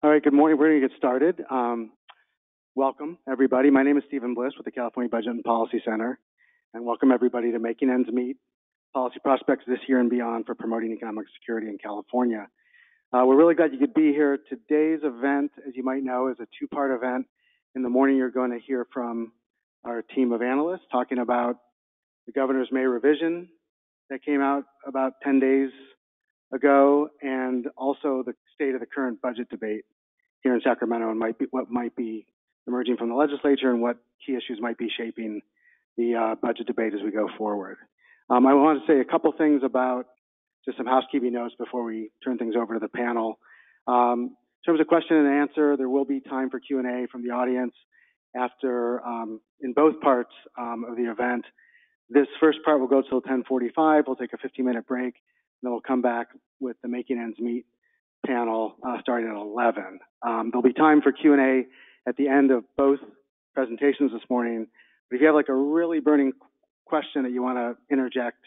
All right, good morning. We're going to get started. Welcome, everybody. My name is Stephen Bliss with the California Budget and Policy Center, and welcome everybody to Making Ends Meet, Policy Prospects This Year and Beyond for Promoting Economic Security in California. We're really glad you could be here. Today's event, as you might know, is a two-part event. In the morning, you're going to hear from our team of analysts talking about the governor's May revision that came out about 10 days ago, and also the state of the current budget debate here in Sacramento and what might be emerging from the legislature and what key issues might be shaping the budget debate as we go forward. I want to say a couple things about just some housekeeping notes before we turn things over to the panel. In terms of question and answer, there will be time for Q&A from the audience after in both parts of the event. This first part will go till 10:45. We'll take a 15-minute break, and then we'll come back with the Making Ends Meet panel starting at 11. There'll be time for Q&A at the end of both presentations this morning. But if you have like a really burning question that you want to interject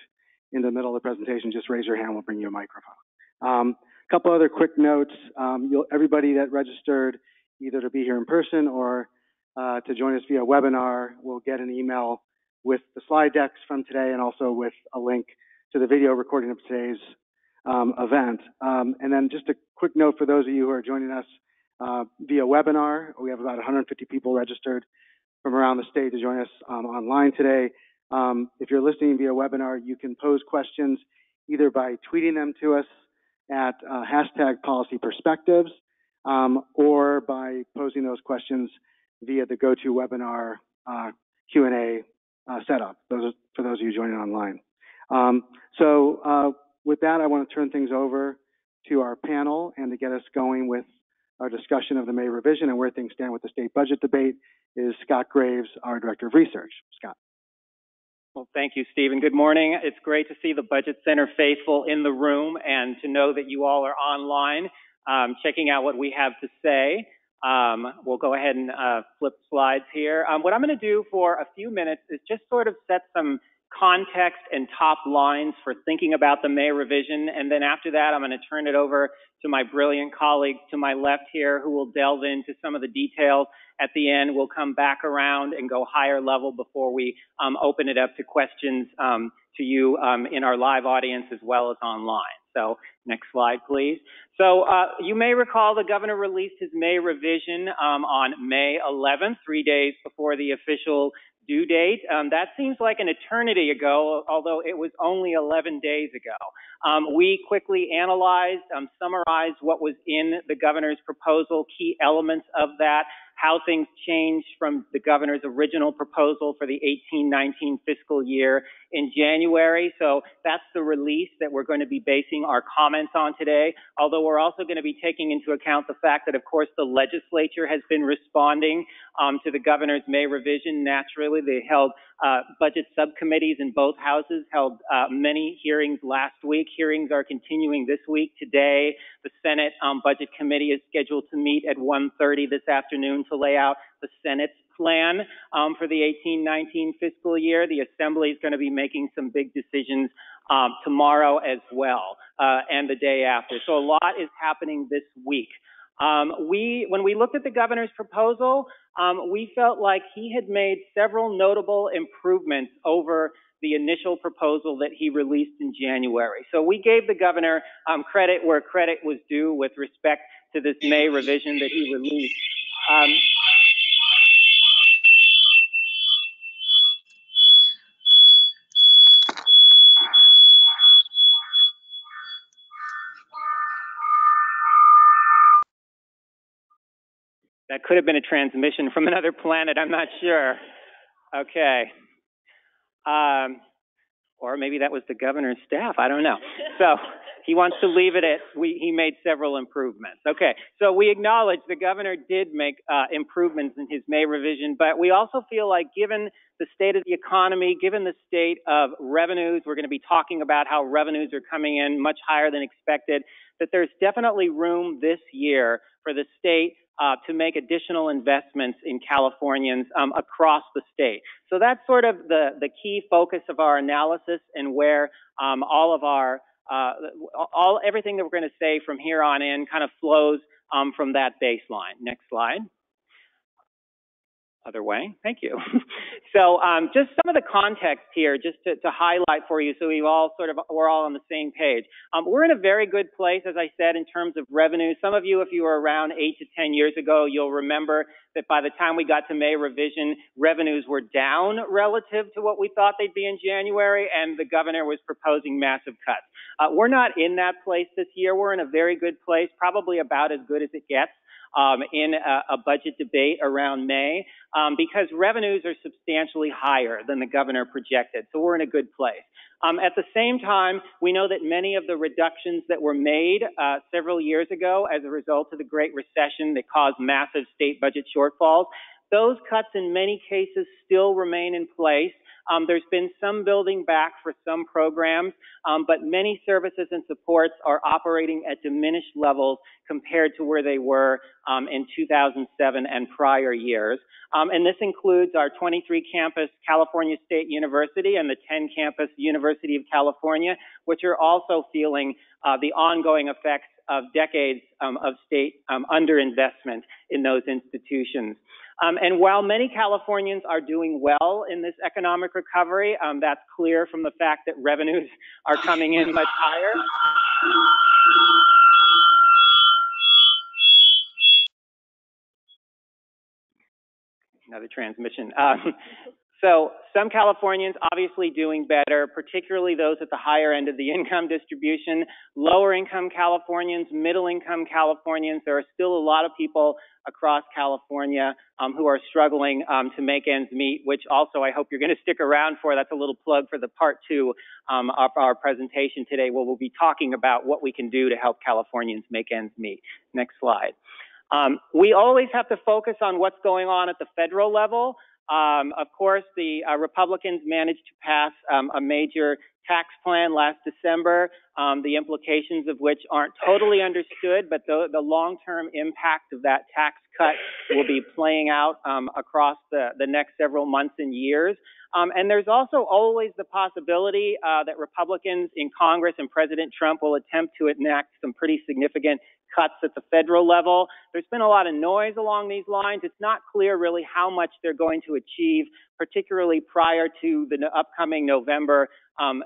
in the middle of the presentation, just raise your hand. We'll bring you a microphone. A couple other quick notes. Everybody that registered either to be here in person or to join us via webinar will get an email with the slide decks from today and also with a link to the video recording of today's event. And then just a quick note for those of you who are joining us via webinar. We have about 150 people registered from around the state to join us online today. If you're listening via webinar, you can pose questions either by tweeting them to us at #PolicyPerspectives or by posing those questions via the GoToWebinar Q&A setup, for those of you joining online. With that, I want to turn things over to our panel, and to get us going with our discussion of the May revision and where things stand with the state budget debate is Scott Graves, our Director of Research. Scott. Well, thank you, Stephen. Good morning. It's great to see the Budget Center faithful in the room and to know that you all are online checking out what we have to say. We'll go ahead and flip slides here. What I'm going to do for a few minutes is just sort of set some context and top lines for thinking about the May revision, and then after that I'm going to turn it over to my brilliant colleagues to my left here who will delve into some of the details. At the end, we'll come back around and go higher level before we open it up to questions to you in our live audience as well as online. So next slide, please. So you may recall the governor released his May revision on May 11th, 3 days before the official due date. That seems like an eternity ago, although it was only 11 days ago. We quickly analyzed, summarized what was in the governor's proposal, key elements of that, how things changed from the governor's original proposal for the 18-19 fiscal year in January. So that's the release that we're going to be basing our comments on today, although we're also going to be taking into account the fact that, of course, the legislature has been responding to the governor's May revision. Naturally, they held budget subcommittees in both houses, held many hearings last week. Hearings are continuing this week. Today, the Senate Budget Committee is scheduled to meet at 1:30 this afternoon to lay out the Senate's plan for the 18-19 fiscal year. The Assembly is going to be making some big decisions tomorrow as well, and the day after. So a lot is happening this week. When we looked at the governor's proposal, we felt like he had made several notable improvements over the initial proposal that he released in January. So we gave the governor credit where credit was due with respect to this May revision that he released. That could have been a transmission from another planet, I'm not sure. Okay. Or maybe that was the governor's staff, I don't know. So he wants to leave it at, he made several improvements. Okay, so we acknowledge the governor did make improvements in his May revision, but we also feel like given the state of the economy, given the state of revenues, we're going to be talking about how revenues are coming in much higher than expected, that there's definitely room this year for the state to make additional investments in Californians across the state. So that's sort of the key focus of our analysis and where all of our everything that we're going to say from here on in kind of flows from that baseline. Next slide. Other way. Thank you. So just some of the context here, just to highlight for you, so we're all on the same page. We're in a very good place, as I said, in terms of revenue. Some of you, if you were around 8 to 10 years ago, you'll remember that by the time we got to May revision, revenues were down relative to what we thought they'd be in January, and the governor was proposing massive cuts. We're not in that place this year. We're in a very good place, probably about as good as it gets. In a budget debate around May, because revenues are substantially higher than the governor projected. So we're in a good place. At the same time, we know that many of the reductions that were made several years ago as a result of the Great Recession that caused massive state budget shortfalls, those cuts in many cases still remain in place. There's been some building back for some programs, but many services and supports are operating at diminished levels compared to where they were in 2007 and prior years. And this includes our 23-campus California State University and the 10-campus University of California, which are also feeling the ongoing effects of decades of state underinvestment in those institutions. And while many Californians are doing well in this economic recovery, that's clear from the fact that revenues are coming in much higher. Another transmission. So some Californians obviously doing better, particularly those at the higher end of the income distribution. Lower income Californians, middle income Californians, there are still a lot of people across California who are struggling to make ends meet, which also I hope you're going to stick around for. That's a little plug for the part 2 of our presentation today, where we'll be talking about what we can do to help Californians make ends meet. Next slide. We always have to focus on what's going on at the federal level. Of course, the Republicans managed to pass a major tax plan last December, the implications of which aren't totally understood, but the long-term impact of that tax cut will be playing out across the next several months and years. And there's also always the possibility that Republicans in Congress and President Trump will attempt to enact some pretty significant cuts at the federal level. There's been a lot of noise along these lines. It's not clear really how much they're going to achieve, particularly prior to the upcoming November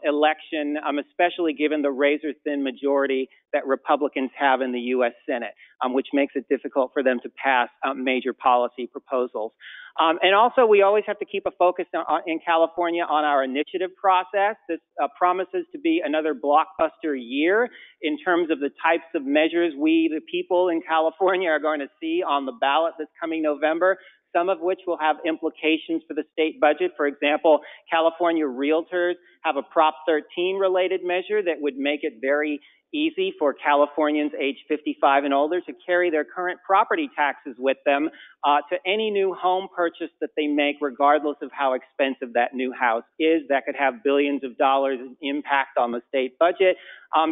election, especially given the razor-thin majority that Republicans have in the U.S. Senate, which makes it difficult for them to pass major policy proposals. And also, we always have to keep a focus in California on our initiative process. This promises to be another blockbuster year in terms of the types of measures we, the people in California, are going to see on the ballot this coming November, some of which will have implications for the state budget. For example, California realtors have a Prop 13 related measure that would make it very easy for Californians age 55 and older to carry their current property taxes with them to any new home purchase that they make, regardless of how expensive that new house is. That could have billions of dollars in impact on the state budget.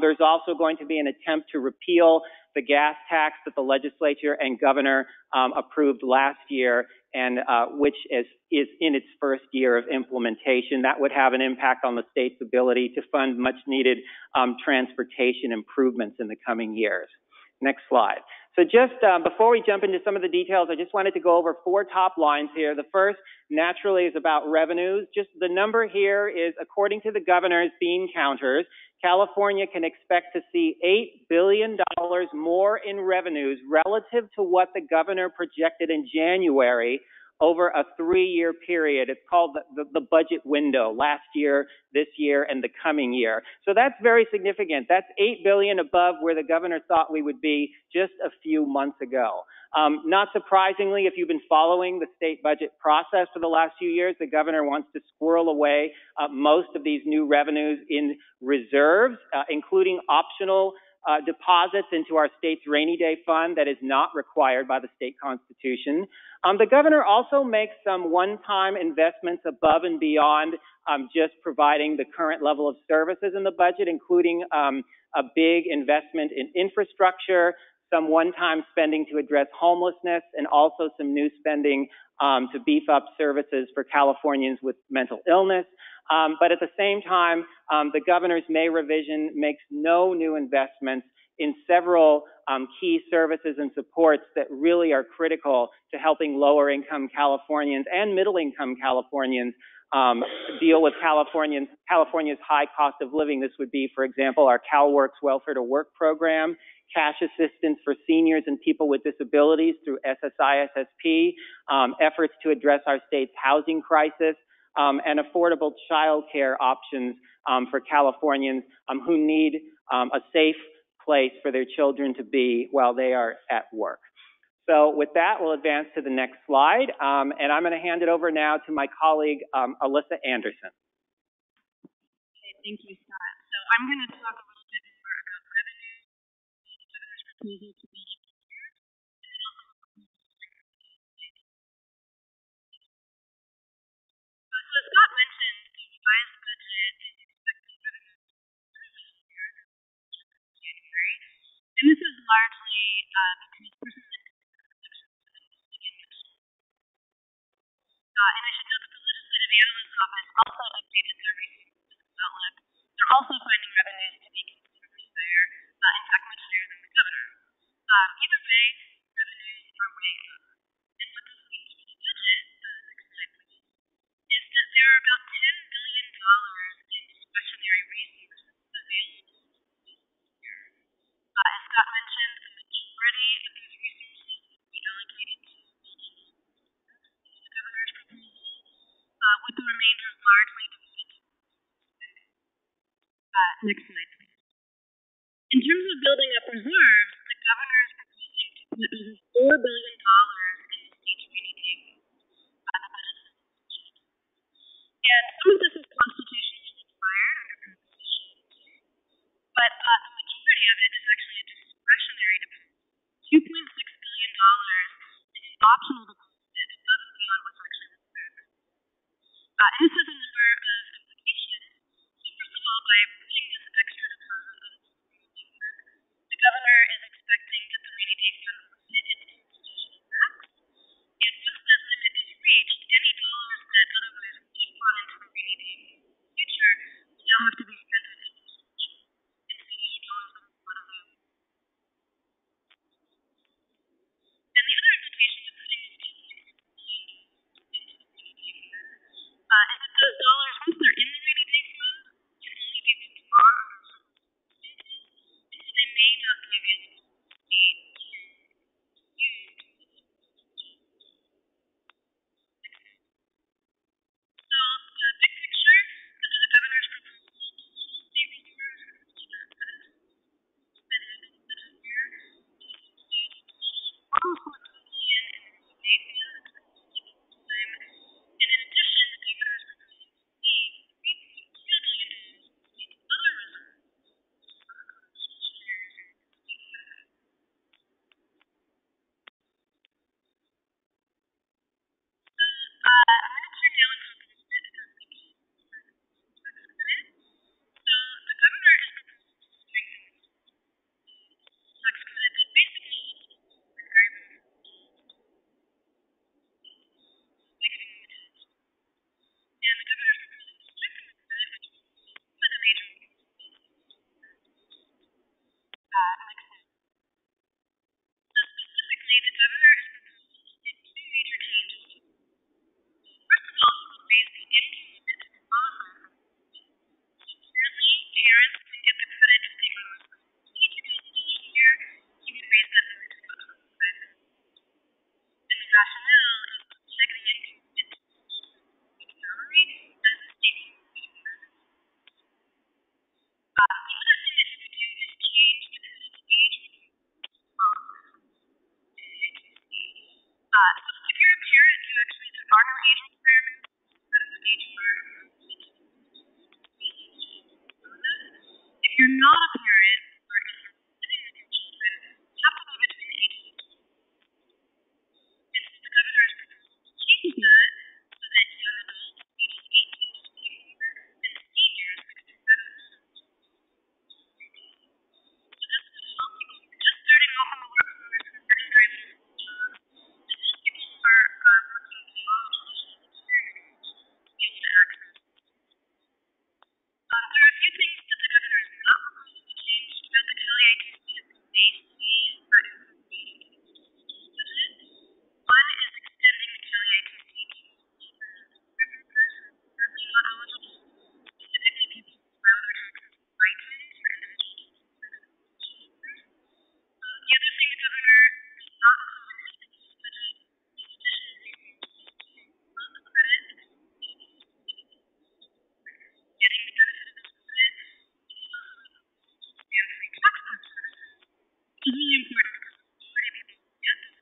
There's also going to be an attempt to repeal the gas tax that the legislature and governor approved last year, and which is in its first year of implementation. That would have an impact on the state's ability to fund much needed transportation improvements in the coming years. Next slide. So just before we jump into some of the details, I just wanted to go over 4 top lines here. The first, naturally, is about revenues. Just the number here is, according to the governor's bean counters, California can expect to see $8 billion more in revenues relative to what the governor projected in January over a 3-year period. It's called the budget window, last year, this year, and the coming year. So that's very significant. That's $8 billion above where the governor thought we would be just a few months ago. Not surprisingly, if you've been following the state budget process for the last few years, the governor wants to squirrel away most of these new revenues in reserves, including optional deposits into our state's rainy day fund that is not required by the state constitution. The governor also makes some one-time investments above and beyond just providing the current level of services in the budget, including a big investment in infrastructure, some one-time spending to address homelessness, and also some new spending to beef up services for Californians with mental illness. But at the same time, the governor's May revision makes no new investments in several key services and supports that really are critical to helping lower-income Californians and middle-income Californians deal with California's high cost of living. This would be, for example, our CalWorks Welfare to Work program, cash assistance for seniors and people with disabilities through SSI-SSP, efforts to address our state's housing crisis, and affordable child care options for Californians who need a safe place for their children to be while they are at work. So with that, we'll advance to the next slide, and I'm going to hand it over now to my colleague, Alyssa Anderson. Okay, thank you, Scott. So I'm going to talk a little bit more about revenue, proposal to be so as Scott mentioned, the revised budget is expecting revenue this year, January, and this is largely because persistent and I should note that the Legislative Analyst's Office also updated their recent outlook. They're also finding revenues to be considerably higher, in fact, much higher than the governor. Either way, revenues are way up. And what this means for the budget, next slide please, is that there are about $10 billion in discretionary resources available this year. As Scott mentioned, the majority of these resources will be allocated to buildings, the governor's proposal, with the remainder largely devoted to spending. Next slide, please. In terms of building up reserves, the governor is proposing to put over $4 billion in the state's rainy day fund. The budget is and some of this is constitutionally required under Proposition 2, but the majority of it is actually a discretionary deposit. $2.6 billion is optional deposit above and beyond what's actually required. And this has a number of implications. So first of all, by putting this extra deposit on the governor is expecting that the rainy day fund will hit its constitutional max. And once that limit is reached, any dollars that otherwise would have gone into the rainy day in the future will now have to be spent on infrastructure. And so these are dollars that are not available. And the other implication of putting this $2.6 billion into the rainy day fund is that those dollars, once they're in the rainy day fund, can only be withdrawn under certain circumstances, and so they may not be available to the state to use. So the big picture, this is the governor's proposal to state reserves for the spending this year to include almost $1 billion in the state fund that's proposing at this time. And in addition, the governor is proposing to see $3.2 billion into other reserves. I'm going to turn now and talk a little bit about the tax credit. So the governor is proposing to strengthen the tax credit that basically requires fixing the tax. And the governor is proposing to strengthen the credit, which will some of the major next slide. So specifically, the governor is proposing to make two major changes to it. First of all, it will raise the income limit to qualify for it. So currently, parents can get the credit if they earn $22,000 a year. He would raise that limit to about $25,000. And the rationale is to check the income limit to each salary as the state can revenue. The other thing that he would do is change the kind of age requirement. So if you're a parent, you actually there are no age requirements. That is an age requirement. If you're not a parent, or if you're living with your children, you have to be between the ages of 12. And so the governor is proposing to change that so that young adults ages 18 to 24 and seniors 67 to 72. So this would help people who are just starting off in the workforce with very, very little jobs, and help people who are working beyond traditional experience to be able to access. There are a few things that the governor is not proposing to is really important because many people get this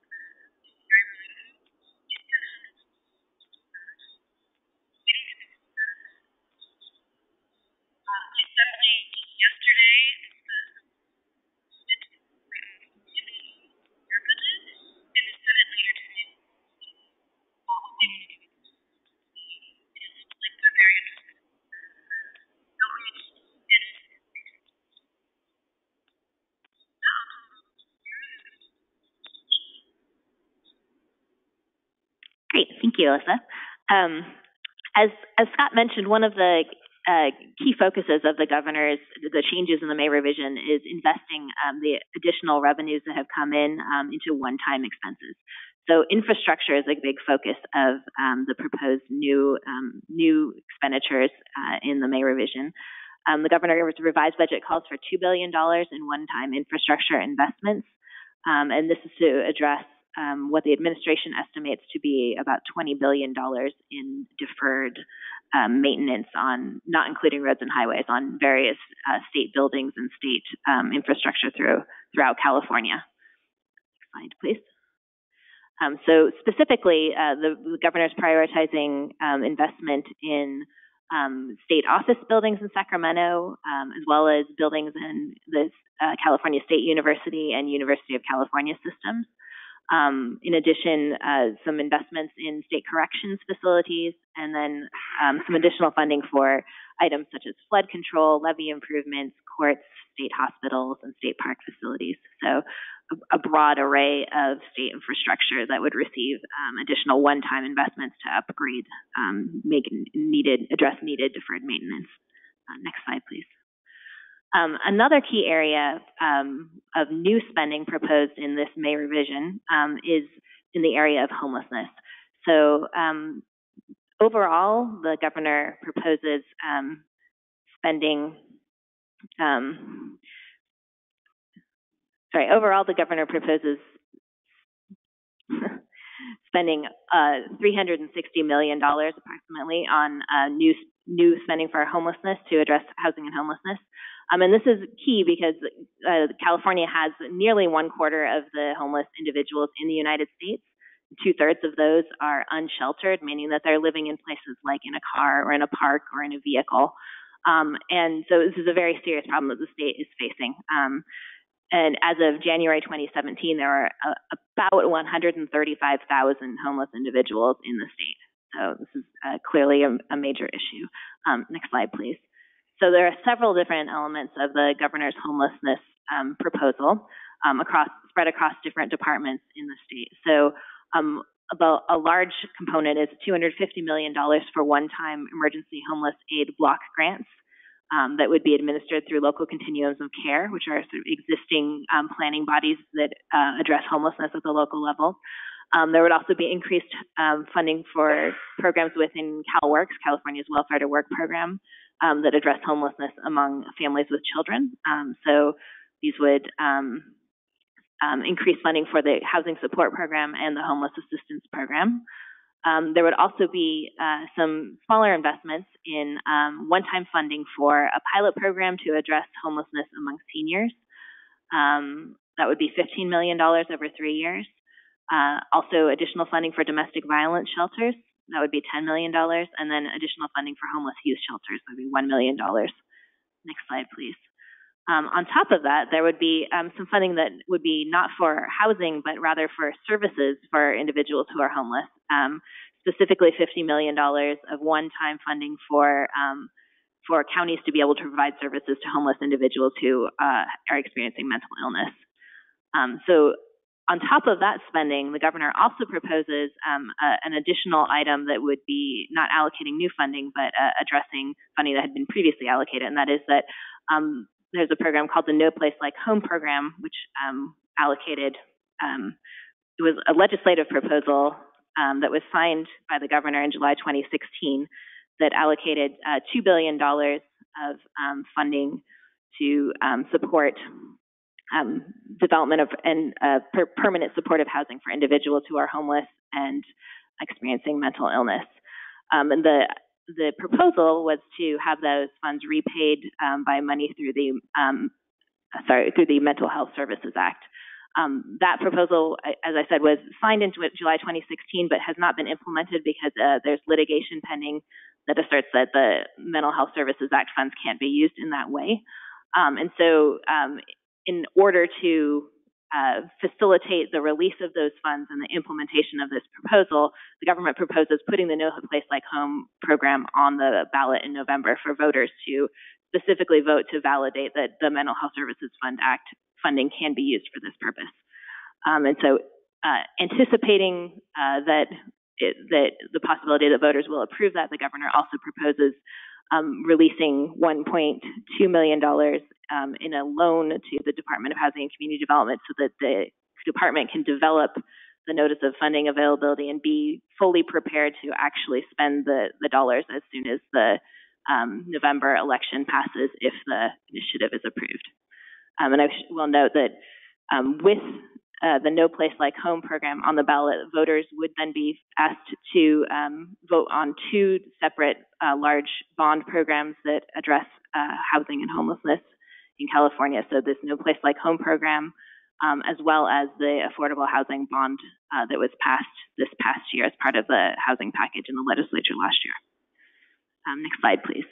very relieving. It can help many people. The assembly yesterday your budget, and the Senate later today what they want to do. It looks like they're very interested. Outreach and Great, thank you, Alyssa. As Scott mentioned, one of the key focuses of the governor's, the changes in the May revision, is investing the additional revenues that have come in into one-time expenses. So infrastructure is a big focus of the proposed new expenditures in the May revision. The governor's revised budget calls for $2 billion in one-time infrastructure investments, and this is to address what the administration estimates to be about $20 billion in deferred maintenance on, not including roads and highways, on various state buildings and state infrastructure throughout California. Next slide, please. So specifically, the governor's prioritizing investment in state office buildings in Sacramento, as well as buildings in the California State University and University of California systems. In addition, some investments in state corrections facilities, and then some additional funding for items such as flood control, levee improvements, courts, state hospitals, and state park facilities. So a broad array of state infrastructure that would receive additional one-time investments to upgrade, address needed deferred maintenance. Next slide, please. Another key area of new spending proposed in this May revision is in the area of homelessness. So overall, the governor proposes spending $360 million approximately on new spending for homelessness to address housing and homelessness. And this is key because California has nearly 1/4 of the homeless individuals in the United States. 2/3 of those are unsheltered, meaning that they're living in places like in a car or in a park or in a vehicle. And so this is a very serious problem that the state is facing. And as of January 2017, there are about 135,000 homeless individuals in the state. So this is clearly a major issue. Next slide, please. So there are several different elements of the governor's homelessness proposal spread across different departments in the state. So about a large component is $250 million for one-time emergency homeless aid block grants that would be administered through local continuums of care, which are sort of existing planning bodies that address homelessness at the local level. There would also be increased funding for programs within CalWORKs, California's Welfare to Work program, that address homelessness among families with children. So these would increase funding for the Housing Support Program and the Homeless Assistance Program. There would also be some smaller investments in one-time funding for a pilot program to address homelessness among seniors. That would be $15 million over 3 years. Also additional funding for domestic violence shelters. That would be $10 million. And then additional funding for homeless youth shelters would be $1 million. Next slide, please. On top of that, there would be some funding that would be not for housing, but rather for services for individuals who are homeless. Specifically $50 million of one-time funding for counties to be able to provide services to homeless individuals who are experiencing mental illness. So on top of that spending, the governor also proposes an additional item that would be not allocating new funding, but addressing funding that had been previously allocated, and that is that there's a program called the No Place Like Home program, which allocated, it was a legislative proposal that was signed by the governor in July 2016 that allocated $2 billion of funding to support development of permanent supportive housing for individuals who are homeless and experiencing mental illness. And the proposal was to have those funds repaid by money through the Mental Health Services Act. That proposal, as I said, was signed in July 2016, but has not been implemented because there's litigation pending that asserts that the Mental Health Services Act funds can't be used in that way. And so in order to facilitate the release of those funds and the implementation of this proposal, the government proposes putting the No Place Like Home program on the ballot in November for voters to specifically vote to validate that the Mental Health Services Fund Act funding can be used for this purpose. And so anticipating that the possibility that voters will approve that, the governor also proposes releasing $1.2 million in a loan to the Department of Housing and Community Development so that the department can develop the notice of funding availability and be fully prepared to actually spend the dollars as soon as the November election passes if the initiative is approved. And I will note that with the No Place Like Home program on the ballot, voters would then be asked to vote on two separate large bond programs that address housing and homelessness in California. So this No Place Like Home program, as well as the affordable housing bond that was passed this past year as part of the housing package in the legislature last year. Next slide, please.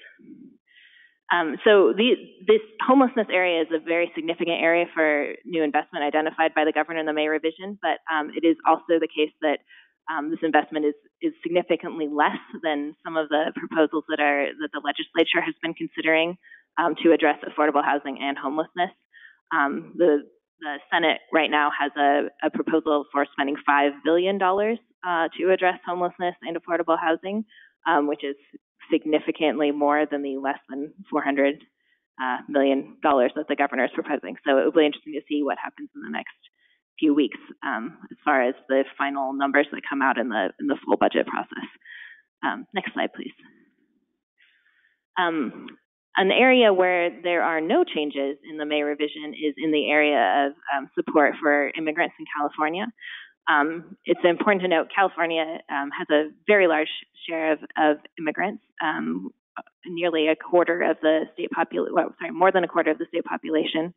So this homelessness area is a very significant area for new investment identified by the governor in the May revision, but it is also the case that this investment is significantly less than some of the proposals that the legislature has been considering to address affordable housing and homelessness. The Senate right now has a proposal for spending $5 billion to address homelessness and affordable housing, which is significantly more than the less than $400 million that the governor is proposing. So it will be interesting to see what happens in the next few weeks as far as the final numbers that come out in the full budget process. Next slide, please. An area where there are no changes in the May revision is in the area of support for immigrants in California. It's important to note California has a very large share of immigrants. Nearly a quarter of the state population, more than a quarter of the state population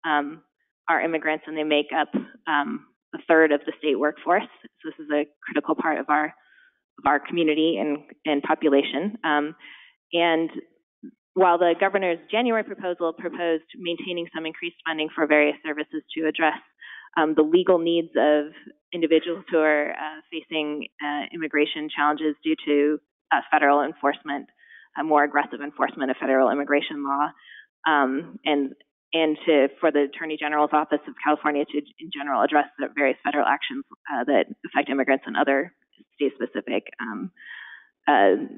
are immigrants, and they make up a third of the state workforce. So this is a critical part of our community and population. And while the governor's January proposal proposed maintaining some increased funding for various services to address the legal needs of individuals who are facing immigration challenges due to federal enforcement, more aggressive enforcement of federal immigration law, and for the Attorney General's Office of California to, in general, address the various federal actions that affect immigrants and other state-specific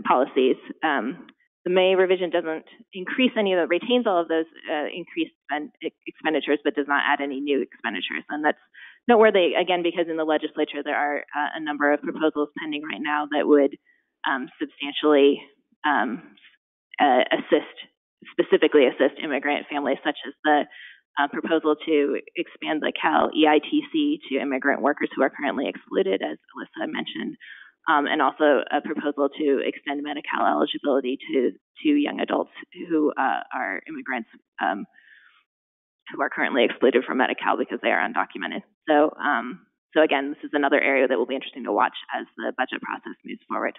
policies. The May revision doesn't increase any of the, retains all of those increased expenditures, but does not add any new expenditures. And that's noteworthy, again, because in the legislature there are a number of proposals pending right now that would substantially specifically assist immigrant families, such as the proposal to expand the Cal EITC to immigrant workers who are currently excluded, as Alyssa mentioned. And also a proposal to extend Medi-Cal eligibility to young adults who are immigrants who are currently excluded from Medi-Cal because they are undocumented. So again, this is another area that will be interesting to watch as the budget process moves forward.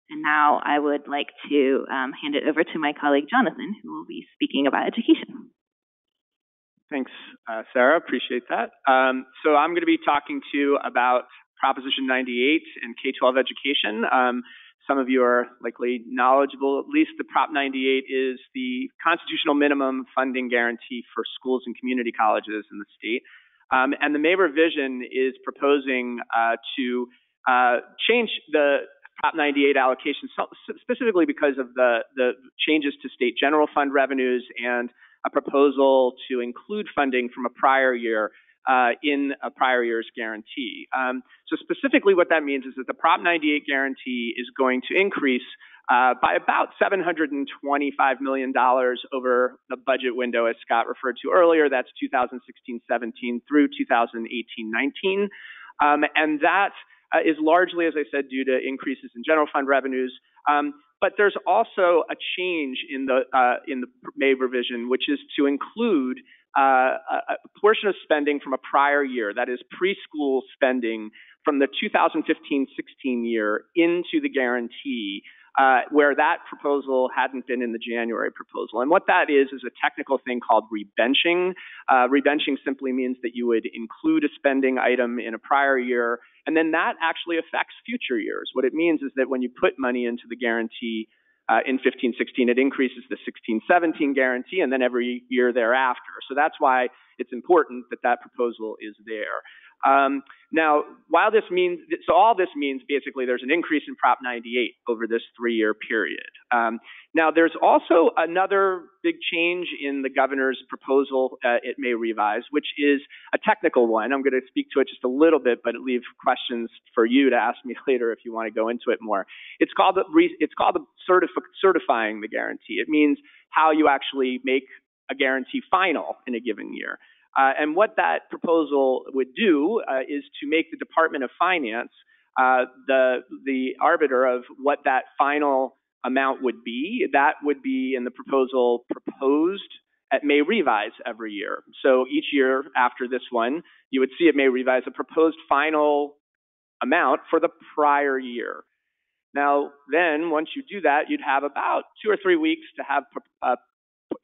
And now I would like to hand it over to my colleague, Jonathan, who will be speaking about education. Thanks, Sarah. Appreciate that. So I'm going to be talking to you about Proposition 98 and K-12 education. Some of you are likely knowledgeable. At least the Prop 98 is the constitutional minimum funding guarantee for schools and community colleges in the state. And the May revision is proposing to change the Prop 98 allocation, specifically because of the changes to state general fund revenues and a proposal to include funding from a prior year in a prior year's guarantee. So specifically what that means is that the Prop 98 guarantee is going to increase by about $725 million over the budget window, as Scott referred to earlier. That's 2016-17 through 2018-19. And that is largely, as I said, due to increases in general fund revenues. But there's also a change in the May revision, which is to include a portion of spending from a prior year, that is preschool spending from the 2015-16 year into the guarantee, where that proposal hadn't been in the January proposal. And what that is a technical thing called rebenching. Rebenching simply means that you would include a spending item in a prior year, and then that actually affects future years. What it means is that when you put money into the guarantee in 15-16, it increases the 16-17 guarantee, and then every year thereafter. So that's why it's important that that proposal is there. Now, while this means, so all this means basically there's an increase in Prop 98 over this 3-year period. Now, there's also another big change in the governor's proposal it may revise, which is a technical one. I'm going to speak to it just a little bit, but leave questions for you to ask me later if you want to go into it more. It's called certifying the guarantee. It means how you actually make a guarantee final in a given year. And what that proposal would do is to make the Department of Finance the arbiter of what that final amount would be. That would be in the proposal proposed. It may revise every year. So each year after this one, you would see it may revise a proposed final amount for the prior year. Now, then, once you do that, you'd have about 2 or 3 weeks to have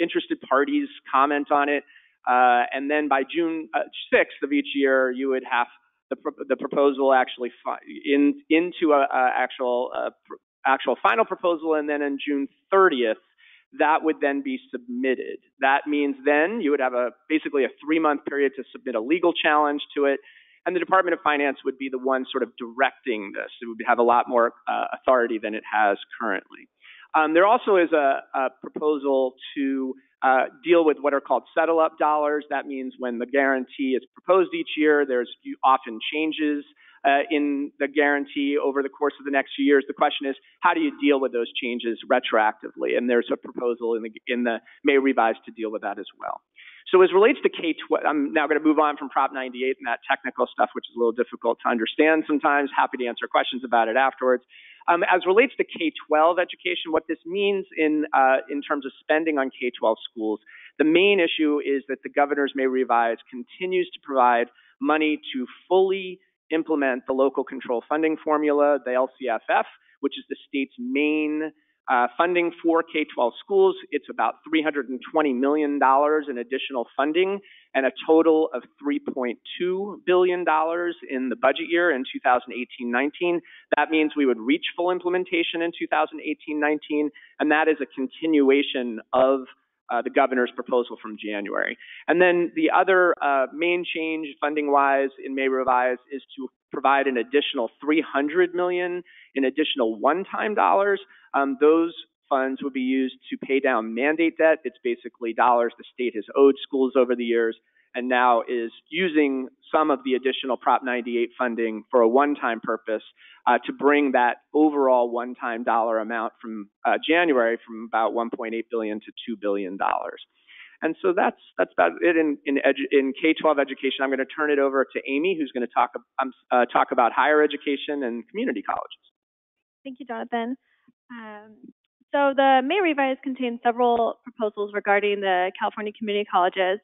interested parties comment on it. And then by June 6th of each year, you would have the proposal actually into a actual final proposal, and then on June 30th, that would then be submitted. That means then you would have basically a 3-month period to submit a legal challenge to it, and the Department of Finance would be the one sort of directing this. It would have a lot more authority than it has currently. There also is a proposal to deal with what are called settle-up dollars. That means when the guarantee is proposed each year, there's often changes in the guarantee over the course of the next few years. The question is, how do you deal with those changes retroactively? And there's a proposal in the May revise to deal with that as well. So as relates to K-12, I'm now going to move on from Prop 98 and that technical stuff, which is a little difficult to understand sometimes. Happy to answer questions about it afterwards. As relates to K-12 education, what this means in terms of spending on K-12 schools, the main issue is that the governor's May revise continues to provide money to fully implement the local control funding formula, the LCFF, which is the state's main funding for K-12 schools. It's about $320 million in additional funding and a total of $3.2 billion in the budget year in 2018-19. That means we would reach full implementation in 2018-19, and that is a continuation of the governor's proposal from January. And then the other main change funding-wise in May revise is to provide an additional $300 million in additional one-time dollars. Those funds would be used to pay down mandate debt. It's basically dollars the state has owed schools over the years and now is using some of the additional Prop 98 funding for a one-time purpose to bring that overall one-time dollar amount from January from about $1.8 billion to $2 billion. And so that's about it in K-12 education. I'm going to turn it over to Amy, who's going to talk about higher education and community colleges. Thank you, Jonathan. So the May revise contains several proposals regarding the California community colleges,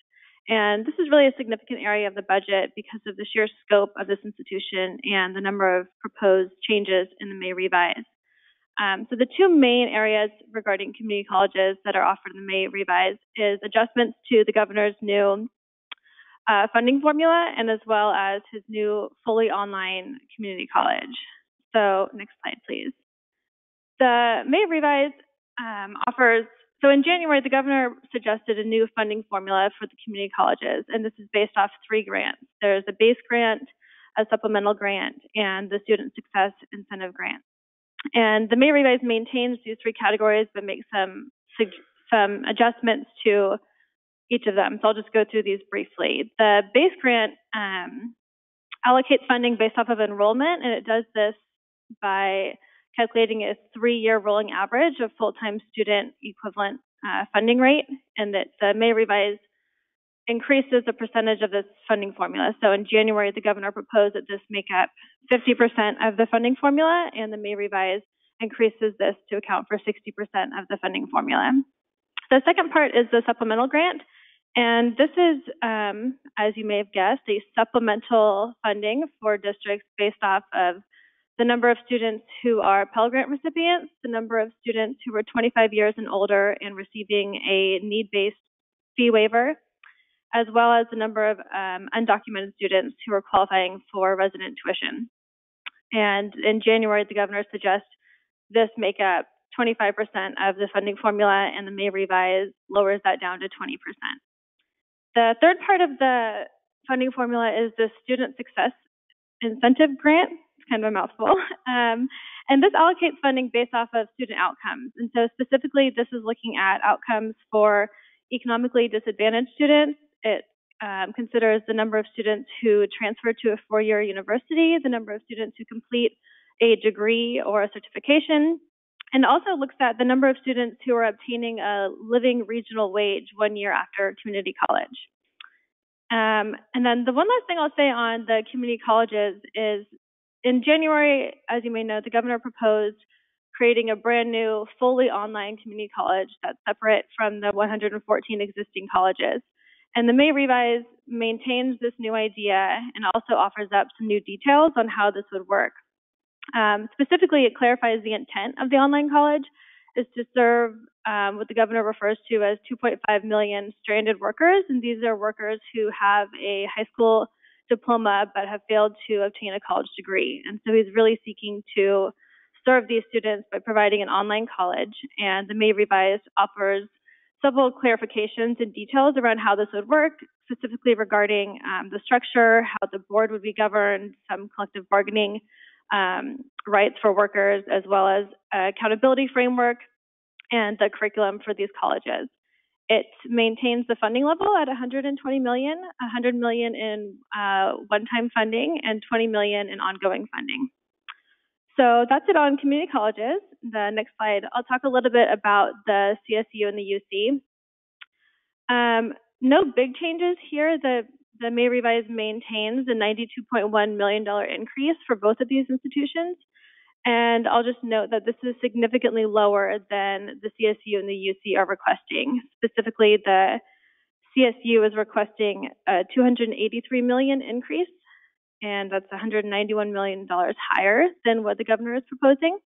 and this is really a significant area of the budget because of the sheer scope of this institution and the number of proposed changes in the May revise. So the two main areas regarding community colleges that are offered in the May revise is adjustments to the governor's new funding formula and as well as his new fully online community college. So next slide, please. The May revise offers, so in January, the governor suggested a new funding formula for the community colleges, and this is based off 3 grants. There's a base grant, a supplemental grant, and the student success incentive grant. And the May revise maintains these 3 categories, but makes some adjustments to each of them. So I'll just go through these briefly. The base grant allocates funding based off of enrollment, and it does this by calculating a 3-year rolling average of full-time student equivalent funding rate, and that the May revise increases the percentage of this funding formula. So in January, the governor proposed that this make up 50% of the funding formula, and the May revise increases this to account for 60% of the funding formula. The second part is the supplemental grant, And this is, as you may have guessed, a supplemental funding for districts based off of the number of students who are Pell Grant recipients, the number of students who are 25 years and older and receiving a need-based fee waiver, as well as the number of undocumented students who are qualifying for resident tuition. And in January, the governor suggests this make up 25% of the funding formula, and the May revise lowers that down to 20%. The third part of the funding formula is the Student Success Incentive Grant. It's kind of a mouthful. And this allocates funding based off of student outcomes. And so specifically, this is looking at outcomes for economically disadvantaged students. It considers the number of students who transfer to a four-year university, the number of students who complete a degree or a certification, and also looks at the number of students who are obtaining a living regional wage 1 year after community college. And then the one last thing I'll say on the community colleges is in January, as you may know, the governor proposed creating a brand new fully online community college that's separate from the 114 existing colleges. And the May revise maintains this new idea and also offers up some new details on how this would work. Specifically, it clarifies the intent of the online college is to serve what the governor refers to as 2.5 million stranded workers. And these are workers who have a high school diploma but have failed to obtain a college degree. And so he's really seeking to serve these students by providing an online college. And the May revise offers several clarifications and details around how this would work, specifically regarding the structure, how the board would be governed, some collective bargaining rights for workers, as well as accountability framework and the curriculum for these colleges. It maintains the funding level at $120 million, $100 million in one-time funding, and $20 million in ongoing funding. So that's it on community colleges. The next slide, I'll talk a little bit about the CSU and the UC. No big changes here. The May revise maintains the $92.1 million increase for both of these institutions. And I'll just note that this is significantly lower than the CSU and the UC are requesting. Specifically, the CSU is requesting a $283 million increase, and that's $191 million higher than what the governor is proposing.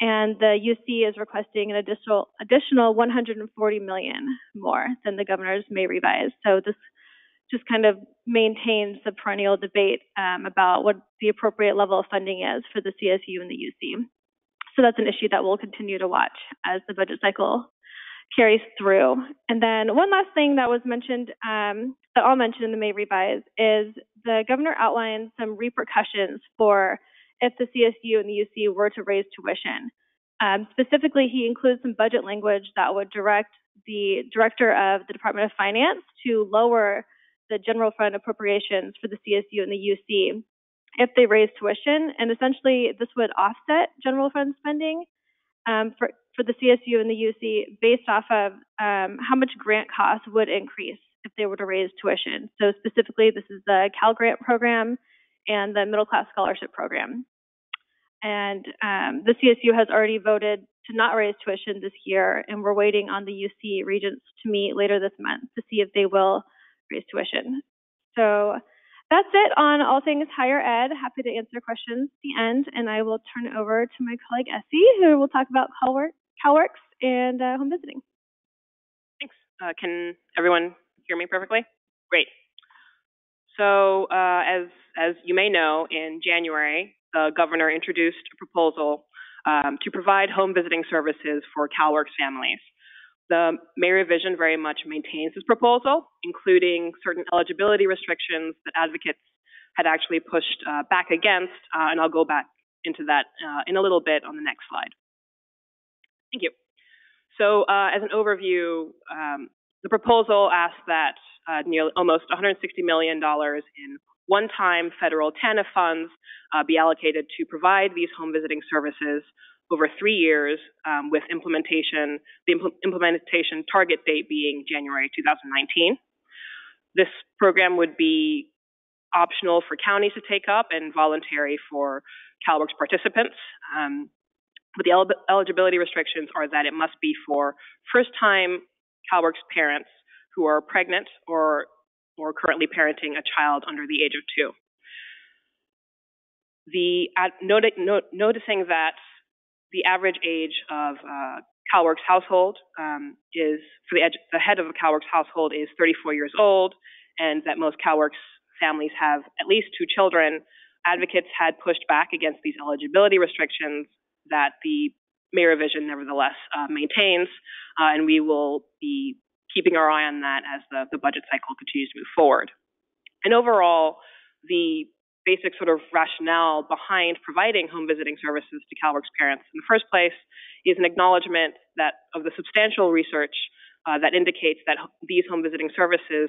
And the UC is requesting an additional $140 million more than the governor's May revise. So this just kind of maintains the perennial debate about what the appropriate level of funding is for the CSU and the UC. So that's an issue that we'll continue to watch as the budget cycle carries through. And then one last thing that was mentioned, that I'll mention in the May revise, is the governor outlined some repercussions for if the CSU and the UC were to raise tuition. Specifically, he includes some budget language that would direct the director of the Department of Finance to lower the general fund appropriations for the CSU and the UC if they raise tuition. And essentially, this would offset general fund spending for the CSU and the UC based off of how much grant costs would increase if they were to raise tuition. So specifically, this is the Cal Grant program and the Middle Class Scholarship program. And the CSU has already voted to not raise tuition this year, and we're waiting on the UC regents to meet later this month to see if they will raise tuition. So that's it on all things higher ed. Happy to answer questions at the end, and I will turn it over to my colleague Essie, who will talk about CalWorks and home visiting. Thanks. Can everyone hear me perfectly? Great. So as you may know, in January, the governor introduced a proposal to provide home visiting services for CalWorks families. The May revision very much maintains this proposal, including certain eligibility restrictions that advocates had actually pushed back against, and I'll go back into that in a little bit on the next slide. Thank you. So as an overview, the proposal asks that nearly almost $160 million in one-time federal TANF funds be allocated to provide these home visiting services over 3 years, with the implementation target date being January 2019. This program would be optional for counties to take up and voluntary for CalWorks participants. But the eligibility restrictions are that it must be for first-time CalWorks parents who are pregnant or currently parenting a child under the age of 2. Noticing that the average age of CalWORKs household is, for the head of a CalWORKs household is 34 years old, and that most CalWORKs families have at least 2 children, advocates had pushed back against these eligibility restrictions that the May revision nevertheless maintains, and we will be keeping our eye on that as the budget cycle continues to move forward. And overall, the basic sort of rationale behind providing home visiting services to CalWORKs parents in the first place is an acknowledgement that of the substantial research that indicates that these home visiting services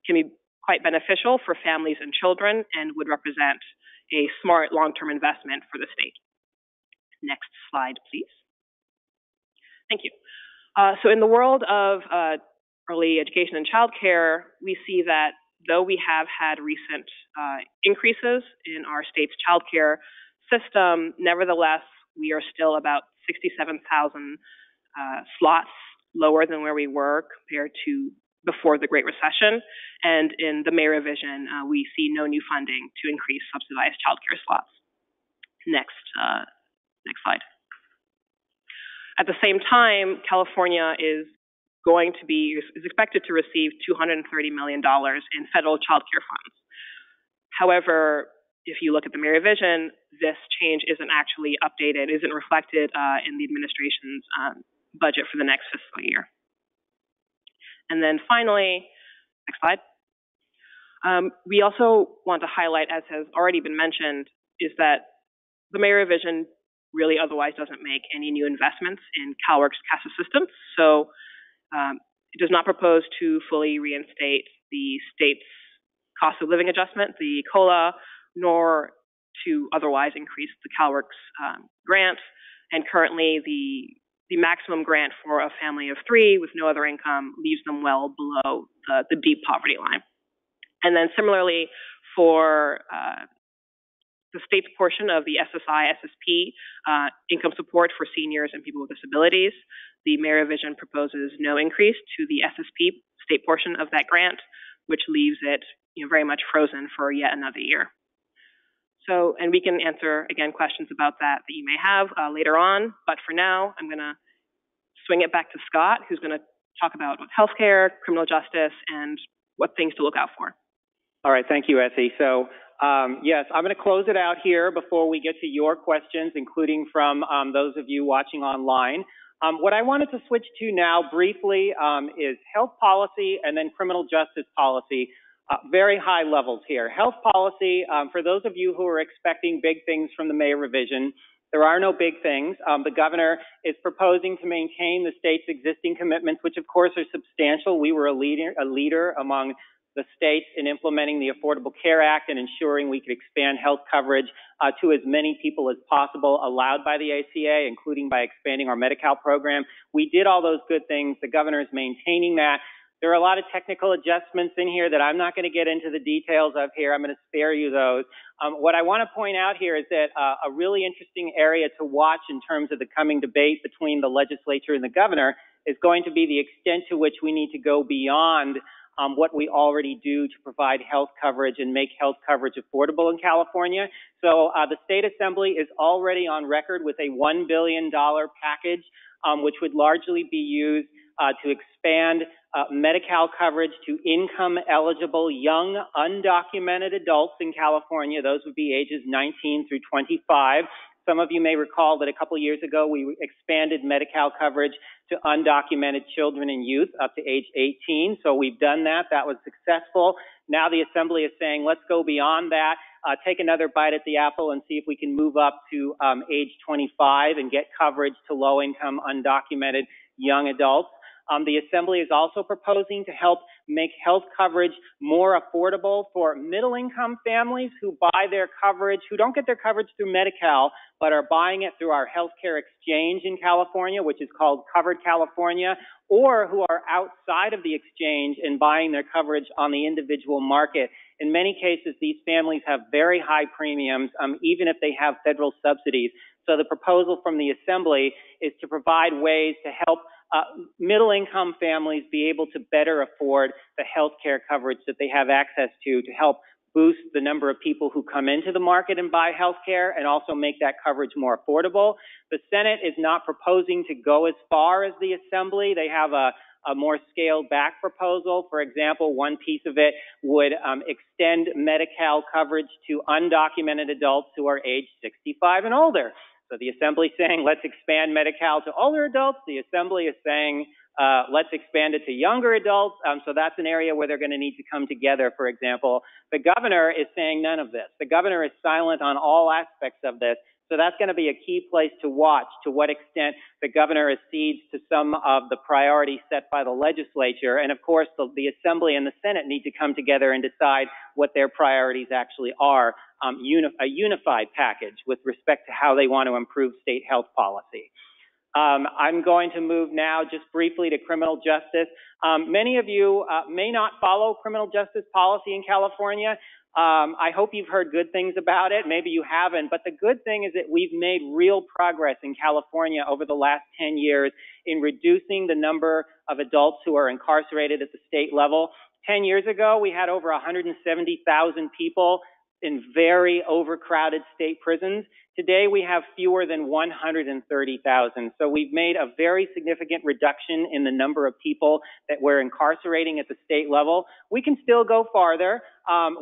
can be quite beneficial for families and children and would represent a smart long-term investment for the state. Next slide, please. Thank you. So in the world of early education and childcare, we see that though we have had recent increases in our state's childcare system, nevertheless, we are still about 67,000 slots lower than where we were compared to before the Great Recession. And in the May revision, we see no new funding to increase subsidized childcare slots. Next slide. At the same time, California is expected to receive $230 million in federal child care funds. However, if you look at the May revision, this change isn't actually updated, isn't reflected in the administration's budget for the next fiscal year. And then finally, next slide. We also want to highlight, as has already been mentioned, is that the May revision really otherwise doesn't make any new investments in CalWORKs cash assistance. So it does not propose to fully reinstate the state's cost of living adjustment, the COLA, nor to otherwise increase the CalWORKs grant. And currently, the maximum grant for a family of 3 with no other income leaves them well below the deep poverty line. And then similarly, for the state's portion of the SSI, SSP, income support for seniors and people with disabilities, the May revision proposes no increase to the SSP state portion of that grant, which leaves it very much frozen for yet another year. So, and we can answer, again, questions about that you may have later on. But for now, I'm going to swing it back to Scott, who's going to talk about healthcare, criminal justice, and what things to look out for. All right, thank you, Essie. So, yes, I'm going to close it out here before we get to your questions, including from those of you watching online. What I wanted to switch to now briefly is health policy and then criminal justice policy. Very high levels here. Health policy, for those of you who are expecting big things from the May revision, there are no big things. The governor is proposing to maintain the state's existing commitments, which of course are substantial. We were a leader among the states in implementing the Affordable Care Act and ensuring we could expand health coverage to as many people as possible allowed by the ACA, including by expanding our Medi-Cal program. We did all those good things. The governor is maintaining that. There are a lot of technical adjustments in here that I'm not going to get into the details of here. I'm going to spare you those. What I want to point out here is that a really interesting area to watch in terms of the coming debate between the legislature and the governor is going to be the extent to which we need to go beyond what we already do to provide health coverage and make health coverage affordable in California. So the State Assembly is already on record with a $1 billion package, which would largely be used to expand Medi-Cal coverage to income-eligible young undocumented adults in California. Those would be ages 19 through 25. Some of you may recall that a couple years ago we expanded Medi-Cal coverage to undocumented children and youth up to age 18. So we've done that. That was successful. Now the Assembly is saying, let's go beyond that, take another bite at the apple and see if we can move up to age 25 and get coverage to low-income undocumented young adults. The Assembly is also proposing to help make health coverage more affordable for middle-income families who buy their coverage, who don't get their coverage through Medi-Cal, but are buying it through our healthcare exchange in California, which is called Covered California, or who are outside of the exchange and buying their coverage on the individual market. In many cases, these families have very high premiums, even if they have federal subsidies. So the proposal from the Assembly is to provide ways to help middle-income families be able to better afford the health care coverage that they have access to help boost the number of people who come into the market and buy health care and also make that coverage more affordable. The Senate is not proposing to go as far as the Assembly. They have a more scaled back proposal. For example, one piece of it would extend Medi-Cal coverage to undocumented adults who are age 65 and older. So the Assembly is saying, let's expand Medi-Cal to older adults. The Assembly is saying, let's expand it to younger adults. So that's an area where they're going to need to come together, for example. The governor is saying none of this. The governor is silent on all aspects of this. So that's going to be a key place to watch, to what extent the governor accedes to some of the priorities set by the legislature. And of course, the Assembly and the Senate need to come together and decide what their priorities actually are, a unified package with respect to how they want to improve state health policy. I'm going to move now just briefly to criminal justice. Many of you may not follow criminal justice policy in California. I hope you've heard good things about it. Maybe you haven't, but the good thing is that we've made real progress in California over the last 10 years in reducing the number of adults who are incarcerated at the state level. 10 years ago, we had over 170,000 people in very overcrowded state prisons. Today, we have fewer than 130,000. So we've made a very significant reduction in the number of people that we're incarcerating at the state level. We can still go farther.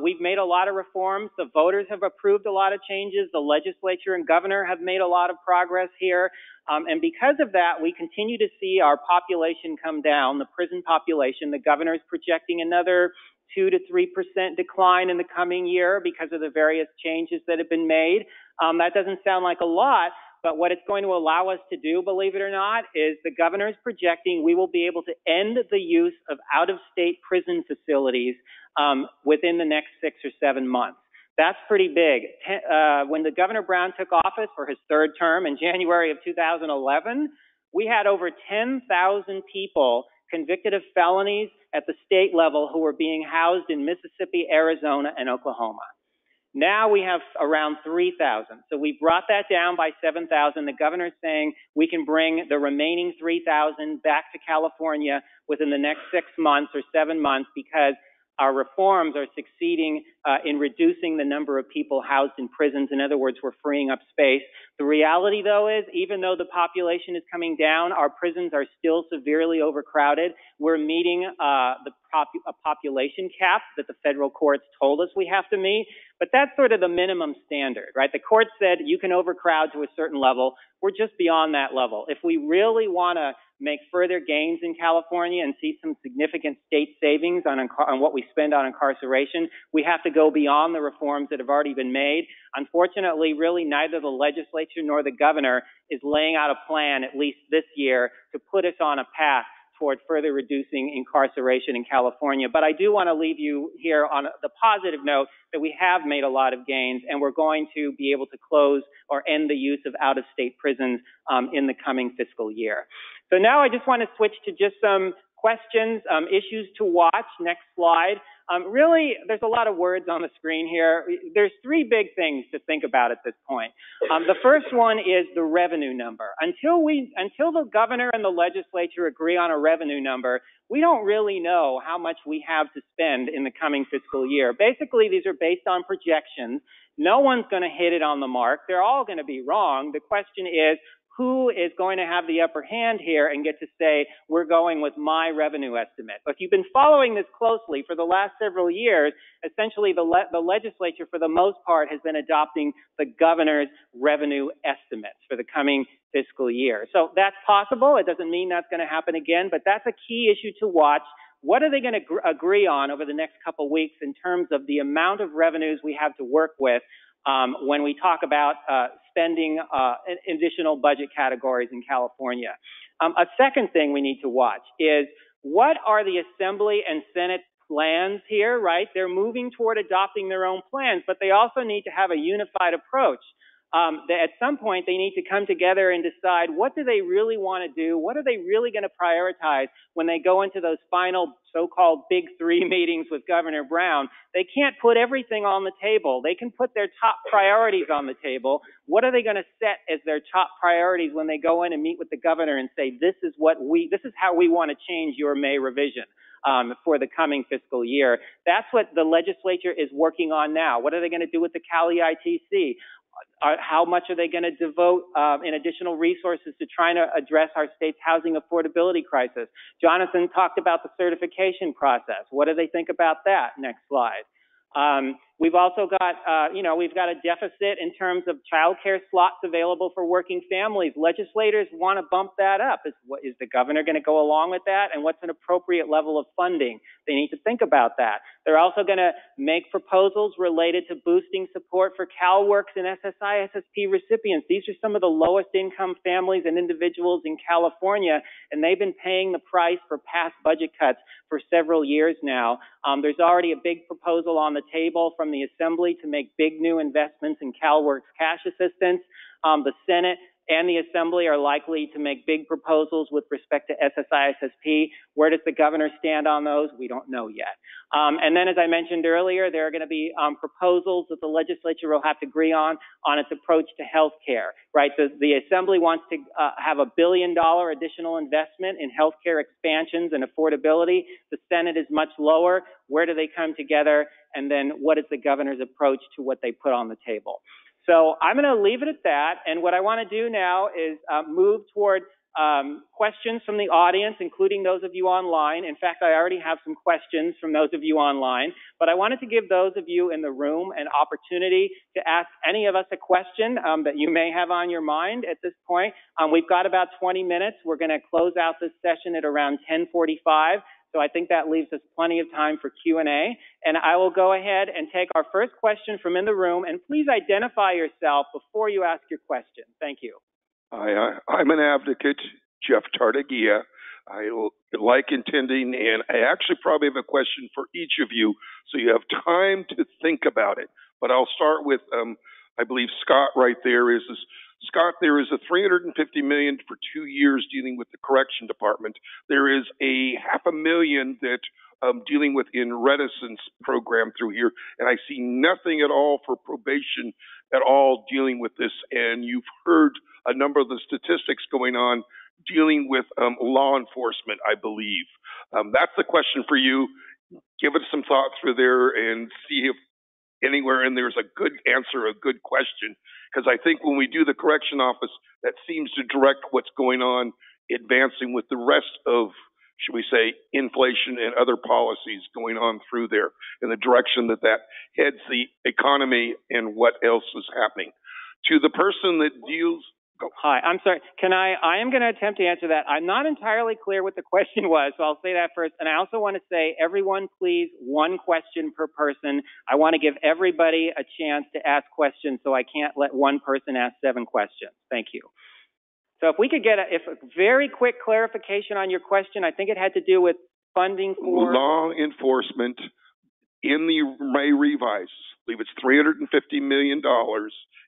We've made a lot of reforms. The voters have approved a lot of changes. The legislature and governor have made a lot of progress here. And because of that, we continue to see our population come down, the prison population. The governor is projecting another 2 to 3% decline in the coming year because of the various changes that have been made. That doesn't sound like a lot, but what it's going to allow us to do, believe it or not, is the governor is projecting we will be able to end the use of out-of-state prison facilities within the next 6 or 7 months. That's pretty big. When the Governor Brown took office for his third term in January of 2011, we had over 10,000 people convicted of felonies at the state level who were being housed in Mississippi, Arizona, and Oklahoma. Now we have around 3,000. So we brought that down by 7,000. The governor is saying we can bring the remaining 3,000 back to California within the next 6 months or 7 months because our reforms are succeeding in reducing the number of people housed in prisons. In other words, we're freeing up space. The reality, though, is even though the population is coming down, our prisons are still severely overcrowded. We're meeting a population cap that the federal courts told us we have to meet, but that's sort of the minimum standard, right? The court said you can overcrowd to a certain level. We're just beyond that level. If we really want to make further gains in California and see some significant state savings on what we spend on incarceration, we have to go beyond the reforms that have already been made. Unfortunately, really neither the legislature nor the governor is laying out a plan, at least this year, to put us on a path toward further reducing incarceration in California. But I do want to leave you here on the positive note that we have made a lot of gains, and we're going to be able to close or end the use of out-of-state prisons in the coming fiscal year. So now I just want to switch to just some questions, issues to watch. Next slide. Really, there's a lot of words on the screen here. There's 3 big things to think about at this point. The first one is the revenue number. Until the governor and the legislature agree on a revenue number, we don't really know how much we have to spend in the coming fiscal year. Basically, these are based on projections. No one's going to hit it on the mark. They're all going to be wrong. The question is, who is going to have the upper hand here and get to say, we're going with my revenue estimate? If you've been following this closely for the last several years, essentially the legislature, for the most part, has been adopting the governor's revenue estimates for the coming fiscal year. So that's possible. It doesn't mean that's going to happen again, but that's a key issue to watch. What are they going to agree on over the next couple of weeks in terms of the amount of revenues we have to work with when we talk about spending additional budget categories in California? A second thing we need to watch is what are the Assembly and Senate plans here, right? They're moving toward adopting their own plans, but they also need to have a unified approach. that at some point they need to come together and decide what do they really want to do, what are they really going to prioritize when they go into those final so-called big three meetings with Governor Brown. They can't put everything on the table. They can put their top priorities on the table. What are they going to set as their top priorities when they go in and meet with the governor and say, this is how we want to change your May revision for the coming fiscal year? That's what the legislature is working on now. What are they going to do with the Cali ITC? How much are they going to devote in additional resources to trying to address our state's housing affordability crisis? Jonathan talked about the certification process. What do they think about that? Next slide. We've also got, we've got a deficit in terms of child care slots available for working families. Legislators want to bump that up. Is the governor going to go along with that? And what's an appropriate level of funding? They need to think about that. They're also going to make proposals related to boosting support for CalWORKs and SSI, SSP recipients. These are some of the lowest income families and individuals in California, and they've been paying the price for past budget cuts for several years now. There's already a big proposal on the table from the Assembly to make big new investments in CalWORKs cash assistance. The Senate and the Assembly are likely to make big proposals with respect to SSI, SSP. Where does the governor stand on those? We don't know yet. And then, as I mentioned earlier, there are going to be proposals that the legislature will have to agree on its approach to health care, right? The Assembly wants to have $1 billion additional investment in health care expansions and affordability. The Senate is much lower. Where do they come together? And then what is the governor's approach to what they put on the table? So I'm going to leave it at that. And what I want to do now is move toward questions from the audience, including those of you online. In fact, I already have some questions from those of you online, but I wanted to give those of you in the room an opportunity to ask any of us a question that you may have on your mind at this point. We've got about 20 minutes. We're going to close out this session at around 10:45. So I think that leaves us plenty of time for Q&A. And I will go ahead and take our first question from in the room. And please identify yourself before you ask your question. Thank you. Hi, I'm an advocate, Jeff Tartagia. I like attending, and I actually probably have a question for each of you, so you have time to think about it. But I'll start with, I believe Scott right there is Scott, there is a $350 million for 2 years dealing with the correction department. There is a $500,000 that dealing with in reticence program through here, and I see nothing at all for probation at all dealing with this. And you've heard a number of the statistics going on dealing with law enforcement, I believe. That's the question for you. Give it some thought through there and see if anywhere in there's a good answer, a good question. Because I think when we do the correction office, that seems to direct what's going on, advancing with the rest of, should we say, inflation and other policies going on through there in the direction that heads the economy and what else is happening. To the person that deals... Hi, I'm sorry. I am going to attempt to answer that. I'm not entirely clear what the question was, so I'll say that first. And I also want to say, everyone, please, one question per person. I want to give everybody a chance to ask questions, so I can't let one person ask 7 questions. Thank you. So if we could get a very quick clarification on your question, I think it had to do with funding for... Law enforcement in the May revise, I believe it's $350 million,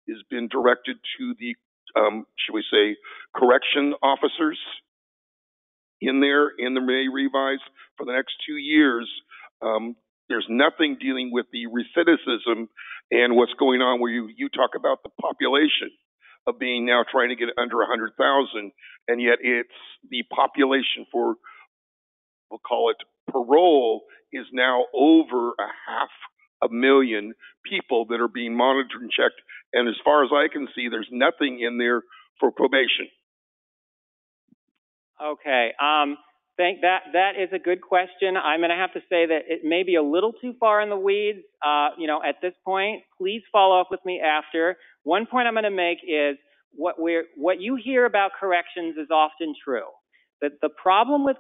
has been directed to the should we say, correction officers in there in the May revise for the next 2 years. There's nothing dealing with the recidivism and what's going on where you talk about the population of being now trying to get it under 100,000, and yet it's the population for, we'll call it parole, is now over 500,000 people that are being monitored and checked. And as far as I can see, there's nothing in there for probation. Okay. That is a good question. I'm going to have to say that it may be a little too far in the weeds, at this point. Please follow up with me after. One point I'm going to make is what you hear about corrections is often true. That the problem with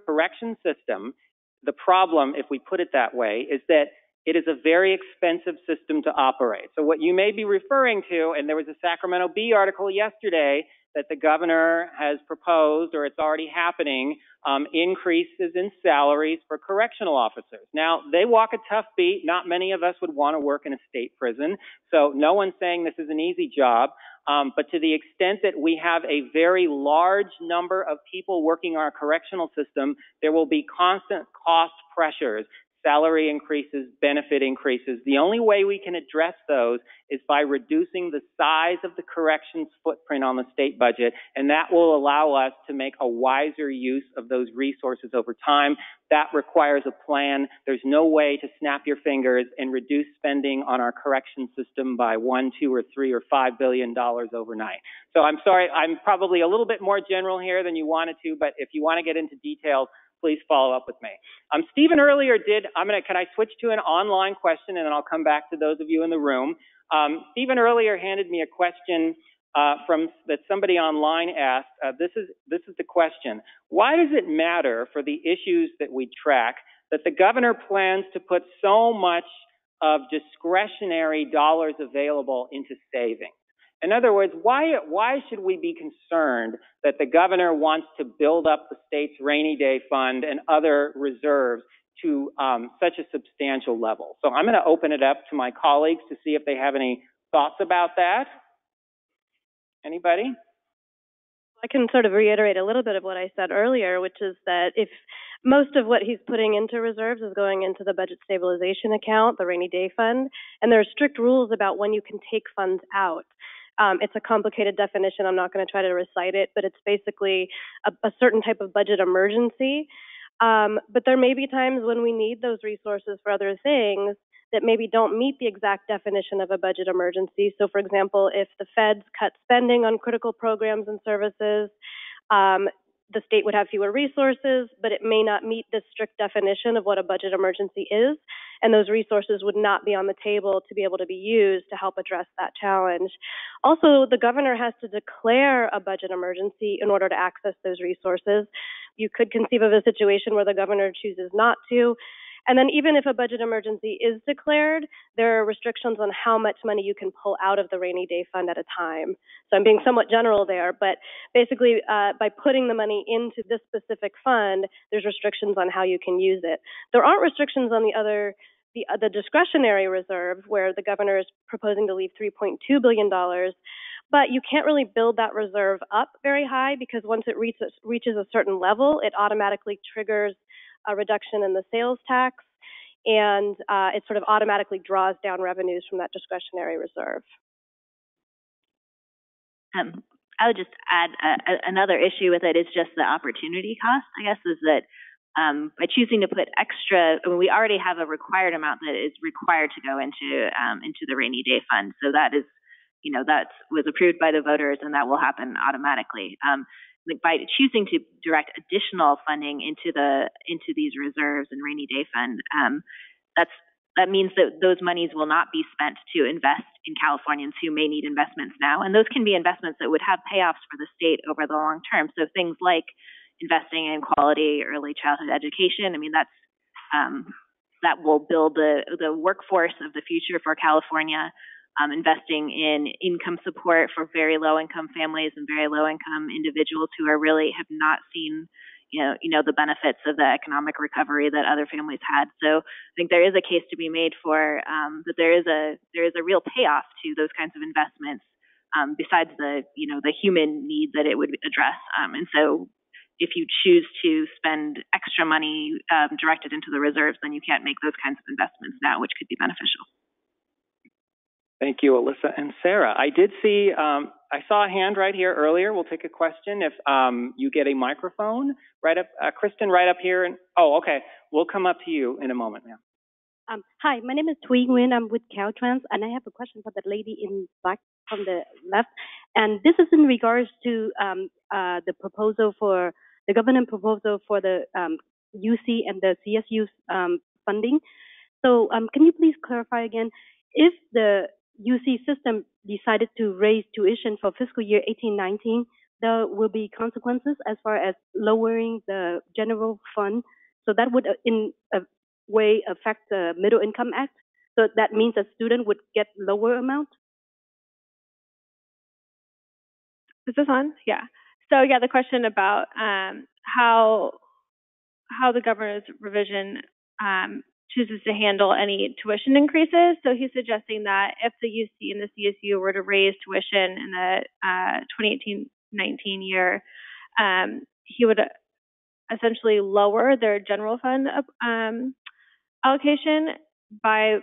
correction system, the problem, if we put it that way, is that it is a very expensive system to operate. So what you may be referring to, and there was a Sacramento Bee article yesterday that the governor has proposed, or it's already happening, increases in salaries for correctional officers. Now, they walk a tough beat. Not many of us would want to work in a state prison, so no one's saying this is an easy job. But to the extent that we have a very large number of people working our correctional system, there will be constant cost pressures, salary increases, benefit increases. The only way we can address those is by reducing the size of the corrections footprint on the state budget, and that will allow us to make a wiser use of those resources over time. That requires a plan. There's no way to snap your fingers and reduce spending on our correction system by $1, $2, or $3, or $5 billion overnight. So I'm sorry, I'm probably a little bit more general here than you wanted to, but if you want to get into details, please follow up with me. Stephen earlier did, can I switch to an online question, and then I'll come back to those of you in the room. Stephen earlier handed me a question that somebody online asked. This is the question. Why does it matter for the issues that we track that the governor plans to put so much of discretionary dollars available into savings? In other words, why should we be concerned that the governor wants to build up the state's rainy day fund and other reserves to such a substantial level? So I'm going to open it up to my colleagues to see if they have any thoughts about that. Anybody? I can sort of reiterate a little bit of what I said earlier, which is that if most of what he's putting into reserves is going into the budget stabilization account, the rainy day fund, and there are strict rules about when you can take funds out. It's a complicated definition. I'm not going to try to recite it, but it's basically a certain type of budget emergency. But there may be times when we need those resources for other things that maybe don't meet the exact definition of a budget emergency. So, for example, if the feds cut spending on critical programs and services, the state would have fewer resources, but it may not meet the strict definition of what a budget emergency is, and those resources would not be on the table to be able to be used to help address that challenge. Also, the governor has to declare a budget emergency in order to access those resources. You could conceive of a situation where the governor chooses not to. And then even if a budget emergency is declared, there are restrictions on how much money you can pull out of the rainy day fund at a time. So I'm being somewhat general there, but basically by putting the money into this specific fund, there's restrictions on how you can use it. There aren't restrictions on the discretionary reserve, where the governor is proposing to leave $3.2 billion. But you can't really build that reserve up very high, because once it reaches a certain level, it automatically triggers a reduction in the sales tax, and it sort of automatically draws down revenues from that discretionary reserve. I would just add another issue with it is just the opportunity cost, I guess, is that by choosing to put extra, we already have a required amount that is required to go into the rainy day fund. So that is, that was approved by the voters, and that will happen automatically. By choosing to direct additional funding into these reserves and rainy day fund, that means that those monies will not be spent to invest in Californians who may need investments now, and those can be investments that would have payoffs for the state over the long term. So things like investing in quality early childhood education. That will build the workforce of the future for California. Investing in income support for very low-income families and very low-income individuals who really have not seen, the benefits of the economic recovery that other families had. So I think there is a case to be made for that there is a real payoff to those kinds of investments, besides the human need that it would address. And so if you choose to spend extra money directed into the reserves, then you can't make those kinds of investments now, which could be beneficial. Thank you, Alyssa and Sarah. I did see, I saw a hand right here earlier. We'll take a question if you get a microphone. Right up, Kristen, right up here. Oh, okay. We'll come up to you in a moment now. Hi, my name is Thuy Nguyen. I'm with Caltrans, and I have a question for the lady in black from the left. And this is in regards to the proposal for the government proposal for the UC and the CSU funding. So can you please clarify again, if the UC system decided to raise tuition for fiscal year 18-19, there will be consequences as far as lowering the general fund. So that would in a way affect the Middle Income Act. So that means a student would get lower amount? Is this on? Yeah. So yeah, the question about how the governor's revision chooses to handle any tuition increases. So he's suggesting that if the UC and the CSU were to raise tuition in the 2018-19 year, he would essentially lower their general fund allocation by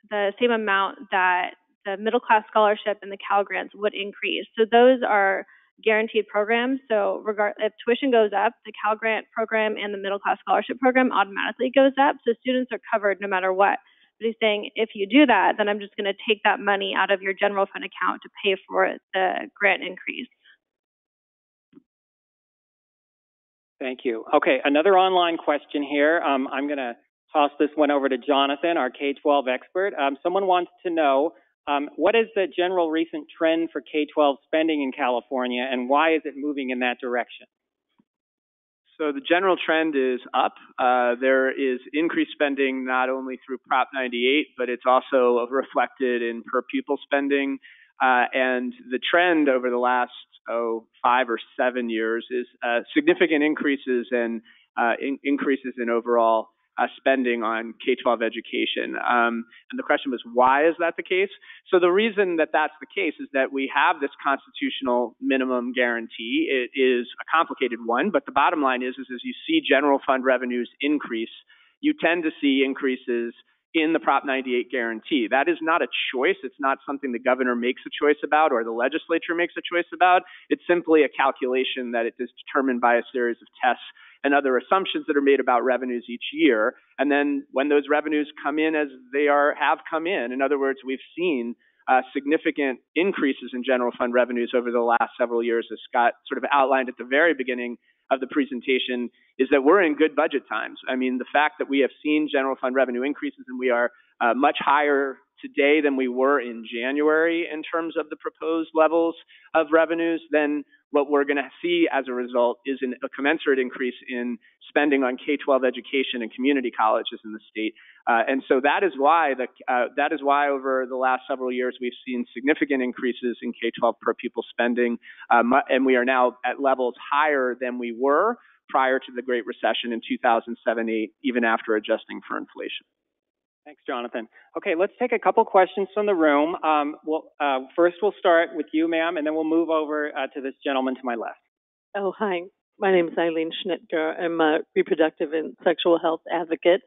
the same amount that the middle class scholarship and the Cal grants would increase. So those are guaranteed programs. So if tuition goes up, the Cal grant program and the middle class scholarship program automatically goes up. So students are covered no matter what. But he's saying, if you do that, then I'm just going to take that money out of your general fund account to pay for the grant increase. Thank you. Okay, another online question here. I'm going to toss this one over to Jonathan, our K-12 expert. Someone wants to know, what is the general recent trend for K-12 spending in California, and why is it moving in that direction? So the general trend is up. There is increased spending not only through Prop 98, but it's also reflected in per pupil spending. And the trend over the last 5 or 7 years is significant increases in overall spending on K-12 education. And the question was, why is that the case? So the reason that that's the case is that we have this constitutional minimum guarantee. It is a complicated one, but the bottom line is as you see general fund revenues increase, you tend to see increases in the Prop 98 guarantee. That is not a choice. It's not something the governor makes a choice about or the legislature makes a choice about. It's simply a calculation that it is determined by a series of tests and other assumptions that are made about revenues each year. And then when those revenues come in as they have come in other words, we've seen significant increases in general fund revenues over the last several years, as Scott sort of outlined at the very beginning of the presentation, is that we're in good budget times. I mean, the fact that we have seen general fund revenue increases and we are much higher today than we were in January in terms of the proposed levels of revenues, then what we're going to see as a result is a commensurate increase in spending on K-12 education and community colleges in the state. And so that is why over the last several years we've seen significant increases in K-12 per pupil spending, and we are now at levels higher than we were prior to the Great Recession in 2007-8, even after adjusting for inflation. Thanks, Jonathan. Okay, let's take a couple questions from the room. First we'll start with you, ma'am, and then we'll move over to this gentleman to my left. Oh, hi. My name is Eileen Schnittger. I'm a reproductive and sexual health advocate,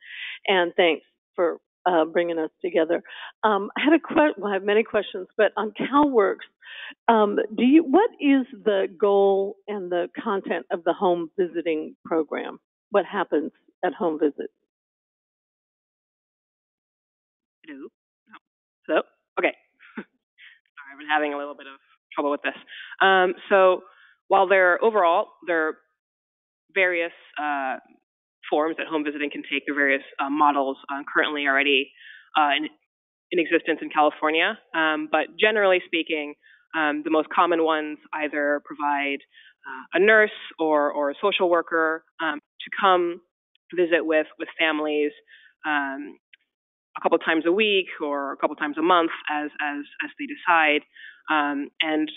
and thanks for bringing us together. I have many questions, but on CalWorks, what is the goal and the content of the home visiting program? What happens at home visits? So, okay. Sorry, I've been having a little bit of trouble with this. So while there are various forms that home visiting can take, there are various models currently already in existence in California. But generally speaking, the most common ones either provide a nurse or a social worker to come visit with families a couple times a week or a couple times a month as they decide, and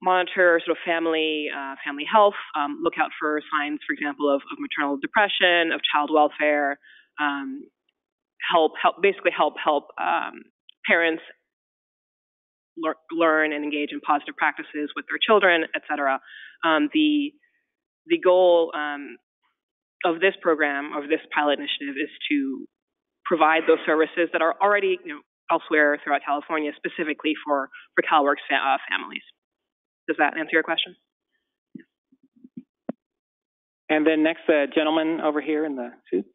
monitor sort of family health, look out for signs, for example, of maternal depression, of child welfare, help parents learn and engage in positive practices with their children, etc. The goal of this program, of this pilot initiative, is to provide those services that are already elsewhere throughout California, specifically for CalWorks families. Does that answer your question? And then next, the gentleman over here in the suit.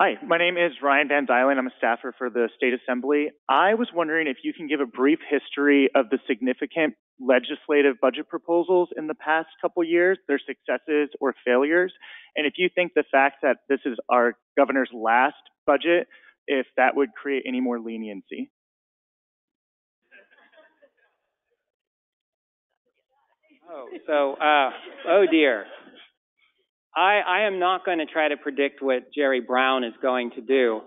Hi, my name is Ryan Van Dylen. I'm a staffer for the State Assembly. I was wondering if you can give a brief history of the significant legislative budget proposals in the past couple years, their successes or failures, and if you think the fact that this is our governor's last budget, if that would create any more leniency. Oh dear. I am not going to try to predict what Jerry Brown is going to do.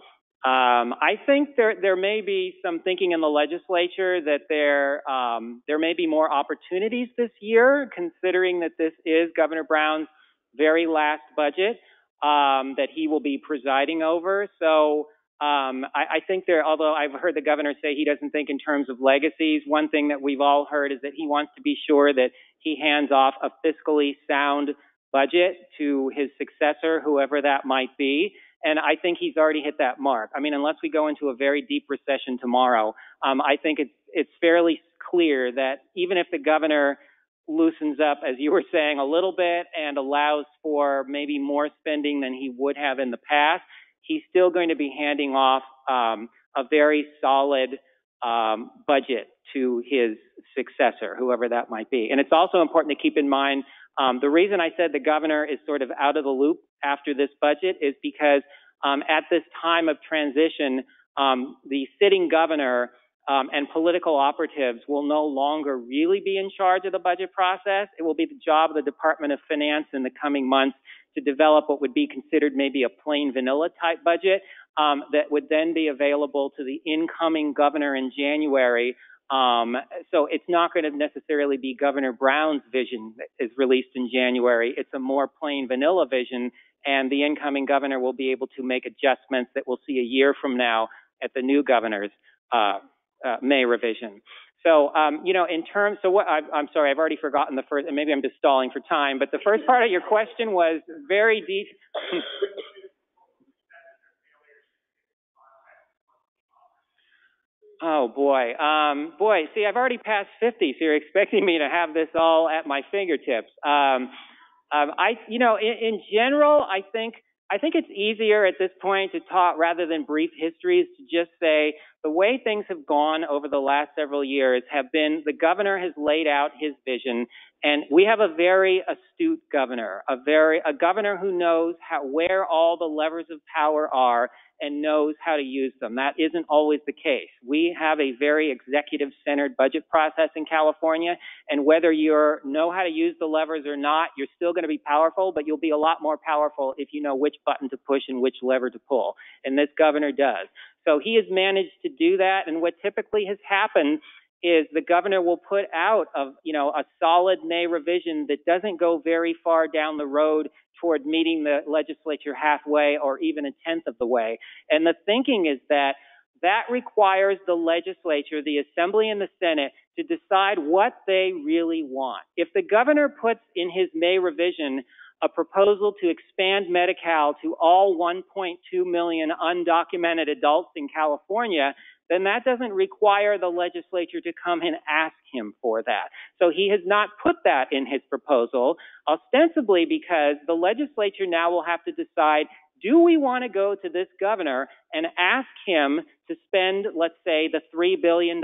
I think there may be some thinking in the legislature that there may be more opportunities this year, considering that this is Governor Brown's very last budget that he will be presiding over. So I think although I've heard the governor say he doesn't think in terms of legacies, one thing that we've all heard is that he wants to be sure that he hands off a fiscally sound budget to his successor, whoever that might be. And I think he's already hit that mark. I mean, unless we go into a very deep recession tomorrow, I think it's fairly clear that even if the governor loosens up, as you were saying, a little bit and allows for maybe more spending than he would have in the past, he's still going to be handing off a very solid budget to his successor, whoever that might be. And it's also important to keep in mind, the reason I said the governor is sort of out of the loop after this budget is because at this time of transition, the sitting governor and political operatives will no longer really be in charge of the budget process. It will be the job of the Department of Finance in the coming months to develop what would be considered maybe a plain vanilla type budget that would then be available to the incoming governor in January. So it's not going to necessarily be Governor Brown's vision that is released in January. It's a more plain vanilla vision, and the incoming governor will be able to make adjustments that we'll see a year from now at the new governor's May revision. So, in terms, so what, I'm sorry, I've already forgotten the first, and maybe I'm just stalling for time, but the first part of your question was very deep. Oh boy. See, I've already passed 50, so you're expecting me to have this all at my fingertips. In general, I think it's easier at this point to talk rather than brief histories to just say the way things have gone over the last several years have been the governor has laid out his vision, and we have a very astute governor, a governor who knows where all the levers of power are and knows how to use them. That isn't always the case. We have a very executive-centered budget process in California, and whether you know how to use the levers or not, you're still going to be powerful, but you'll be a lot more powerful if you know which button to push and which lever to pull, and this governor does. So he has managed to do that, and what typically has happened is the governor will put out a solid May revision that doesn't go very far down the road toward meeting the legislature halfway or even a tenth of the way. And the thinking is that requires the legislature, the Assembly and the Senate, to decide what they really want. If the governor puts in his May revision a proposal to expand Medi-Cal to all 1.2 million undocumented adults in California, then that doesn't require the legislature to come and ask him for that. So he has not put that in his proposal, ostensibly because the legislature now will have to decide, do we want to go to this governor and ask him to spend, let's say, the $3 billion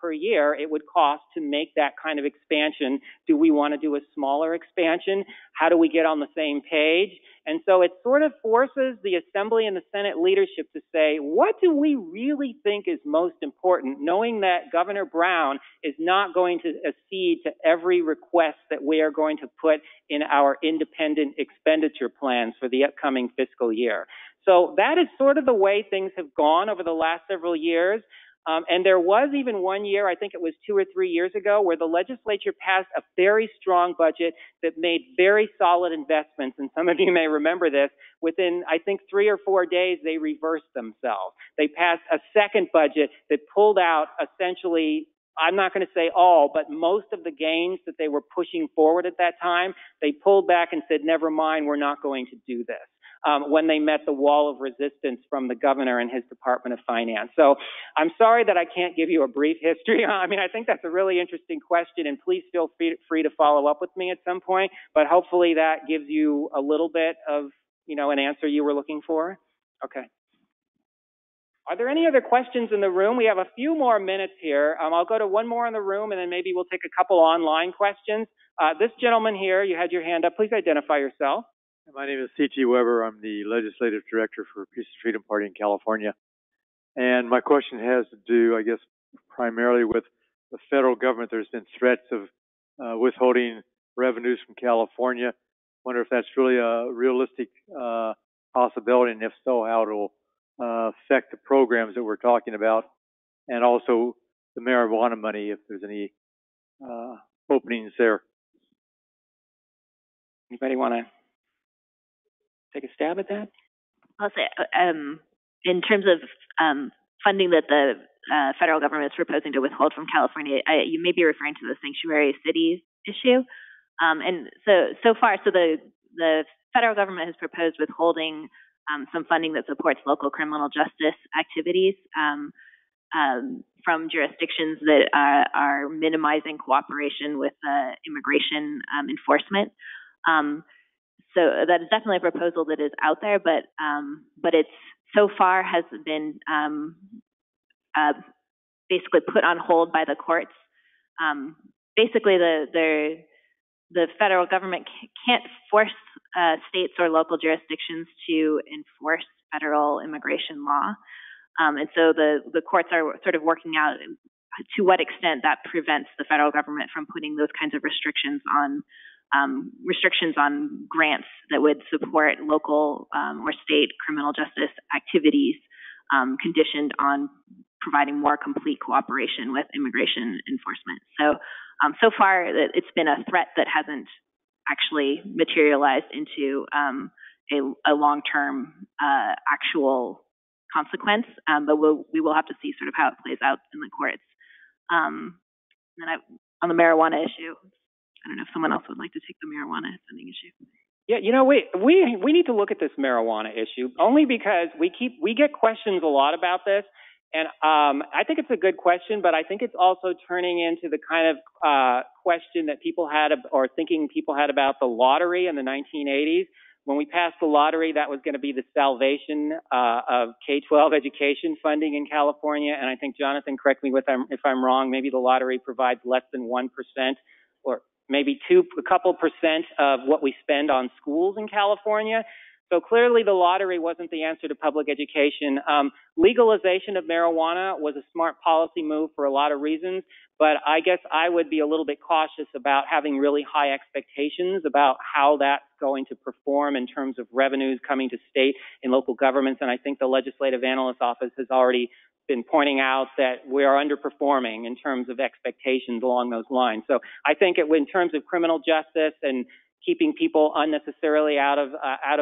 per year it would cost to make that kind of expansion? Do we want to do a smaller expansion? How do we get on the same page? And so it sort of forces the Assembly and the Senate leadership to say, what do we really think is most important, knowing that Governor Brown is not going to accede to every request that we are going to put in our independent expenditure plans for the upcoming fiscal year. So that is sort of the way things have gone over the last several years. And there was even one year, I think it was 2 or 3 years ago, where the legislature passed a very strong budget that made very solid investments. And some of you may remember this. Within, I think, 3 or 4 days, they reversed themselves. They passed a second budget that pulled out essentially, I'm not going to say all, but most of the gains that they were pushing forward at that time. They pulled back and said, never mind, we're not going to do this. When they met the wall of resistance from the governor and his Department of Finance. So I'm sorry that I can't give you a brief history. I mean, I think that's a really interesting question, and please feel free to follow up with me at some point, but hopefully that gives you a little bit of, an answer you were looking for. Okay. Are there any other questions in the room? We have a few more minutes here. I'll go to one more in the room, and then maybe we'll take a couple online questions. This gentleman here, you had your hand up. Please identify yourself. My name is C.T. Weber. I'm the Legislative Director for Peace and Freedom Party in California. And my question has to do, I guess, primarily with the federal government. There's been threats of withholding revenues from California. I wonder if that's really a realistic possibility, and if so, how it'll affect the programs that we're talking about, and also the marijuana money, if there's any openings there. Anybody want to take a stab at that? I'll say, in terms of funding that the federal government is proposing to withhold from California, you may be referring to the sanctuary cities issue. And so far, the federal government has proposed withholding some funding that supports local criminal justice activities from jurisdictions that are minimizing cooperation with immigration enforcement. So that is definitely a proposal that is out there, but it's so far has been basically put on hold by the courts. Basically, the federal government can't force states or local jurisdictions to enforce federal immigration law. And so the courts are sort of working out to what extent that prevents the federal government from putting those kinds of restrictions on grants that would support local or state criminal justice activities conditioned on providing more complete cooperation with immigration enforcement. So far, it's been a threat that hasn't actually materialized into a long-term actual consequence, but we will have to see sort of how it plays out in the courts. And on the marijuana issue, I don't know if someone else would like to take the marijuana funding issue. Yeah, we need to look at this marijuana issue only because we get questions a lot about this, and I think it's a good question, but I think it's also turning into the kind of question that people had or thinking people had about the lottery in the 1980s. When we passed the lottery, that was going to be the salvation of K-12 education funding in California, and I think, Jonathan, correct me if I'm wrong, maybe the lottery provides less than 1% or maybe a couple percent of what we spend on schools in California. So clearly the lottery wasn't the answer to public education. Legalization of marijuana was a smart policy move for a lot of reasons, but I guess I would be a little bit cautious about having really high expectations about how that's going to perform in terms of revenues coming to state and local governments. And I think the Legislative Analyst's Office has already been pointing out that we are underperforming in terms of expectations along those lines. So I think in terms of criminal justice and keeping people unnecessarily out of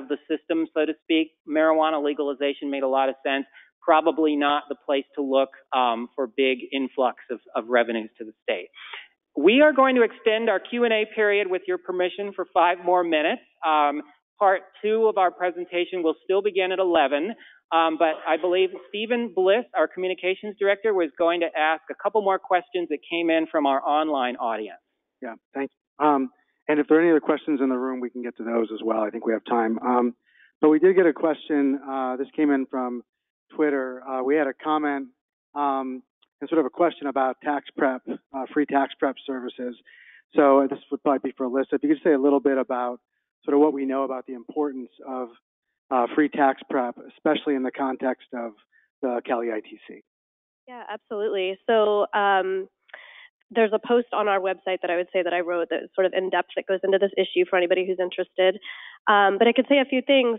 the system, so to speak, marijuana legalization made a lot of sense. Probably not the place to look for big influx of revenues to the state. We are going to extend our Q&A period with your permission for 5 more minutes. Part 2 of our presentation will still begin at 11. But I believe Stephen Bliss, our communications director, was going to ask a couple more questions that came in from our online audience. Yeah, thank you. And if there are any other questions in the room, we can get to those as well. I think we have time. But we did get a question. This came in from Twitter. We had a comment and sort of a question about tax prep, free tax prep services. So this would probably be for Alyssa. If you could say a little bit about sort of what we know about the importance of free tax prep, especially in the context of the Cali ITC. Yeah, absolutely. So there's a post on our website that I would say that I wrote that is sort of in depth that goes into this issue for anybody who's interested. But I could say a few things.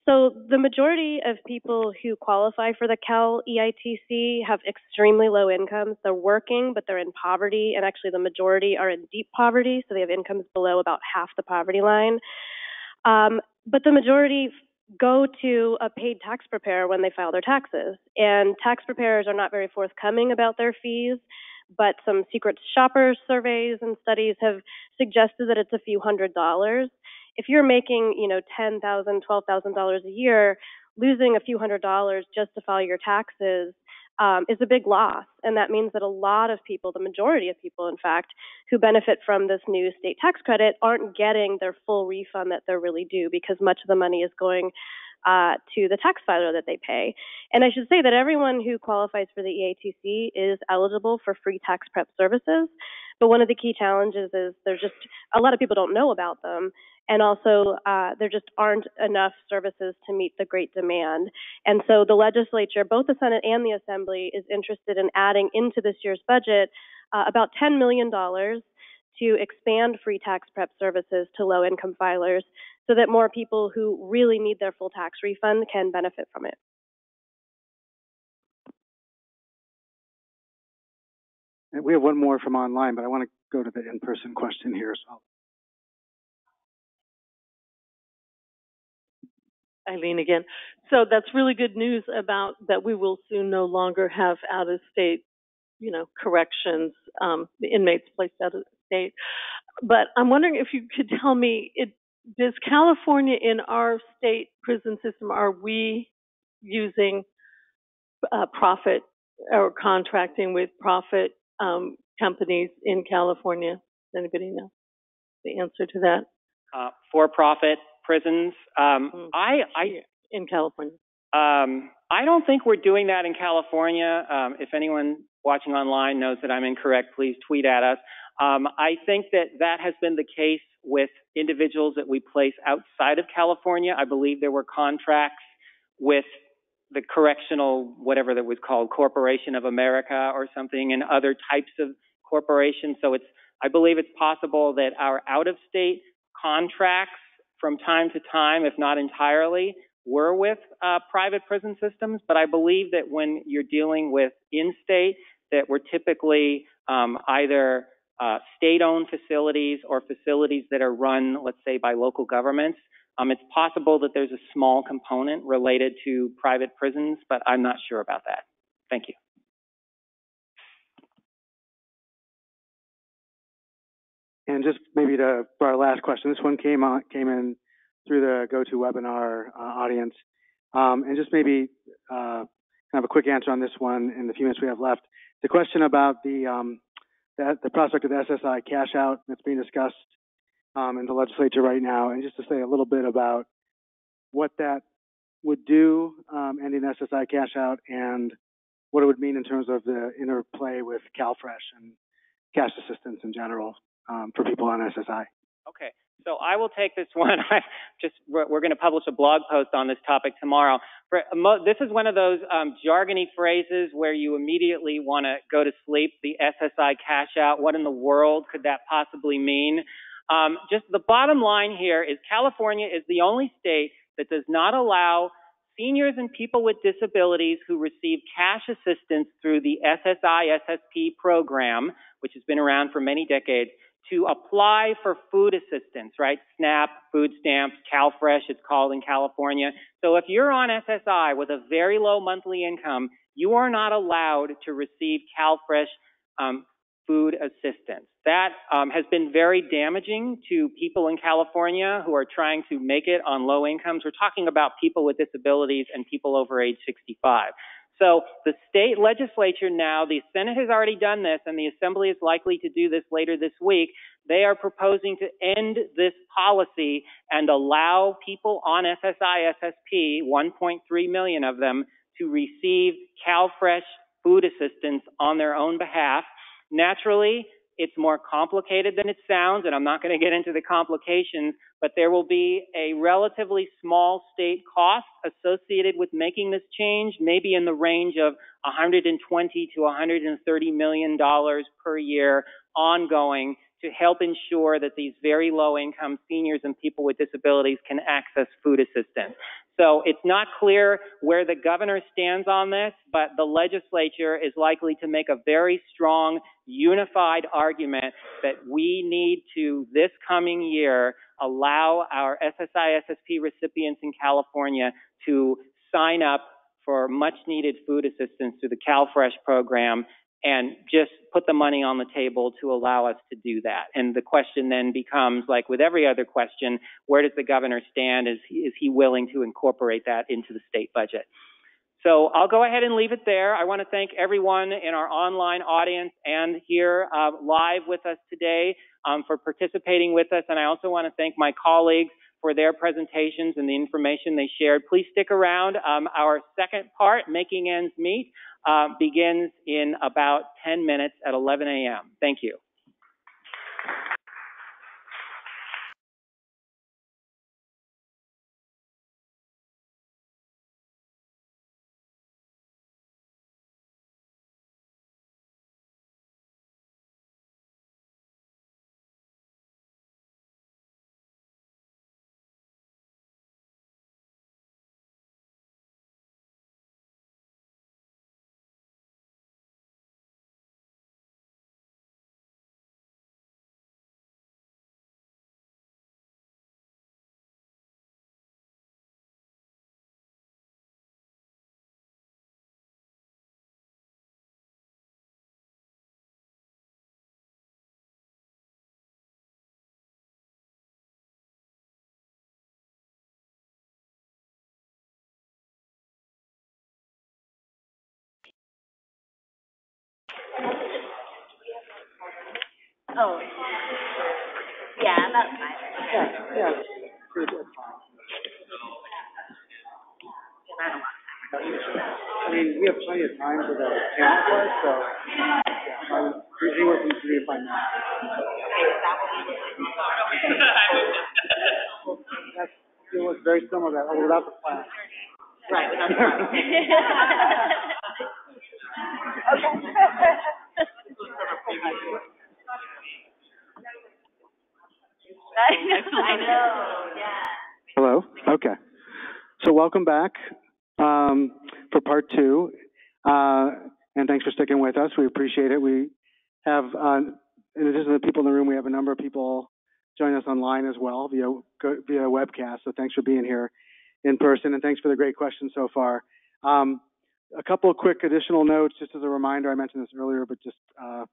So the majority of people who qualify for the Cal EITC have extremely low incomes. They're working, but they're in poverty, and actually the majority are in deep poverty, so they have incomes below about half the poverty line. But the majority go to a paid tax preparer when they file their taxes, and tax preparers are not very forthcoming about their fees, but some secret shopper surveys and studies have suggested that it's a few $100s. If you're making, $10,000, $12,000 a year, losing a few $100s just to file your taxes is a big loss. And that means that a lot of people, the majority of people, in fact, who benefit from this new state tax credit aren't getting their full refund that they're really due, because much of the money is going to the tax filer that they pay. And I should say that everyone who qualifies for the EITC is eligible for free tax prep services. But one of the key challenges is there's just a lot of people don't know about them. And also, there just aren't enough services to meet the great demand. And so the legislature, both the Senate and the Assembly, is interested in adding into this year's budget about $10 million to expand free tax prep services to low-income filers so that more people who really need their full tax refund can benefit from it. And we have one more from online, but I want to go to the in-person question here as well. Eileen again. So that's really good news about that we will soon no longer have out-of-state, corrections, the inmates placed out of state. But I'm wondering if you could tell me, does California in our state prison system, are we using profit or contracting with profit companies in California? Does anybody know the answer to that? For-profit prisons. In California. I don't think we're doing that in California. If anyone watching online knows that I'm incorrect, please tweet at us. I think that has been the case with individuals that we place outside of California. I believe there were contracts with the correctional, whatever that was called, Corporation of America or something, and other types of corporations. So I believe it's possible that our out-of-state contracts from time to time, if not entirely, were with private prison systems. But I believe that when you're dealing with in-state, that we're typically either state-owned facilities or facilities that are run, let's say, by local governments. It's possible that there's a small component related to private prisons, but I'm not sure about that. Thank you. And just maybe for our last question, this one came in through the GoToWebinar audience, and just maybe kind of a quick answer on this one in the few minutes we have left. The question about the prospect of the SSI cash out that's being discussed in the legislature right now, and just to say a little bit about what that would do, ending SSI cash out, and what it would mean in terms of the interplay with CalFresh and cash assistance in general for people on SSI. Okay, so I will take this one. We're going to publish a blog post on this topic tomorrow. This is one of those jargony phrases where you immediately want to go to sleep. The SSI cash out. What in the world could that possibly mean? Just the bottom line here is California is the only state that does not allow seniors and people with disabilities who receive cash assistance through the SSI-SSP program, which has been around for many decades, to apply for food assistance, right? SNAP, food stamps, CalFresh, it's called in California. So if you're on SSI with a very low monthly income, you are not allowed to receive CalFresh food assistance. That has been very damaging to people in California who are trying to make it on low incomes. We're talking about people with disabilities and people over age 65. So the state legislature now, the Senate has already done this, and the Assembly is likely to do this later this week. They are proposing to end this policy and allow people on SSI, SSP, 1.3 million of them, to receive CalFresh food assistance on their own behalf. Naturally, it's more complicated than it sounds, and I'm not going to get into the complications, but there will be a relatively small state cost associated with making this change, maybe in the range of $120 to $130 million per year ongoing, to help ensure that these very low-income seniors and people with disabilities can access food assistance. So it's not clear where the governor stands on this, but the legislature is likely to make a very strong, unified argument that we need to, this coming year, allow our SSI, SSP recipients in California to sign up for much-needed food assistance through the CalFresh program and just put the money on the table to allow us to do that. And the question then becomes, like with every other question, where does the governor stand? Is he willing to incorporate that into the state budget? So I'll go ahead and leave it there. I want to thank everyone in our online audience and here live with us today for participating with us. And I also want to thank my colleagues for their presentations and the information they shared. Please stick around. Our second part, Making Ends Meet, begins in about 10 minutes at 11 a.m. Thank you. Oh, yeah, that's fine. Yeah. I mean, we have plenty of time for the panel part, so anywhere from 3 to 5 minutes. It was very similar to that, without the class. Right, without the class. I know, yeah. Hello? Okay. So welcome back for part 2. And thanks for sticking with us. We appreciate it. We have, in addition to the people in the room, we have a number of people joining us online as well via webcast. So thanks for being here in person, and thanks for the great questions so far. A couple of quick additional notes, just as a reminder. I mentioned this earlier, but just a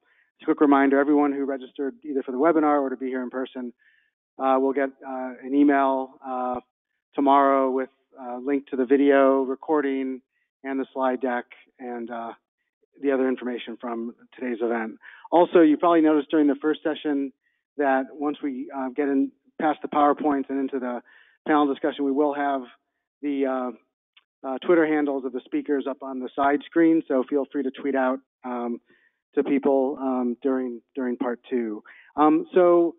quick reminder, everyone who registered either for the webinar or to be here in person will get an email tomorrow with a link to the video recording and the slide deck and the other information from today's event. Also, you probably noticed during the first session that once we get in past the PowerPoints and into the panel discussion, we will have the Twitter handles of the speakers up on the side screen, so feel free to tweet out to people during part 2. So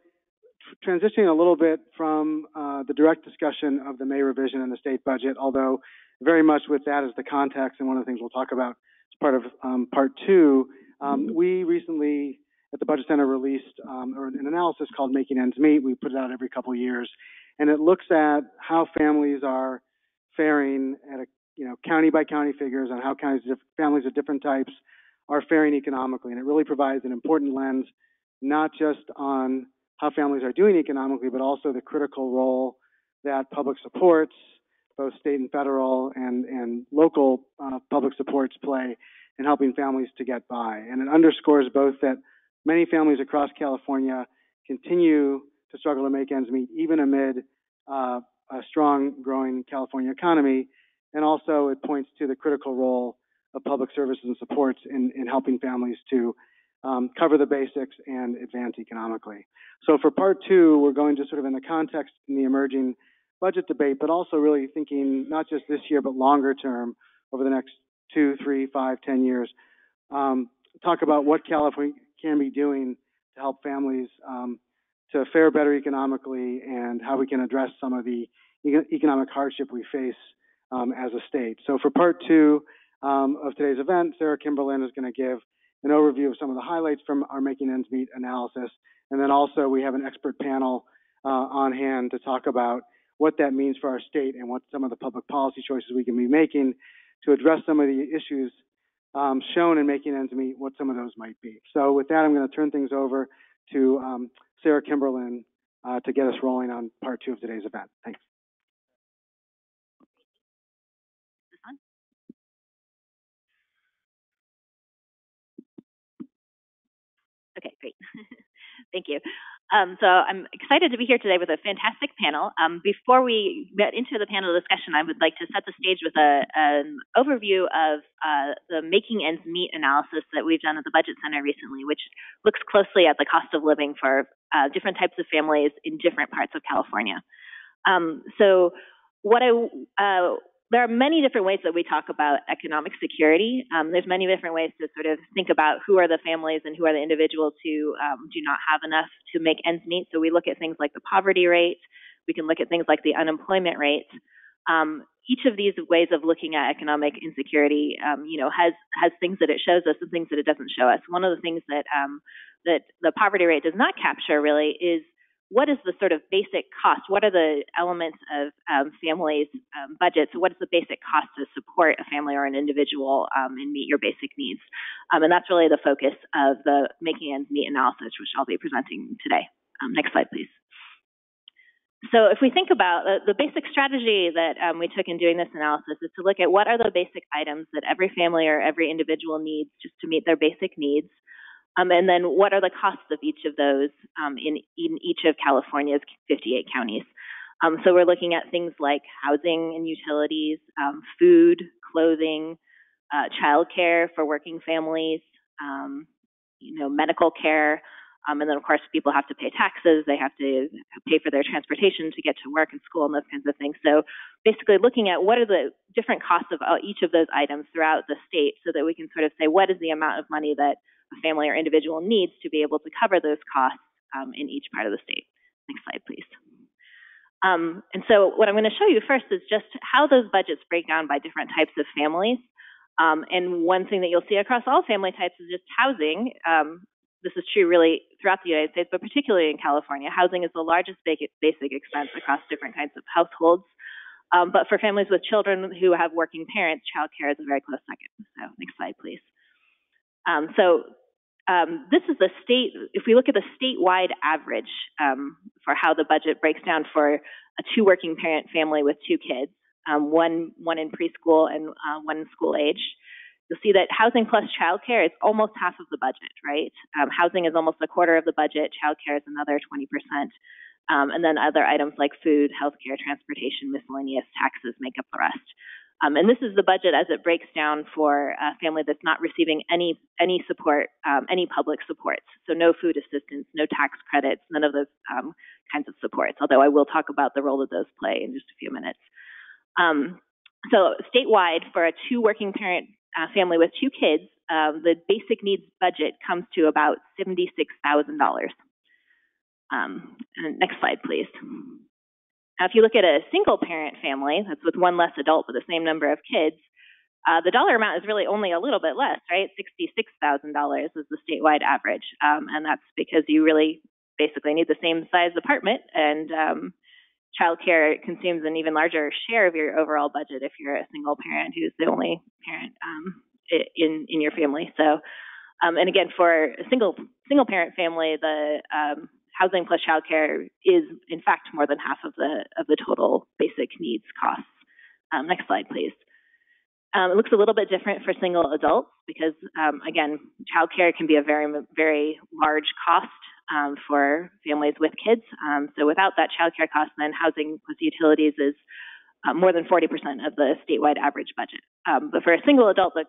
transitioning a little bit from the direct discussion of the May revision and the state budget, although very much with that as the context and one of the things we'll talk about as part of part 2, we recently at the Budget Center released an analysis called Making Ends Meet. We put it out every couple of years, and it looks at how families are faring at a county by county figures on how families of different types are faring economically, and it really provides an important lens not just on how families are doing economically, but also the critical role that public supports, both state and federal and local public supports play in helping families to get by. And it underscores both that many families across California continue to struggle to make ends meet, even amid a strong, growing California economy. And also it points to the critical role of public services and supports in helping families to cover the basics and advance economically. So for part 2, we're going to sort of in the context in the emerging budget debate, but also really thinking not just this year, but longer term over the next 2, 3, 5, 10 years, talk about what California can be doing to help families to fare better economically and how we can address some of the economic hardship we face as a state. So for part 2 of today's event, Sarah Kimberlin is going to give an overview of some of the highlights from our Making Ends Meet analysis. And then also we have an expert panel on hand to talk about what that means for our state and what some of the public policy choices we can be making to address some of the issues shown in Making Ends Meet, what some of those might be. So with that, I'm going to turn things over to Sarah Kimberlin to get us rolling on part 2 of today's event. Thanks. Okay, great. Thank you. So I'm excited to be here today with a fantastic panel. Before we get into the panel discussion, I would like to set the stage with an overview of the Making Ends Meet analysis that we've done at the Budget Center recently, which looks closely at the cost of living for different types of families in different parts of California. There are many different ways that we talk about economic security. There's many different ways to sort of think about who are the families and who are the individuals who do not have enough to make ends meet. So we look at things like the poverty rate. We can look at things like the unemployment rate. Each of these ways of looking at economic insecurity, has things that it shows us and things that it doesn't show us. One of the things that the poverty rate does not capture really is what is the sort of basic cost? What are the elements of families' budgets? What is the basic cost to support a family or an individual and meet your basic needs? And that's really the focus of the Making Ends Meet analysis, which I'll be presenting today. Next slide, please. So if we think about the basic strategy that we took in doing this analysis is to look at what are the basic items that every family or every individual needs just to meet their basic needs. And then what are the costs of each of those in each of California's 58 counties? So we're looking at things like housing and utilities, food, clothing, childcare for working families, medical care. And then, of course, people have to pay taxes. They have to pay for their transportation to get to work and school and those kinds of things. So basically looking at what are the different costs of each of those items throughout the state so that we can sort of say what is the amount of money that a family or individual needs to be able to cover those costs in each part of the state. Next slide, please. And so what I'm going to show you first is just how those budgets break down by different types of families. And one thing that you'll see across all family types is just housing. This is true really throughout the United States, but particularly in California. Housing is the largest basic expense across different kinds of households. But for families with children who have working parents, childcare is a very close second. So next slide, please. This is the state, if we look at the statewide average for how the budget breaks down for a two working parent family with two kids, one in preschool and one in school age, you'll see that housing plus childcare is almost half of the budget, right? Housing is almost a quarter of the budget, childcare is another 20%, and then other items like food, healthcare, transportation, miscellaneous taxes make up the rest. And this is the budget as it breaks down for a family that's not receiving any support, any public supports. So no food assistance, no tax credits, none of those kinds of supports, although I will talk about the role that those play in just a few minutes. So statewide, for a two working parent family with two kids, the basic needs budget comes to about $76,000. Next slide, please. Now, if you look at a single parent family, that's with one less adult but the same number of kids, the dollar amount is really only a little bit less, right? $66,000 is the statewide average. And that's because you really basically need the same size apartment, and childcare consumes an even larger share of your overall budget if you're a single parent who's the only parent in your family. So, and again, for a single parent family, the housing plus childcare is in fact more than half of the total basic needs costs. Next slide, please. It looks a little bit different for single adults because, again, childcare can be a very, very large cost for families with kids. So without that childcare cost, then housing plus utilities is more than 40% of the statewide average budget. But for a single adult, the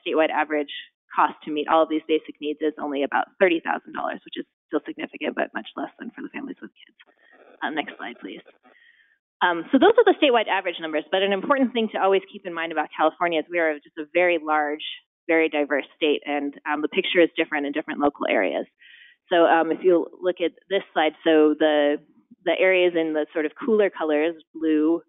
statewide average cost to meet all of these basic needs is only about $30,000, which is still significant, but much less than for the families with kids. Next slide, please. So those are the statewide average numbers, but an important thing to always keep in mind about California is we are just a very large, very diverse state, and the picture is different in different local areas. So if you look at this slide, so the areas in the sort of cooler colors, blues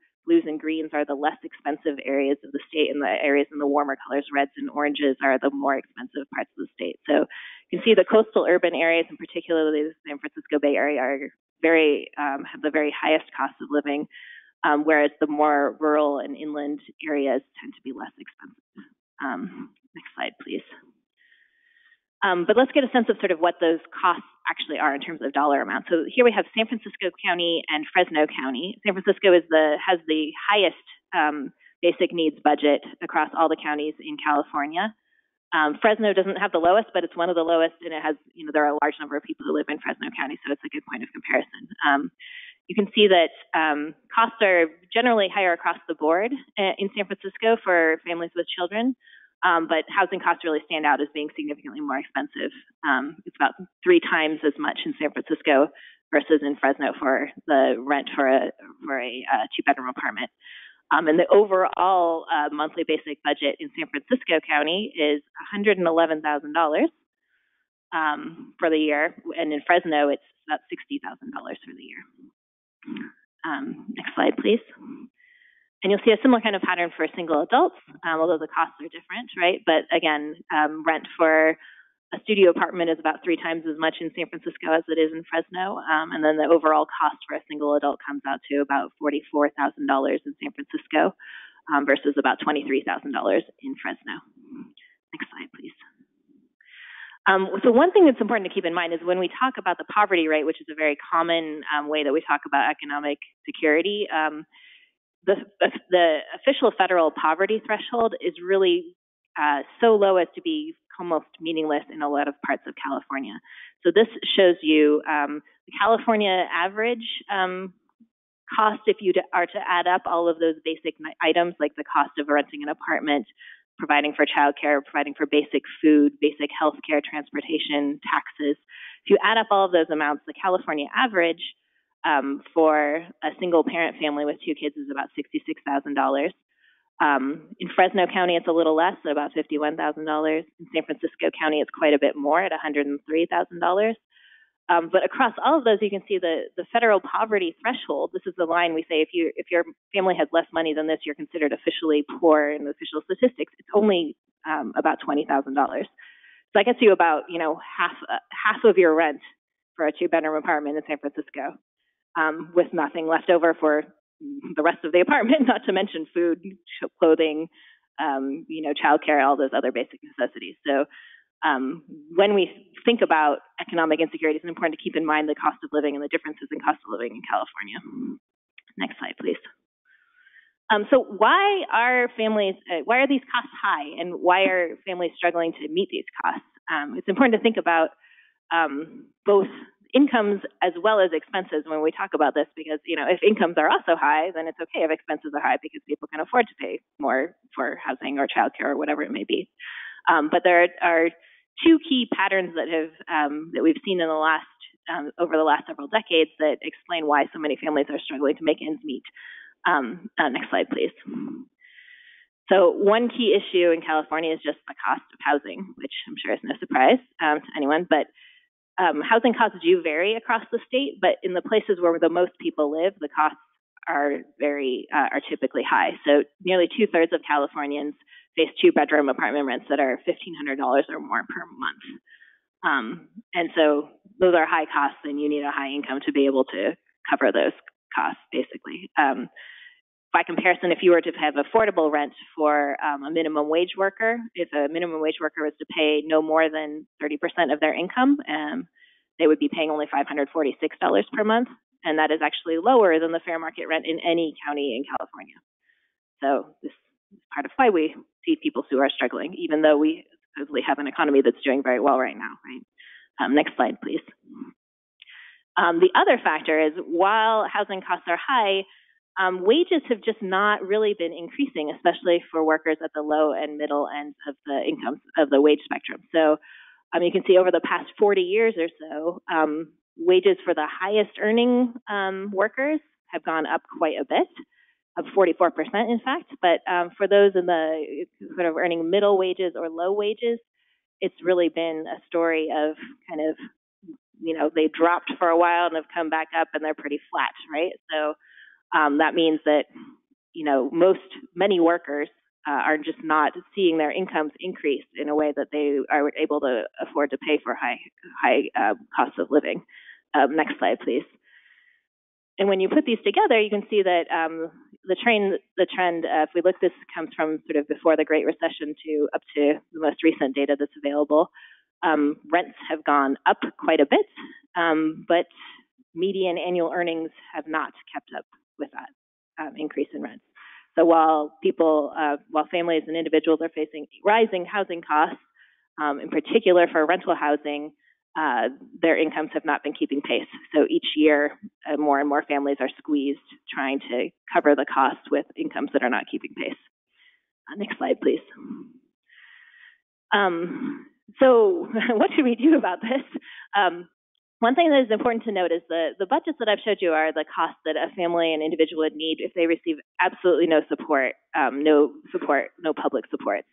and greens, are the less expensive areas of the state, and the areas in the warmer colors, reds and oranges, are the more expensive parts of the state. So you can see the coastal urban areas, and particularly the San Francisco Bay Area, are have the very highest cost of living, whereas the more rural and inland areas tend to be less expensive. Next slide, please. But let's get a sense of sort of what those costs actually are in terms of dollar amounts. So here we have San Francisco County and Fresno County. San Francisco has the highest basic needs budget across all the counties in California. Fresno doesn't have the lowest, but it's one of the lowest, and it has, there are a large number of people who live in Fresno County, so it's a good point of comparison. You can see that costs are generally higher across the board in San Francisco for families with children. But housing costs really stand out as being significantly more expensive. It's about 3 times as much in San Francisco versus in Fresno for the rent for a 2-bedroom apartment. And the overall monthly basic budget in San Francisco County is $111,000 for the year, and in Fresno it's about $60,000 for the year. Next slide, please. And you'll see a similar kind of pattern for single adults, although the costs are different, right? But again, rent for a studio apartment is about 3 times as much in San Francisco as it is in Fresno. And then the overall cost for a single adult comes out to about $44,000 in San Francisco versus about $23,000 in Fresno. Next slide, please. So one thing that's important to keep in mind is when we talk about the poverty rate, which is a very common way that we talk about economic security, the official federal poverty threshold is really so low as to be almost meaningless in a lot of parts of California. So this shows you the California average cost if you are to add up all of those basic items, like the cost of renting an apartment, providing for childcare, providing for basic food, basic health care, transportation, taxes. If you add up all of those amounts, the California average for a single parent family with 2 kids is about $66,000. In Fresno County, it's a little less, so about $51,000. In San Francisco County, it's quite a bit more at $103,000. But across all of those, you can see the federal poverty threshold. This is the line we say if your family has less money than this, you're considered officially poor in official statistics. It's only about $20,000. So that gets you about half of your rent for a 2-bedroom apartment in San Francisco, with nothing left over for the rest of the apartment, not to mention food, clothing, childcare, all those other basic necessities. So when we think about economic insecurity, it's important to keep in mind the cost of living and the differences in cost of living in California. Next slide, please. So why are these costs high, and why are families struggling to meet these costs? It's important to think about both incomes as well as expenses when we talk about this, because if incomes are also high, then it's okay if expenses are high because people can afford to pay more for housing or childcare or whatever it may be. But there are 2 key patterns that we've seen in the last over the last several decades that explain why so many families are struggling to make ends meet. Next slide, please. So one key issue in California is just the cost of housing, which I'm sure is no surprise to anyone. But housing costs do vary across the state, but in the places where the most people live, the costs are typically high. So nearly 2/3 of Californians face 2-bedroom apartment rents that are $1,500 or more per month. And so those are high costs, and you need a high income to be able to cover those costs, basically. By comparison, if you were to have affordable rent for a minimum wage worker, if a minimum wage worker was to pay no more than 30% of their income, they would be paying only $546 per month. And that is actually lower than the fair market rent in any county in California. So this is part of why we see people who are struggling, even though we supposedly have an economy that's doing very well right now, right? Next slide, please. The other factor is, while housing costs are high, wages have just not really been increasing, especially for workers at the low and middle ends of the incomes of the wage spectrum. So you can see over the past 40 years or so, wages for the highest earning workers have gone up quite a bit, up 44%, in fact. But for those in the sort of earning middle wages or low wages, it's really been a story of kind of, they dropped for a while and have come back up, and they're pretty flat, right? So that means that, many workers are just not seeing their incomes increase in a way that they are able to afford to pay for high costs of living. Next slide, please. And when you put these together, you can see that the trend, if we look, this comes from sort of before the Great Recession to up to the most recent data that's available. Rents have gone up quite a bit, but median annual earnings have not kept up with that increase in rents. So while families and individuals are facing rising housing costs, in particular for rental housing, their incomes have not been keeping pace. So each year, more and more families are squeezed trying to cover the cost with incomes that are not keeping pace. Next slide, please. So what should we do about this? One thing that is important to note is the budgets that I've showed you are the costs that a family and individual would need if they receive absolutely no support, no public supports.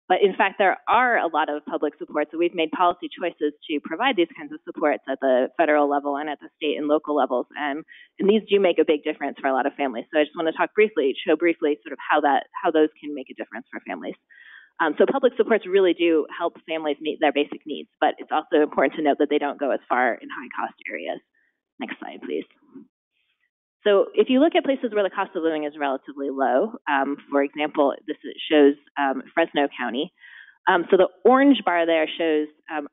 But in fact, there are a lot of public supports, so we've made policy choices to provide these kinds of supports at the federal level and at the state and local levels. And these do make a big difference for a lot of families. So I just want to show briefly sort of how those can make a difference for families. So public supports really do help families meet their basic needs, but it's also important to note that they don't go as far in high-cost areas. Next slide, please. So if you look at places where the cost of living is relatively low, for example, this shows Fresno County. So the orange bar there shows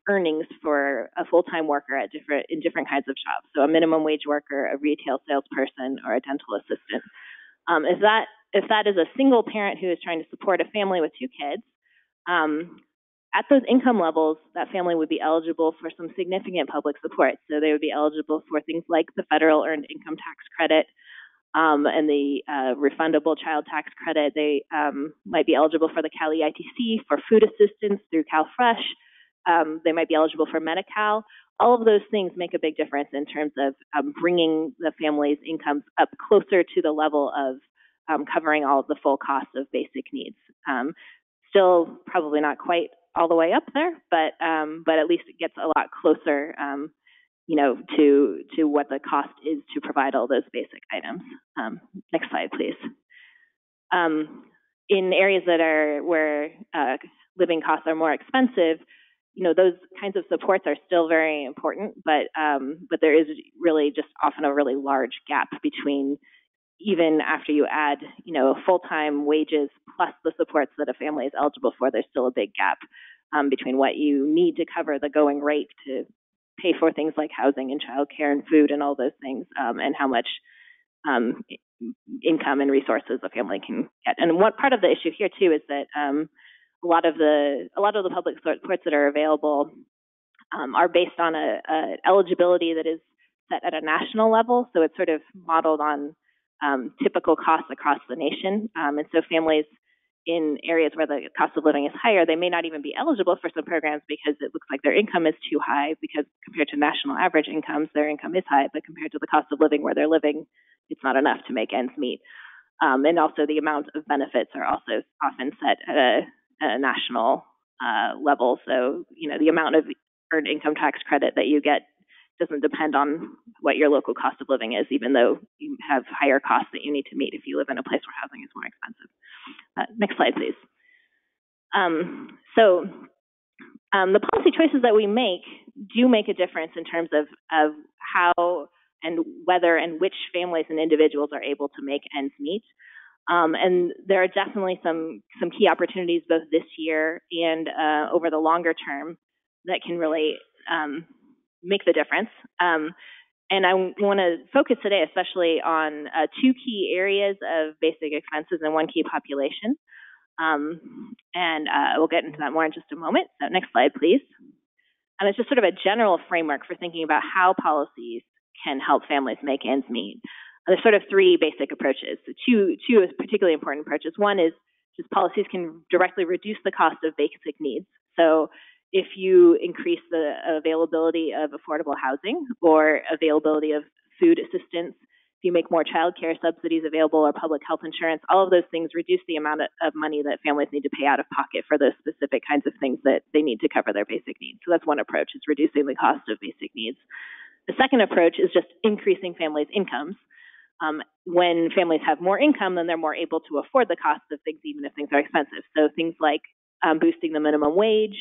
earnings for a full-time worker in different kinds of jobs. So a minimum wage worker, a retail salesperson, or a dental assistant. If that is a single parent who is trying to support a family with 2 kids, at those income levels, that family would be eligible for some significant public support. So they would be eligible for things like the federal earned income tax credit, and the refundable child tax credit. They might be eligible for the Cal EITC, for food assistance through CalFresh. They might be eligible for Medi-Cal. All of those things make a big difference in terms of bringing the family's incomes up closer to the level of covering all of the full costs of basic needs. Still probably not quite all the way up there, but at least it gets a lot closer, to what the cost is to provide all those basic items. Next slide, please. In areas where living costs are more expensive, those kinds of supports are still very important, but there is really just often a really large gap between, even after you add, full-time wages plus the supports that a family is eligible for, there's still a big gap between what you need to cover the going rate to pay for things like housing and childcare and food and all those things, and how much income and resources a family can get. And one part of the issue here too is that a lot of the public supports that are available are based on a eligibility that is set at a national level, so it's sort of modeled on typical costs across the nation. And so families in areas where the cost of living is higher, they may not even be eligible for some programs because it looks like their income is too high, because compared to national average incomes, their income is high, but compared to the cost of living where they're living, it's not enough to make ends meet. And also the amount of benefits are also often set at a national level. So, the amount of earned income tax credit that you get doesn't depend on what your local cost of living is, even though you have higher costs that you need to meet if you live in a place where housing is more expensive. Next slide, please. The policy choices that we make do make a difference in terms of how and whether and which families and individuals are able to make ends meet. And there are definitely some key opportunities both this year and over the longer term that can really make the difference. And I want to focus today especially on two key areas of basic expenses and one key population. And we'll get into that more in just a moment. So next slide, please. And it's just sort of a general framework for thinking about how policies can help families make ends meet. There's sort of three basic approaches. So two particularly important approaches. One is just policies can directly reduce the cost of basic needs. So if you increase the availability of affordable housing or availability of food assistance, if you make more child care subsidies available or public health insurance, all of those things reduce the amount of money that families need to pay out of pocket for those specific kinds of things that they need to cover their basic needs. So that's one approach, is reducing the cost of basic needs. The second approach is just increasing families' incomes. When families have more income, then they're more able to afford the cost of things, even if things are expensive. So things like boosting the minimum wage,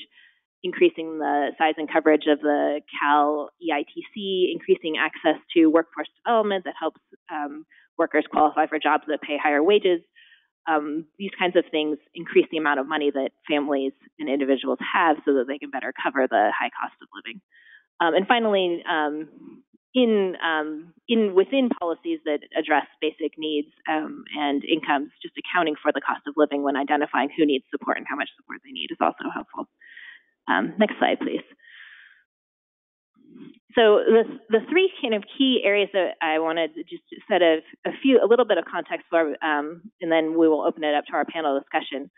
increasing the size and coverage of the Cal EITC, increasing access to workforce development that helps workers qualify for jobs that pay higher wages. These kinds of things increase the amount of money that families and individuals have so that they can better cover the high cost of living. And finally, within policies that address basic needs and incomes, just accounting for the cost of living when identifying who needs support and how much support they need is also helpful. Next slide, please. So the three kind of key areas that I wanted to just set a little bit of context for, and then we will open it up to our panel discussion,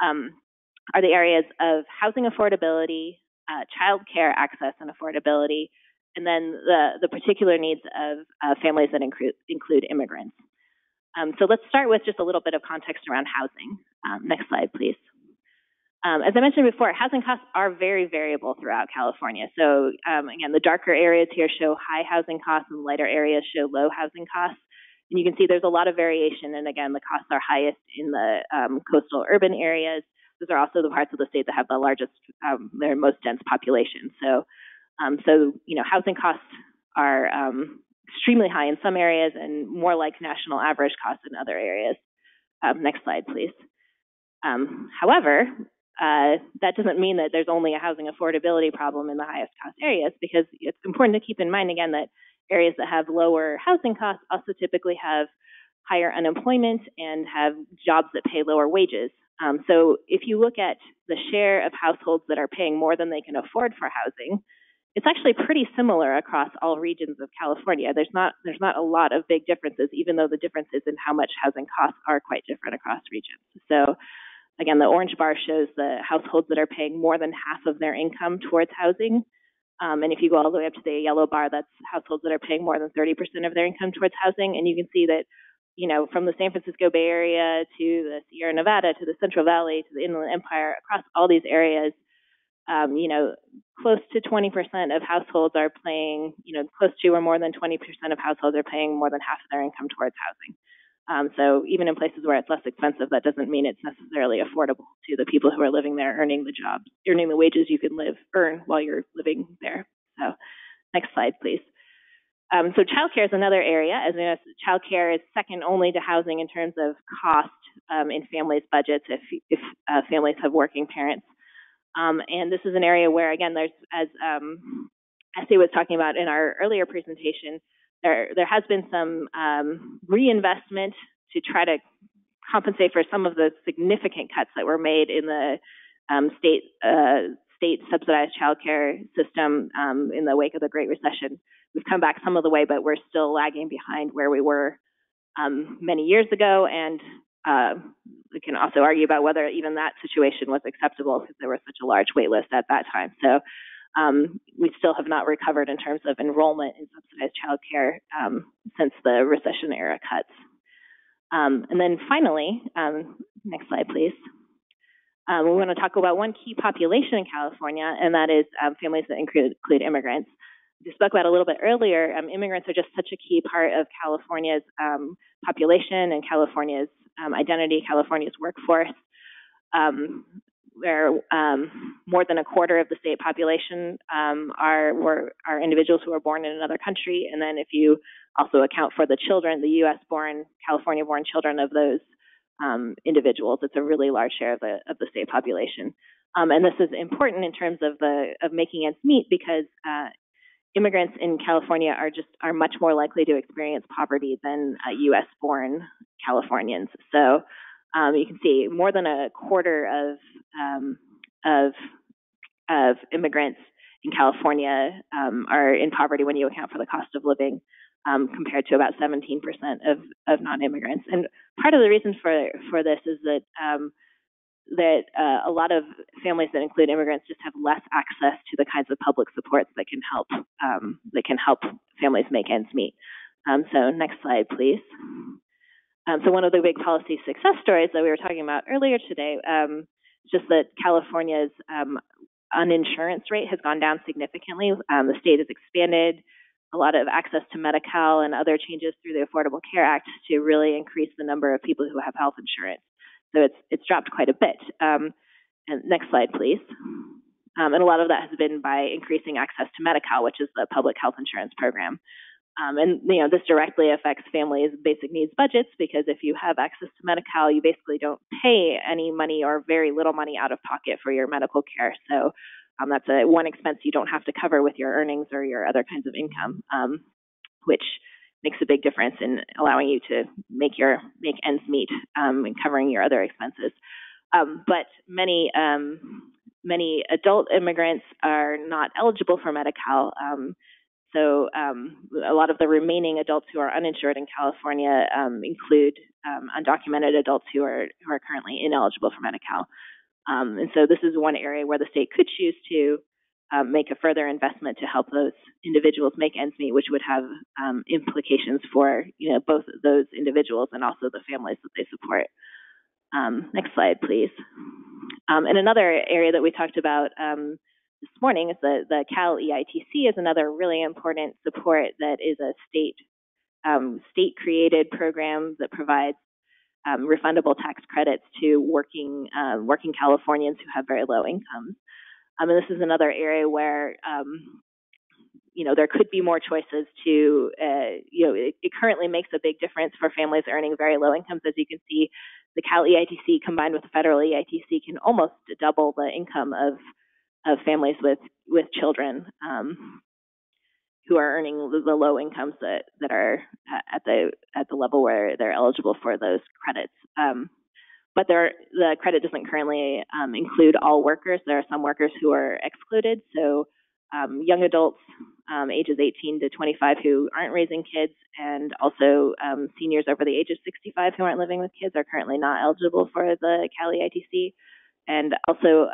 are the areas of housing affordability, child care access and affordability, and then the particular needs of families that include immigrants. So let's start with just a little bit of context around housing. Next slide, please. As I mentioned before, housing costs are very variable throughout California. So again, the darker areas here show high housing costs and lighter areas show low housing costs. And you can see there's a lot of variation. And again, the costs are highest in the coastal urban areas. Those are also the parts of the state that have the largest, their most dense population. So housing costs are extremely high in some areas and more like national average costs in other areas. Next slide, please. However, that doesn't mean that there's only a housing affordability problem in the highest cost areas, because it's important to keep in mind, again, that areas that have lower housing costs also typically have higher unemployment and have jobs that pay lower wages. So if you look at the share of households that are paying more than they can afford for housing, it's actually pretty similar across all regions of California. There's not a lot of big differences, even though the differences in how much housing costs are quite different across regions. So again, the orange bar shows the households that are paying more than half of their income towards housing. And if you go all the way up to the yellow bar, that's households that are paying more than 30% of their income towards housing. And you can see that, from the San Francisco Bay Area to the Sierra Nevada to the Central Valley to the Inland Empire, across all these areas, close to 20% of households are paying, close to or more than 20% of households are paying more than half of their income towards housing. So even in places where it's less expensive, that doesn't mean it's necessarily affordable to the people who are living there, earning the wages you can earn while you're living there. So next slide, please. So childcare is another area. As you know, childcare is second only to housing in terms of cost in families' budgets if families have working parents. And this is an area where, again, there's, as Essie was talking about in our earlier presentation, there has been some reinvestment to try to compensate for some of the significant cuts that were made in the state subsidized childcare system in the wake of the Great Recession. We've come back some of the way, but we're still lagging behind where we were many years ago. And we can also argue about whether even that situation was acceptable because there was such a large wait list at that time. So we still have not recovered in terms of enrollment in subsidized childcare since the recession era cuts. And then finally, next slide, please. We want to talk about one key population in California, and that is families that include immigrants. We spoke about a little bit earlier. Immigrants are just such a key part of California's population and California's identity, California's workforce. Where more than a quarter of the state population are individuals who are born in another country, and then if you also account for the children, the U.S.-born, California-born children of those individuals, it's a really large share of the state population. And this is important in terms of making ends meet because immigrants in California are much more likely to experience poverty than U.S.-born Californians. So you can see more than a quarter of immigrants in California are in poverty when you account for the cost of living, compared to about 17% of non-immigrants. And part of the reason for this is that a lot of families that include immigrants just have less access to the kinds of public supports that can help families make ends meet. So next slide, please. So one of the big policy success stories that we were talking about earlier today is just that California's uninsurance rate has gone down significantly. The state has expanded a lot of access to Medi-Cal and other changes through the Affordable Care Act to really increase the number of people who have health insurance. So it's dropped quite a bit. And next slide, please. And a lot of that has been by increasing access to Medi-Cal, which is the public health insurance program. And this directly affects families' basic needs budgets because if you have access to Medi-Cal, you basically don't pay any money or very little money out of pocket for your medical care. So that's one expense you don't have to cover with your earnings or your other kinds of income, which makes a big difference in allowing you to make ends meet and covering your other expenses. But many adult immigrants are not eligible for Medi-Cal. So a lot of the remaining adults who are uninsured in California include undocumented adults who are currently ineligible for Medi-Cal. And so this is one area where the state could choose to make a further investment to help those individuals make ends meet, which would have implications for both those individuals and also the families that they support. Next slide, please. And another area that we talked about this morning is the Cal EITC is another really important support that is a state-created program that provides refundable tax credits to working Californians who have very low incomes. And this is another area where there could be more choices to it currently makes a big difference for families earning very low incomes. As you can see, the Cal EITC combined with the federal EITC can almost double the income of families with children who are earning the low incomes that are at the level where they're eligible for those credits. But the credit doesn't currently include all workers. There are some workers who are excluded. So young adults ages 18 to 25 who aren't raising kids, and also seniors over the age of 65 who aren't living with kids are currently not eligible for the Cali ITC. And also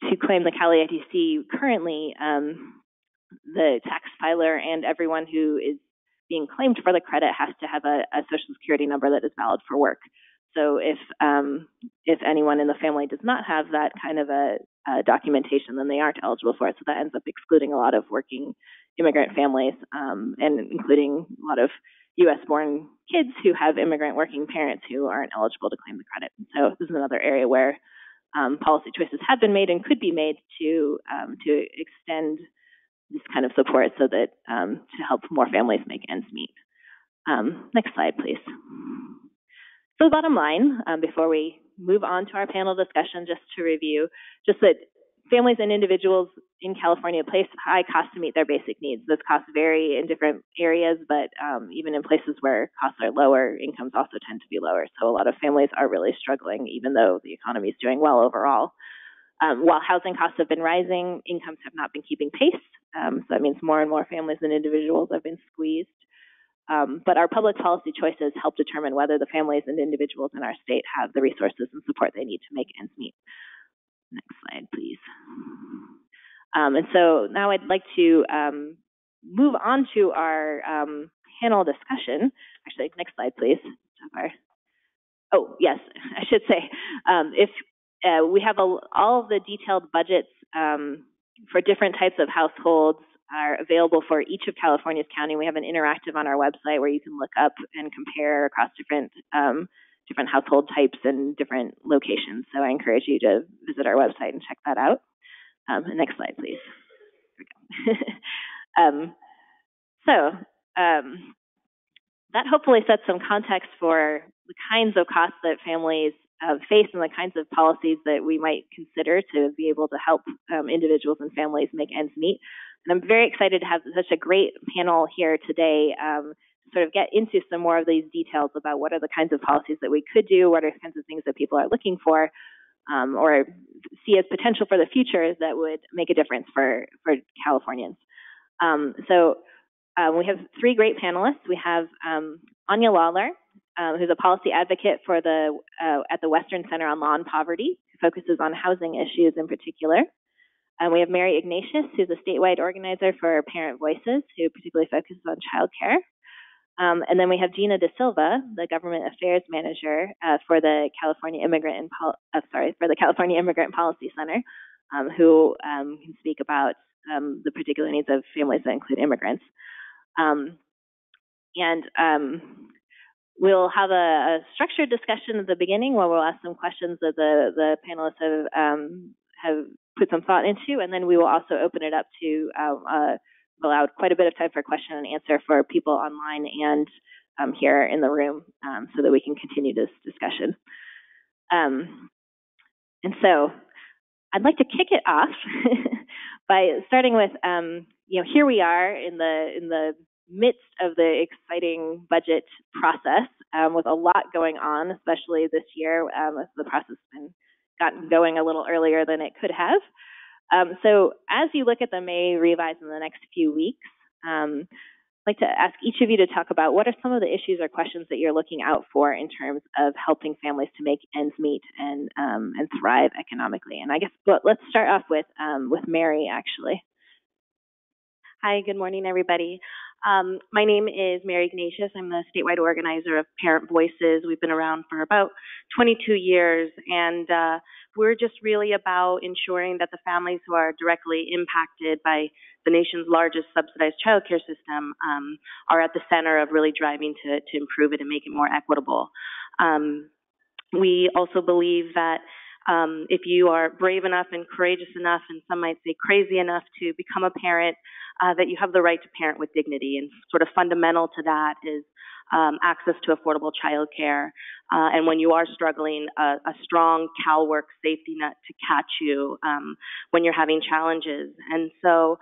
to claim the Cali ITC currently, the tax filer and everyone who is being claimed for the credit has to have a Social Security number that is valid for work. So if anyone in the family does not have that kind of a documentation, then they aren't eligible for it. So that ends up excluding a lot of working immigrant families, and including a lot of U.S.-born kids who have immigrant working parents who aren't eligible to claim the credit. So this is another area where policy choices have been made and could be made to extend this kind of support so that to help more families make ends meet. Next slide, please. So the bottom line, before we move on to our panel discussion, just to review, just that families and individuals in California place high costs to meet their basic needs. Those costs vary in different areas, but even in places where costs are lower, incomes also tend to be lower. So a lot of families are really struggling, even though the economy is doing well overall. While housing costs have been rising, incomes have not been keeping pace. So that means more and more families and individuals have been squeezed. But our public policy choices help determine whether the families and individuals in our state have the resources and support they need to make ends meet. Next slide, please. And so now I'd like to move on to our panel discussion. Actually, next slide, please. Oh, yes, I should say, if we have all of the detailed budgets for different types of households are available for each of California's county. We have an interactive on our website where you can look up and compare across different household types and different locations. So I encourage you to visit our website and check that out. Next slide, please. That hopefully sets some context for the kinds of costs that families face and the kinds of policies that we might consider to be able to help individuals and families make ends meet. And I'm very excited to have such a great panel here today to sort of get into some more of these details about what are the kinds of policies that we could do, what are the kinds of things that people are looking for, or see as potential for the future that would make a difference for Californians. We have three great panelists. We have Anya Lawler, who's a policy advocate for at the Western Center on Law and Poverty, who focuses on housing issues in particular. We have Mary Ignatius, who's a statewide organizer for Parent Voices, who particularly focuses on childcare. And then we have Gina De Silva, the government affairs manager for the California Immigrant Policy Center, who can speak about the particular needs of families that include immigrants. We'll have a structured discussion at the beginning where we'll ask some questions that the panelists have put some thought into, and then we will also open it up to allow quite a bit of time for question and answer for people online and here in the room, so that we can continue this discussion. And so I'd like to kick it off by starting with, here we are in the midst of the exciting budget process with a lot going on, especially this year, as the process has gotten going a little earlier than it could have. So as you look at the May revise in the next few weeks, I'd like to ask each of you to talk about what are some of the issues or questions that you're looking out for in terms of helping families to make ends meet and thrive economically. And I guess let's start off with Mary, actually. Hi, good morning, everybody. My name is Mary Ignatius. I'm the statewide organizer of Parent Voices. We've been around for about 22 years, and we're just really about ensuring that the families who are directly impacted by the nation's largest subsidized child care system are at the center of really driving to improve it and make it more equitable. We also believe that if you are brave enough and courageous enough, and some might say crazy enough to become a parent, that you have the right to parent with dignity. And sort of fundamental to that is access to affordable child care. And when you are struggling, a strong CalWORK safety net to catch you when you're having challenges. And so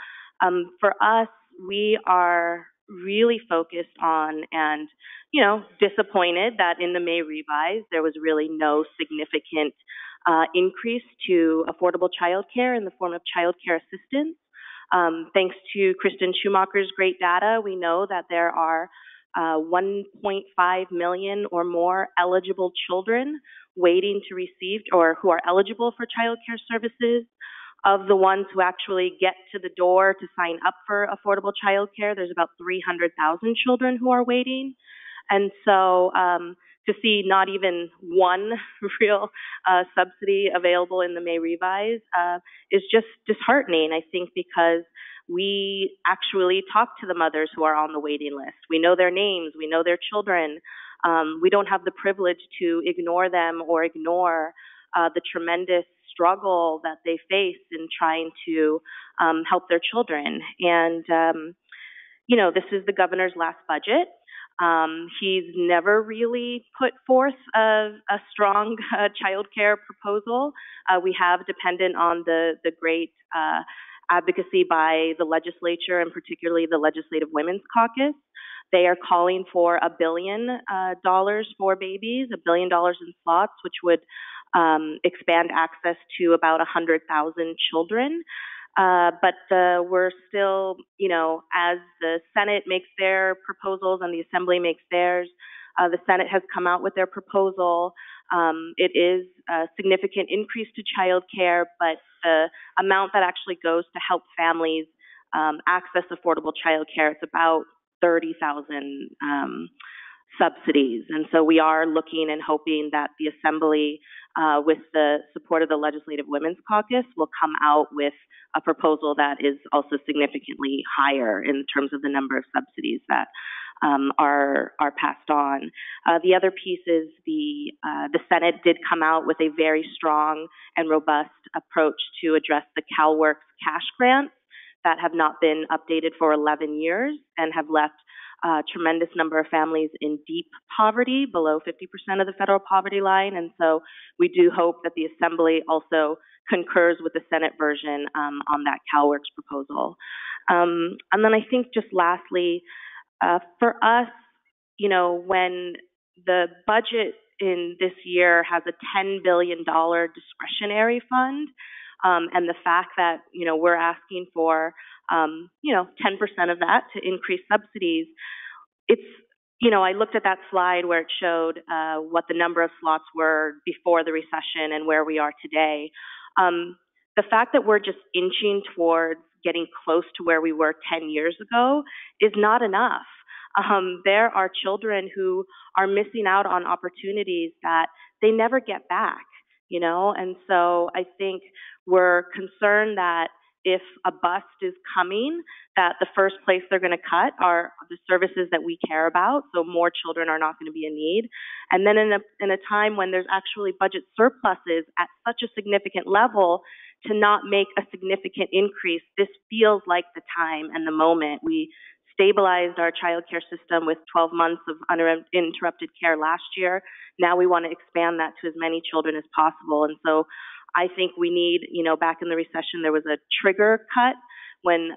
for us, we are really focused on and, disappointed that in the May revise, there was really no significant increase to affordable childcare in the form of childcare assistance. Thanks to Kristen Schumacher's great data, we know that there are 1.5 million or more eligible children waiting to receive or who are eligible for childcare services. Of the ones who actually get to the door to sign up for affordable childcare, there's about 300,000 children who are waiting. And so to see not even one real subsidy available in the May revise is just disheartening, I think, because we actually talk to the mothers who are on the waiting list. We know their names, we know their children. We don't have the privilege to ignore them or ignore the tremendous struggle that they face in trying to help their children. And, this is the governor's last budget. He's never really put forth a strong child care proposal. We have depended on the great advocacy by the legislature and particularly the Legislative Women's Caucus. They are calling for $1 billion for babies, $1 billion in slots, which would expand access to about 100,000 children. But we're still, as the Senate makes their proposals and the Assembly makes theirs, the Senate has come out with their proposal. It is a significant increase to child care, but the amount that actually goes to help families access affordable child care, it's about 30,000 subsidies. And so we are looking and hoping that the Assembly, with the support of the Legislative Women's Caucus, will come out with a proposal that is also significantly higher in terms of the number of subsidies that are passed on. The other piece is the Senate did come out with a very strong and robust approach to address the CalWORKs cash grants that have not been updated for 11 years and have left a tremendous number of families in deep poverty, below 50% of the federal poverty line. And so we do hope that the Assembly also concurs with the Senate version on that CalWORKs proposal. And then I think just lastly, for us, when the budget in this year has a $10 billion discretionary fund, and the fact that, we're asking for, 10% of that to increase subsidies, it's, I looked at that slide where it showed what the number of slots were before the recession and where we are today. The fact that we're just inching towards getting close to where we were 10 years ago is not enough. There are children who are missing out on opportunities that they never get back, and so I think we're concerned that if a bust is coming, that the first place they're going to cut are the services that we care about, so more children are not going to be in need. And then in a time when there's actually budget surpluses at such a significant level, to not make a significant increase, this feels like the time and the moment. We stabilized our child care system with 12 months of uninterrupted care last year. Now we want to expand that to as many children as possible. And so I think we need, back in the recession, there was a trigger cut when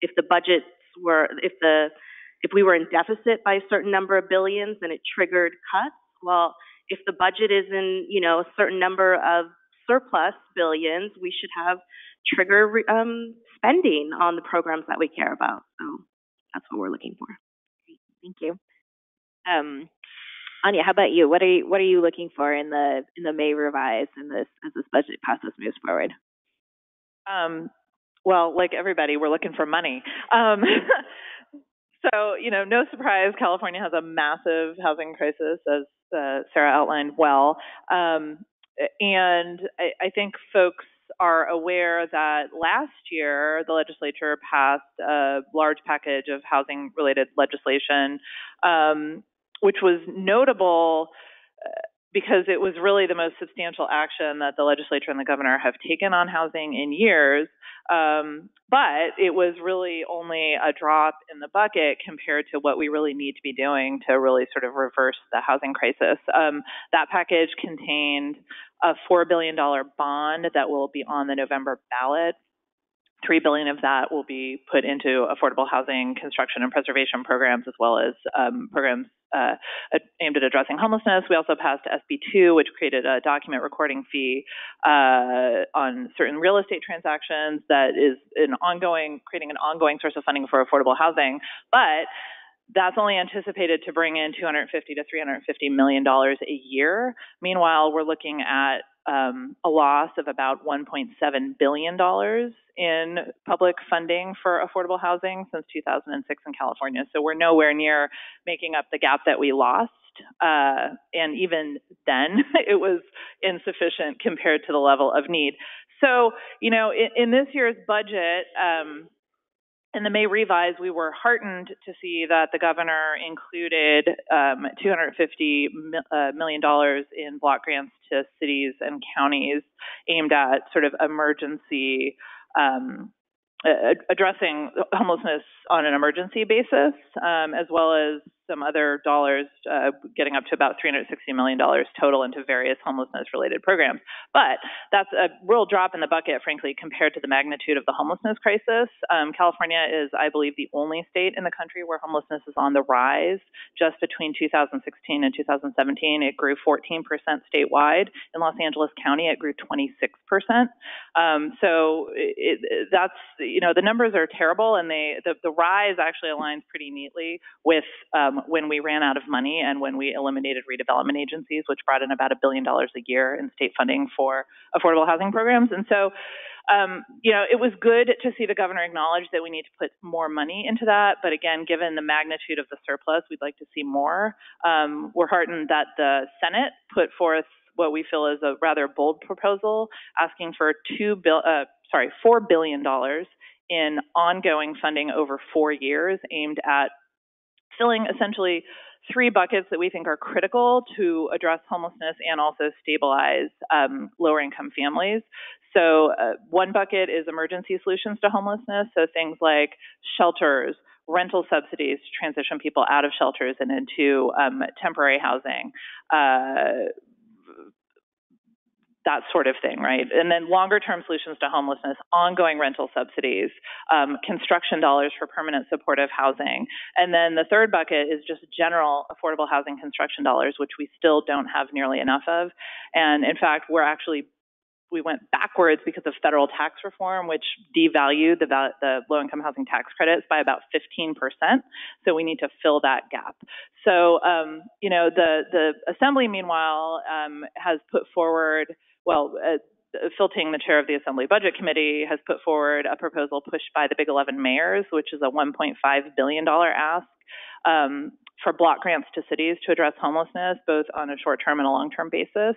if the budgets were, if we were in deficit by a certain number of billions, then it triggered cuts. Well, if the budget is in, a certain number of surplus billions, we should have trigger spending on the programs that we care about. So that's what we're looking for. Thank you. Anya, how about you? What are you looking for in the May revise as this budget process moves forward? Well, like everybody, we're looking for money. So, no surprise, California has a massive housing crisis, as Sarah outlined well. And I think folks are aware that last year the legislature passed a large package of housing-related legislation, which was notable because it was really the most substantial action that the legislature and the governor have taken on housing in years. But it was really only a drop in the bucket compared to what we really need to be doing to really sort of reverse the housing crisis. That package contained a $4 billion bond that will be on the November ballot $3 billion of that will be put into affordable housing construction and preservation programs, as well as programs aimed at addressing homelessness. We also passed SB 2, which created a document recording fee on certain real estate transactions that is creating an ongoing source of funding for affordable housing. But that's only anticipated to bring in $250 to $350 million a year. Meanwhile, we're looking at a loss of about $1.7 billion in public funding for affordable housing since 2006 in California. So we're nowhere near making up the gap that we lost. And even then, it was insufficient compared to the level of need. So, in this year's budget, in the May revise, we were heartened to see that the governor included $250 million in block grants to cities and counties aimed at sort of emergency addressing homelessness on an emergency basis, as well as some other dollars getting up to about $360 million total into various homelessness-related programs. But that's a real drop in the bucket, frankly, compared to the magnitude of the homelessness crisis. California is, I believe, the only state in the country where homelessness is on the rise. Just between 2016 and 2017, it grew 14% statewide. In Los Angeles County, it grew 26%. So that's, the numbers are terrible, and the rise actually aligns pretty neatly with when we ran out of money and when we eliminated redevelopment agencies, which brought in about $1 billion a year in state funding for affordable housing programs. And so, it was good to see the governor acknowledge that we need to put more money into that. But again, given the magnitude of the surplus, we'd like to see more. We're heartened that the Senate put forth what we feel is a rather bold proposal, asking for $4 billion in ongoing funding over 4 years, aimed at filling essentially 3 buckets that we think are critical to address homelessness and also stabilize lower income families. So one bucket is emergency solutions to homelessness, so things like shelters, rental subsidies to transition people out of shelters and into temporary housing, that sort of thing, right? And then longer-term solutions to homelessness, ongoing rental subsidies, construction dollars for permanent supportive housing. And then the third bucket is just general affordable housing construction dollars, which we still don't have nearly enough of. And in fact, we went backwards because of federal tax reform, which devalued the low-income housing tax credits by about 15%. So we need to fill that gap. So, the Assembly, meanwhile, has put forward, Phil Ting, the chair of the Assembly Budget Committee, has put forward a proposal pushed by the Big 11 mayors, which is a $1.5 billion ask for block grants to cities to address homelessness, both on a short-term and a long-term basis.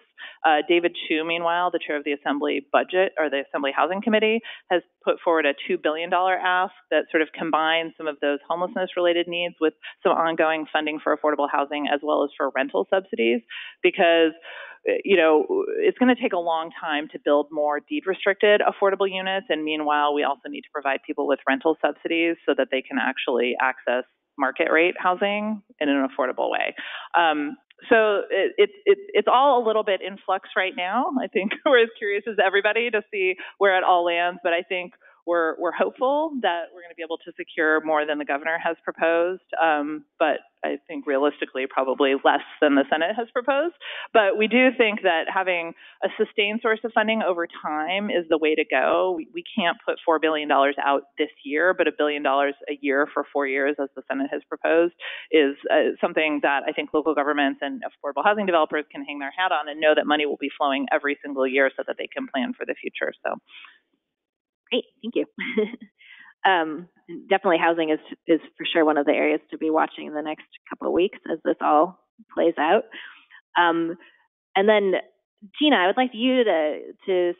David Chu, meanwhile, the chair of the Assembly Budget, or the Assembly Housing Committee, has put forward a $2 billion ask that sort of combines some of those homelessness-related needs with some ongoing funding for affordable housing as well as for rental subsidies, because it's going to take a long time to build more deed-restricted affordable units, and meanwhile, we also need to provide people with rental subsidies so that they can actually access market rate housing in an affordable way. So it's all a little bit in flux right now. I think we're as curious as everybody to see where it all lands, but I think we're hopeful that we're going to be able to secure more than the governor has proposed, but I think realistically probably less than the Senate has proposed. But we do think that having a sustained source of funding over time is the way to go. We can't put $4 billion out this year, but $1 billion a year for 4 years, as the Senate has proposed, is something that I think local governments and affordable housing developers can hang their hat on and know that money will be flowing every single year so that they can plan for the future. So. Great, thank you. Definitely housing is for sure one of the areas to be watching in the next couple of weeks as this all plays out. And then, Gina, I would like you to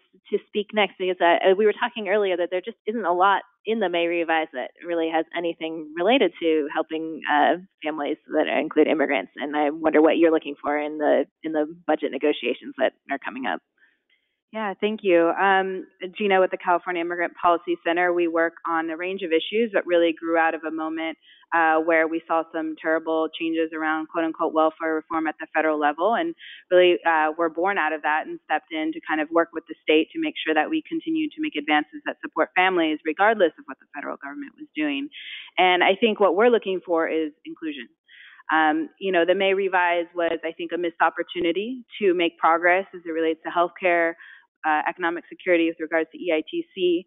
speak next, because we were talking earlier that there just isn't a lot in the May revise that really has anything related to helping families that include immigrants. And I wonder what you're looking for in the budget negotiations that are coming up. Yeah, thank you. Gina with the California Immigrant Policy Center, we work on a range of issues that really grew out of a moment where we saw some terrible changes around quote-unquote welfare reform at the federal level, and really were born out of that and stepped in to kind of work with the state to make sure that we continue to make advances that support families regardless of what the federal government was doing. And I think what we're looking for is inclusion. The May revise was, I think, a missed opportunity to make progress as it relates to healthcare, economic security with regards to EITC.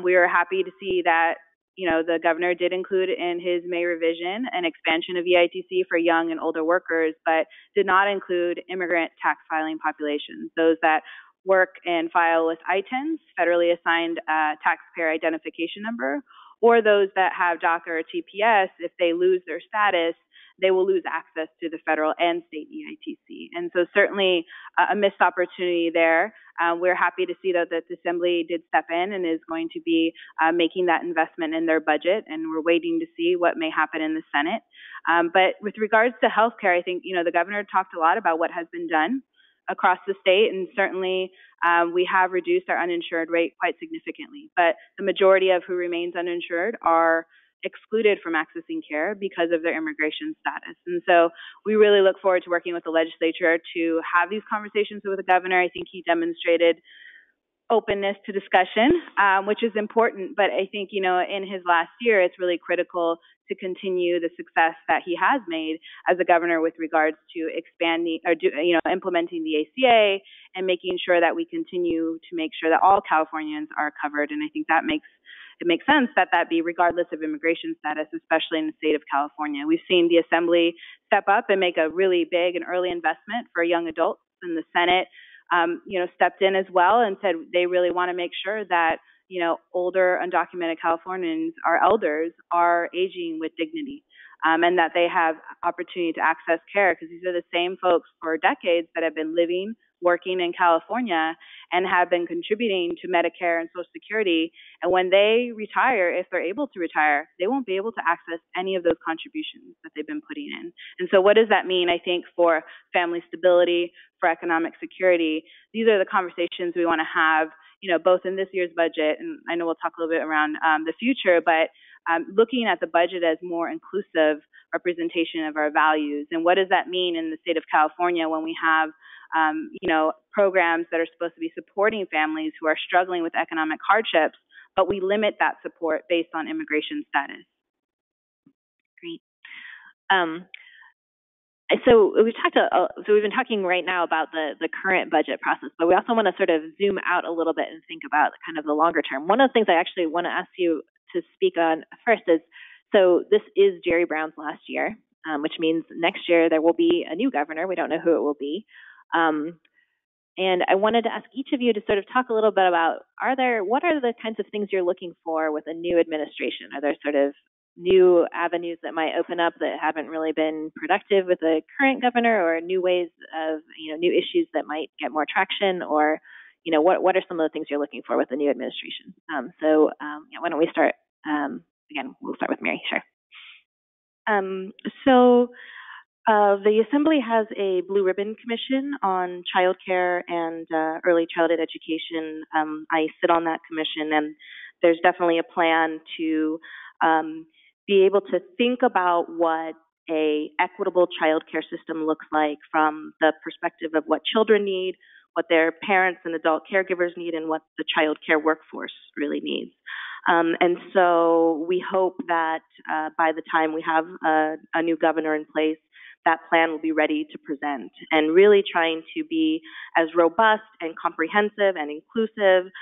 We were happy to see that, the governor did include in his May revision an expansion of EITC for young and older workers, but did not include immigrant tax filing populations, those that work and file with ITINs, federally assigned taxpayer identification number, or those that have DACA or TPS. If they lose their status, they will lose access to the federal and state EITC. And so certainly a missed opportunity there. We're happy to see that the Assembly did step in and is going to be making that investment in their budget, and we're waiting to see what may happen in the Senate. But with regards to healthcare, I think, the governor talked a lot about what has been done across the state, and certainly we have reduced our uninsured rate quite significantly. But the majority of who remains uninsured are excluded from accessing care because of their immigration status. And so we really look forward to working with the legislature to have these conversations with the governor. I think he demonstrated openness to discussion, which is important. But I think, in his last year, it's really critical to continue the success that he has made as a governor with regards to expanding or implementing the ACA and making sure that we continue to make sure that all Californians are covered. And I think that makes sense that be regardless of immigration status, especially in the state of California. We've seen the Assembly step up and make a really big and early investment for young adults, and the Senate stepped in as well and said they really want to make sure that, older undocumented Californians, our elders, are aging with dignity, and that they have opportunity to access care, because these are the same folks for decades that have been living, working in California and have been contributing to Medicare and Social Security. And when they retire, if they're able to retire, they won't be able to access any of those contributions that they've been putting in. And so what does that mean, I think, for family stability, for economic security? These are the conversations we want to have, both in this year's budget, and I know we'll talk a little bit around the future, but looking at the budget as more inclusive representation of our values. And what does that mean in the state of California when we have programs that are supposed to be supporting families who are struggling with economic hardships, but we limit that support based on immigration status? Great. So we've been talking right now about the current budget process, but we also want to sort of zoom out a little bit and think about kind of the longer term. One of the things I actually want to ask you to speak on first is, so this is Jerry Brown's last year, which means next year there will be a new governor. We don't know who it will be. And I wanted to ask each of you to sort of talk a little bit about, what are the kinds of things you're looking for with a new administration? Are there sort of new avenues that might open up that haven't really been productive with the current governor, or new ways of, new issues that might get more traction, or, what are some of the things you're looking for with the new administration? Why don't we start, again, we'll start with Mary, sure. The Assembly has a Blue Ribbon Commission on childcare and early childhood education. I sit on that commission, and there's definitely a plan to be able to think about what a equitable childcare system looks like from the perspective of what children need, what their parents and adult caregivers need, and what the childcare workforce really needs. And so we hope that by the time we have a new governor in place, that plan will be ready to present, and really trying to be as robust and comprehensive and inclusive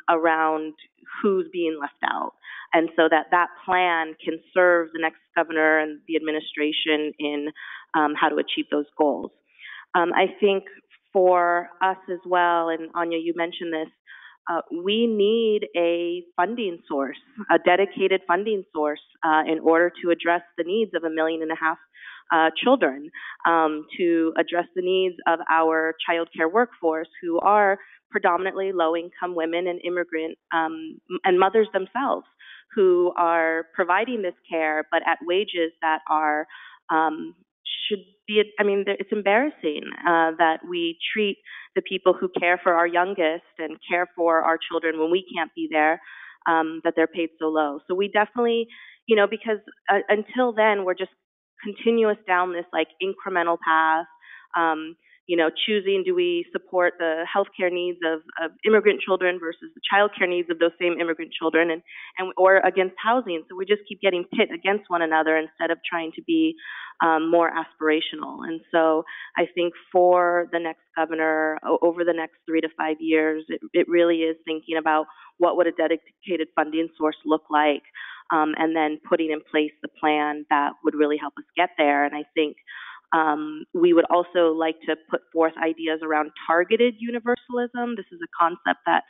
around who's being left out. And so that plan can serve the next governor and the administration in how to achieve those goals. I think for us as well, and Anya, you mentioned this, we need a funding source, a dedicated funding source in order to address the needs of 1.5 million children, to address the needs of our child care workforce, who are predominantly low-income women and immigrant and mothers themselves, who are providing this care, but at wages that are should be, it's embarrassing that we treat the people who care for our youngest and care for our children when we can't be there, that they're paid so low. So we definitely, because until then, we're just continuous down this like incremental path, choosing, do we support the healthcare needs of immigrant children versus the childcare needs of those same immigrant children, and or against housing. So we just keep getting pit against one another instead of trying to be more aspirational. And so I think for the next governor, over the next 3 to 5 years, it really is thinking about what would a dedicated funding source look like, and then putting in place the plan that would really help us get there. And I think we would also like to put forth ideas around targeted universalism. This is a concept that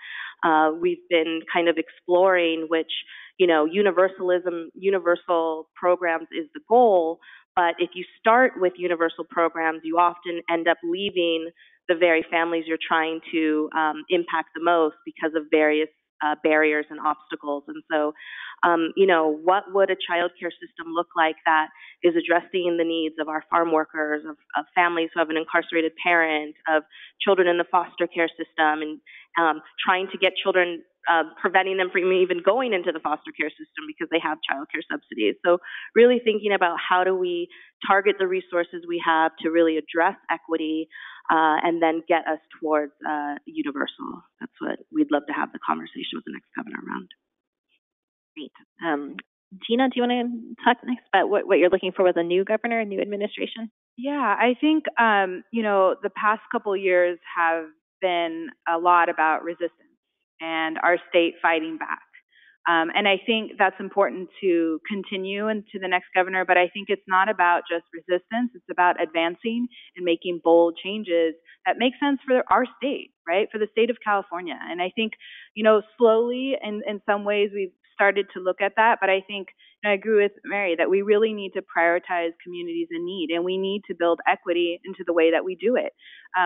we've been kind of exploring, which, universal programs is the goal. But if you start with universal programs, you often end up leaving the very families you're trying to impact the most because of various barriers and obstacles. And so, what would a child care system look like that is addressing the needs of our farm workers, of families who have an incarcerated parent, of children in the foster care system, and trying to get children, preventing them from even going into the foster care system because they have child care subsidies. So really thinking about how do we target the resources we have to really address equity, and then get us towards universal. That's what we'd love to have the conversation with the next governor around. Great. Gina, do you want to talk next about what you're looking for with a new governor, a new administration? Yeah, I think, the past couple of years have been a lot about resistance and our state fighting back. And I think that's important to continue into the next governor, but I think it's not about just resistance. It's about advancing and making bold changes that make sense for our state, right? For the state of California. And I think, slowly in some ways we've started to look at that, but I think, and I agree with Mary, that we really need to prioritize communities in need, and we need to build equity into the way that we do it.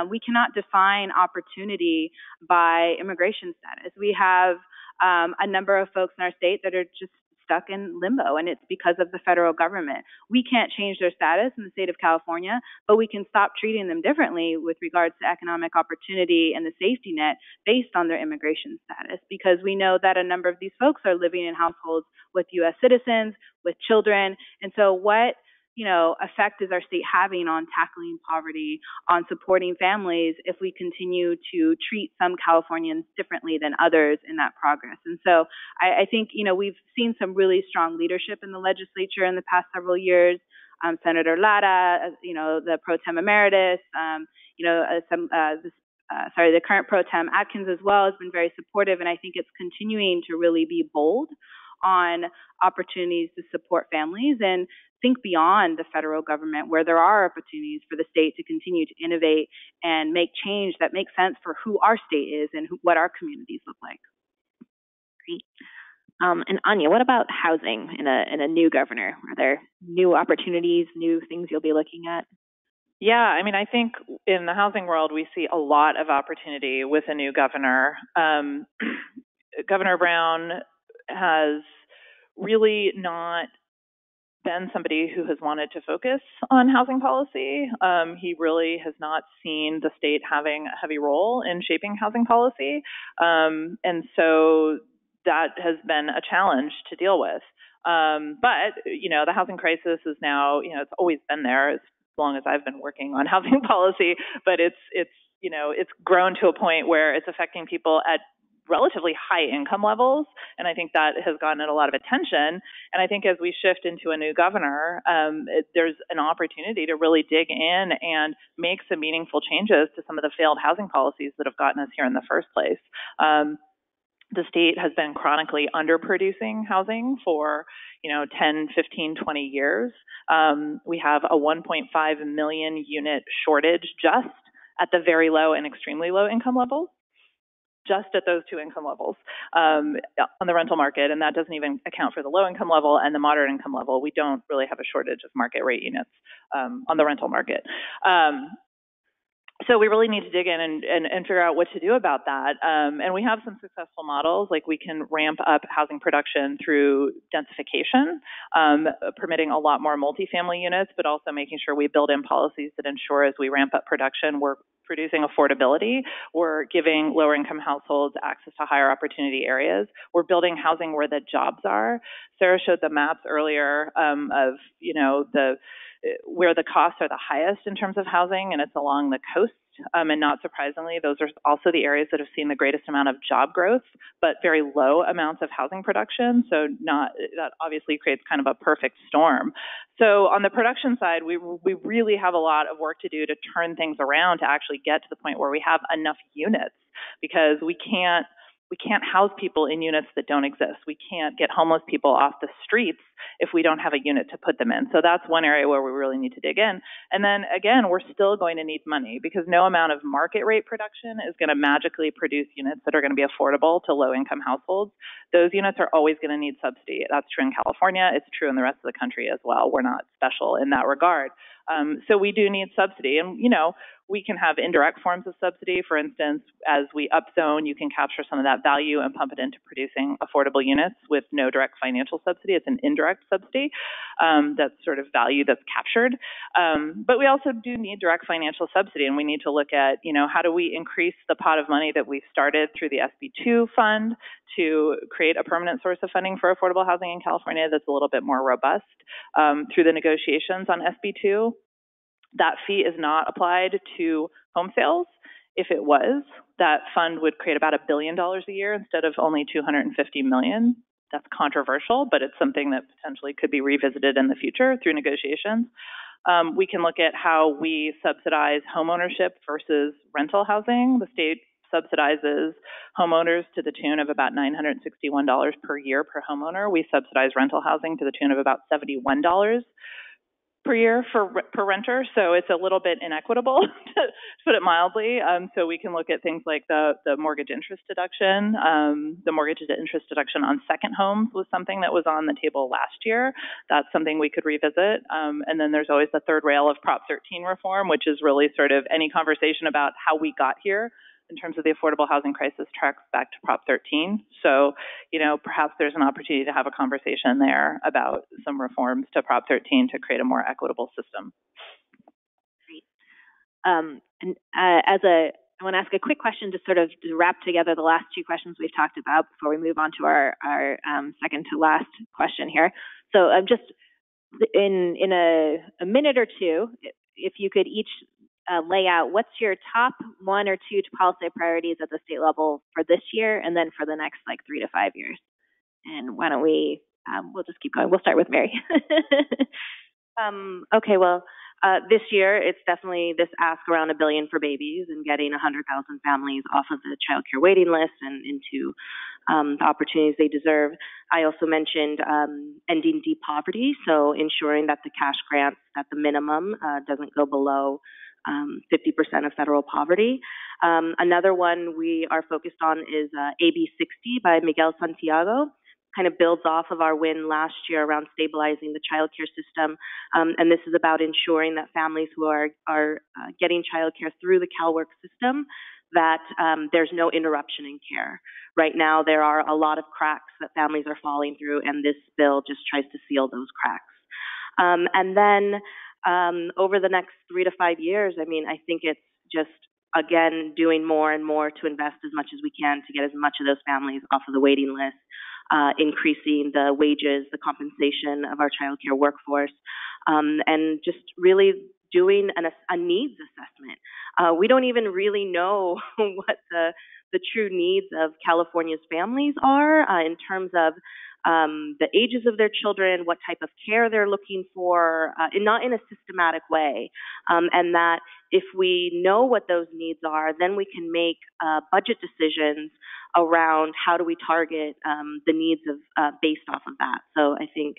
We cannot define opportunity by immigration status. We have a number of folks in our state that are just stuck in limbo, and it's because of the federal government. We can't change their status in the state of California, but we can stop treating them differently with regards to economic opportunity and the safety net based on their immigration status, because we know that a number of these folks are living in households with U.S. citizens, with children. And so what effect is our state having on tackling poverty, on supporting families, if we continue to treat some Californians differently than others in that progress? And so I think, we've seen some really strong leadership in the legislature in the past several years. Senator Lara, the pro tem emeritus, the current pro tem Atkins as well has been very supportive, and I think it's continuing to really be bold on opportunities to support families and think beyond the federal government, where there are opportunities for the state to continue to innovate and make change that makes sense for who our state is and what our communities look like. Great. And Anya, what about housing in a new governor? Are there new opportunities, new things you'll be looking at? Yeah, I think in the housing world, we see a lot of opportunity with a new governor. Governor Brown has really not been somebody who has wanted to focus on housing policy. He really has not seen the state having a heavy role in shaping housing policy. And so that has been a challenge to deal with. But, the housing crisis is now, it's always been there as long as I've been working on housing policy, but it's grown to a point where it's affecting people at relatively high income levels, and I think that has gotten a lot of attention. And I think as we shift into a new governor, there's an opportunity to really dig in and make some meaningful changes to some of the failed housing policies that have gotten us here in the first place. The state has been chronically underproducing housing for 10, 15, 20 years. We have a 1.5 million unit shortage just at the very low and extremely low income levels. Just at those two income levels on the rental market, and that doesn't even account for the low income level and the moderate income level. We don't really have a shortage of market rate units on the rental market. So we really need to dig in and figure out what to do about that. And we have some successful models, like we can ramp up housing production through densification, permitting a lot more multifamily units, but also making sure we build in policies that ensure as we ramp up production, we're producing affordability, we're giving lower income households access to higher opportunity areas, we're building housing where the jobs are. Sarah showed the maps earlier of, where the costs are the highest in terms of housing, and it's along the coast. And not surprisingly, those are also the areas that have seen the greatest amount of job growth, but very low amounts of housing production. So that obviously creates kind of a perfect storm. So on the production side, we really have a lot of work to do to turn things around to actually get to the point where we have enough units, because we can't house people in units that don't exist. We can't get homeless people off the streets if we don't have a unit to put them in. So that's one area where we really need to dig in. And then again, we're still going to need money, because no amount of market rate production is going to magically produce units that are going to be affordable to low income households. Those units are always going to need subsidy. That's true in California. It's true in the rest of the country as well. We're not special in that regard. So we do need subsidy. And, we can have indirect forms of subsidy. For instance, as we upzone, you can capture some of that value and pump it into producing affordable units with no direct financial subsidy. It's an indirect subsidy. That's sort of value that's captured. But we also do need direct financial subsidy, and we need to look at, how do we increase the pot of money that we've started through the SB2 fund to create a permanent source of funding for affordable housing in California that's a little bit more robust. Through the negotiations on SB2, that fee is not applied to home sales. If it was, that fund would create about $1 billion a year instead of only $250 million. That's controversial, but it's something that potentially could be revisited in the future through negotiations. We can look at how we subsidize homeownership versus rental housing. The state subsidizes homeowners to the tune of about $961 per year per homeowner. We subsidize rental housing to the tune of about $71 per year per renter, so it's a little bit inequitable, to put it mildly. So we can look at things like the mortgage interest deduction. The mortgage interest deduction on second homes was something that was on the table last year. That's something we could revisit. And then there's always the third rail of Prop 13 reform, which is really sort of any conversation about how we got here in terms of the affordable housing crisis tracks back to Prop 13. So, perhaps there's an opportunity to have a conversation there about some reforms to Prop 13 to create a more equitable system. Great. I want to ask a quick question to sort of wrap together the last two questions we've talked about before we move on to our second to last question here. So just in a minute or two, if you could each lay out what's your top one or two policy priorities at the state level for this year and then for the next 3 to 5 years. And why don't we'll just keep going. We'll start with Mary. Okay, well, this year it's definitely this ask around $1 billion for babies and getting 100,000 families off of the child care waiting list and into the opportunities they deserve. I also mentioned ending deep poverty, so ensuring that the cash grants at the minimum doesn't go below 50% of federal poverty. Another one we are focused on is AB 60 by Miguel Santiago. Kind of builds off of our win last year around stabilizing the child care system. And this is about ensuring that families who are getting child care through the CalWORK system, that there's no interruption in care. Right now, there are a lot of cracks that families are falling through, and this bill just tries to seal those cracks. And then over the next 3 to 5 years, I think it's just, again, doing more and more to invest as much as we can to get as much of those families off of the waiting list, increasing the wages, the compensation of our child care workforce, and just really doing a needs assessment. We don't even really know what the true needs of California's families are in terms of the ages of their children, what type of care they're looking for, and not in a systematic way. And that if we know what those needs are, then we can make budget decisions around how do we target the needs of based off of that. So I think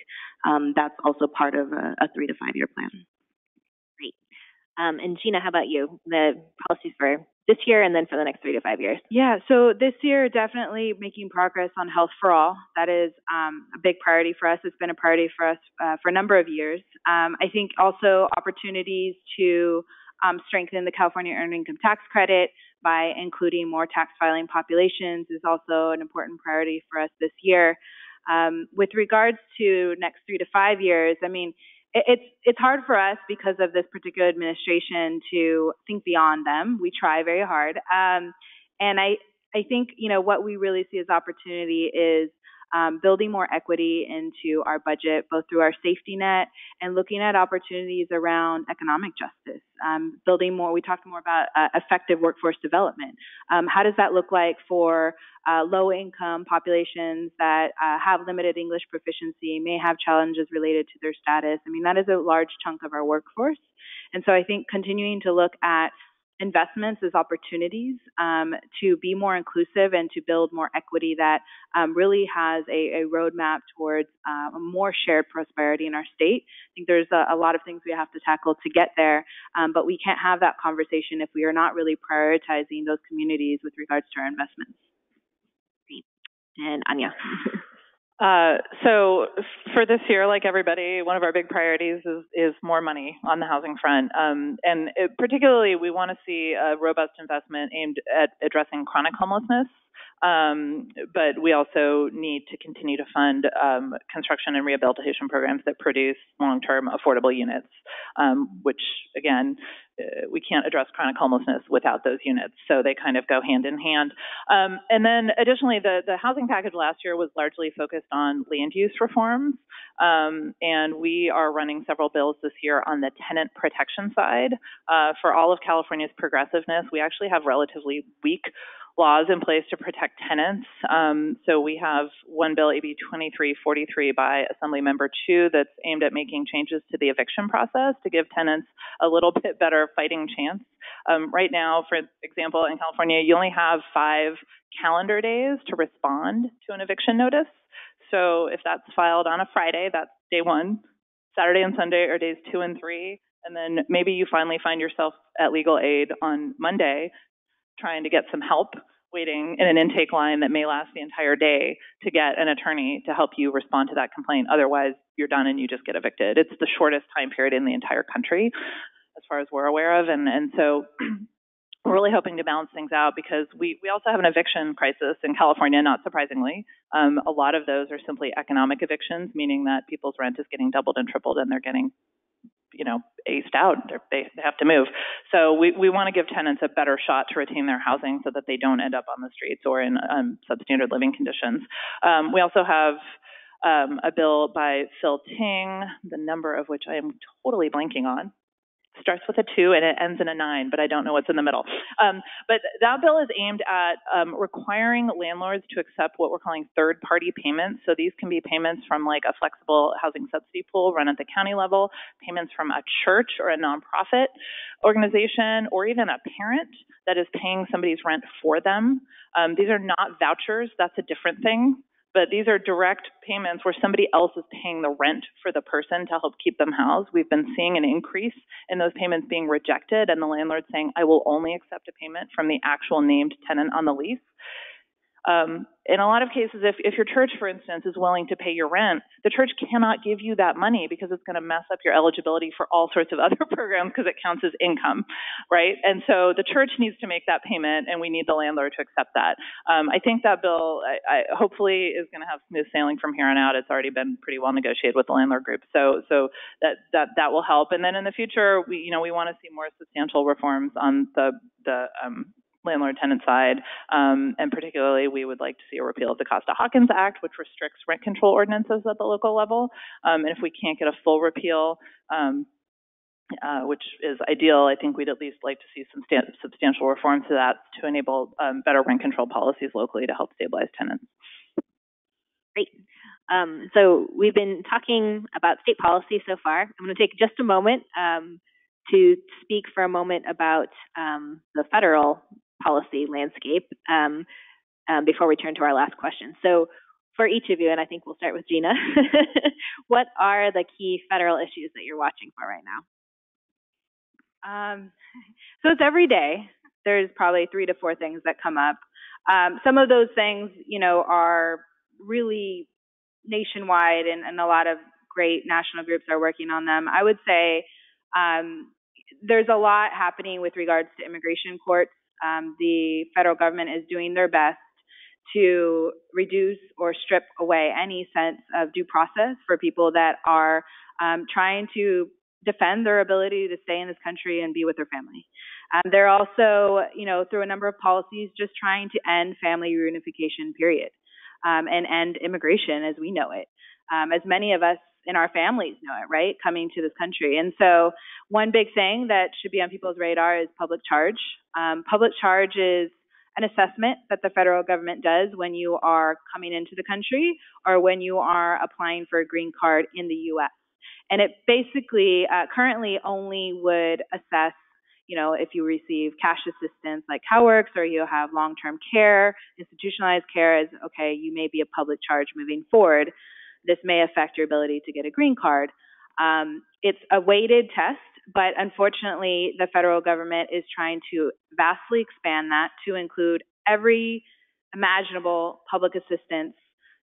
that's also part of a 3 to 5 year plan. Great. And Gina, how about you? The policies for this year and then for the next 3 to 5 years? Yeah, so this year, definitely making progress on health for all. That is a big priority for us. It's been a priority for us for a number of years. I think also opportunities to strengthen the California Earned Income Tax Credit by including more tax filing populations is also an important priority for us this year. With regards to next 3 to 5 years, I mean, it's hard for us because of this particular administration to think beyond them. We try very hard. And I think, you know, what we really see as opportunity is building more equity into our budget, both through our safety net and looking at opportunities around economic justice. Building more, we talked more about effective workforce development. How does that look like for low-income populations that have limited English proficiency, may have challenges related to their status? I mean, that is a large chunk of our workforce. And so I think continuing to look at investments as opportunities to be more inclusive and to build more equity that really has a roadmap towards more shared prosperity in our state. I think there's a lot of things we have to tackle to get there, but we can't have that conversation if we are not really prioritizing those communities with regards to our investments. Great. And Anya. So for this year, like everybody, one of our big priorities is more money on the housing front. Particularly, we want to see a robust investment aimed at addressing chronic homelessness. But we also need to continue to fund construction and rehabilitation programs that produce long-term affordable units, which, again, we can't address chronic homelessness without those units. So they kind of go hand in hand. And then additionally, the housing package last year was largely focused on land use reforms. And we are running several bills this year on the tenant protection side. For all of California's progressiveness, we actually have relatively weak laws in place to protect tenants. So we have one bill, AB 2343 by Assemblymember Chu, that's aimed at making changes to the eviction process to give tenants a little bit better fighting chance. Right now, for example, in California, you only have 5 calendar days to respond to an eviction notice. So if that's filed on a Friday, that's day 1. Saturday and Sunday are days 2 and 3. And then maybe you finally find yourself at legal aid on Monday, trying to get some help, waiting in an intake line that may last the entire day to get an attorney to help you respond to that complaint. Otherwise, you're done and you just get evicted. It's the shortest time period in the entire country, as far as we're aware of. And so we're really hoping to balance things out because we also have an eviction crisis in California, not surprisingly. A lot of those are simply economic evictions, meaning that people's rent is getting doubled and tripled and they're getting aced out. They have to move. So we want to give tenants a better shot to retain their housing so that they don't end up on the streets or in substandard living conditions. We also have a bill by Phil Ting, the number of which I am totally blanking on. Starts with a 2 and it ends in a 9, but I don't know what's in the middle. But that bill is aimed at requiring landlords to accept what we're calling third-party payments. So these can be payments from like a flexible housing subsidy pool run at the county level, payments from a church or a nonprofit organization, or even a parent that is paying somebody's rent for them. These are not vouchers. That's a different thing. But these are direct payments where somebody else is paying the rent for the person to help keep them housed. We've been seeing an increase in those payments being rejected and the landlord saying, I will only accept a payment from the actual named tenant on the lease. In a lot of cases, if your church, for instance, is willing to pay your rent, the church cannot give you that money because it's going to mess up your eligibility for all sorts of other programs because it counts as income, right? And so the church needs to make that payment, and we need the landlord to accept that. I think that bill, hopefully, is going to have smooth sailing from here on out. It's already been pretty well negotiated with the landlord group, so that will help. And then in the future, we want to see more substantial reforms on the landlord-tenant side, and particularly we would like to see a repeal of the Costa-Hawkins Act, which restricts rent control ordinances at the local level. And if we can't get a full repeal, which is ideal, I think we'd at least like to see some substantial reforms to that to enable better rent control policies locally to help stabilize tenants. Great. So we've been talking about state policy so far. I'm going to take just a moment to speak for a moment about the federal policy landscape before we turn to our last question. So for each of you, and I think we'll start with Gina, what are the key federal issues that you're watching for right now? So it's every day. There's probably 3 to 4 things that come up. Some of those things, are really nationwide, and a lot of great national groups are working on them. I would say there's a lot happening with regards to immigration courts. The federal government is doing their best to reduce or strip away any sense of due process for people that are trying to defend their ability to stay in this country and be with their family. They're also, through a number of policies, just trying to end family reunification, period, and end immigration as we know it, as many of us in our families know it, right, coming to this country. And so one big thing that should be on people's radar is public charge. Public charge is an assessment that the federal government does when you are coming into the country or when you are applying for a green card in the U.S. And it basically currently only would assess, if you receive cash assistance like CalWORKs or you have long-term care, institutionalized care, as, okay, you may be a public charge moving forward. This may affect your ability to get a green card. It's a weighted test, but unfortunately, the federal government is trying to vastly expand that to include every imaginable public assistance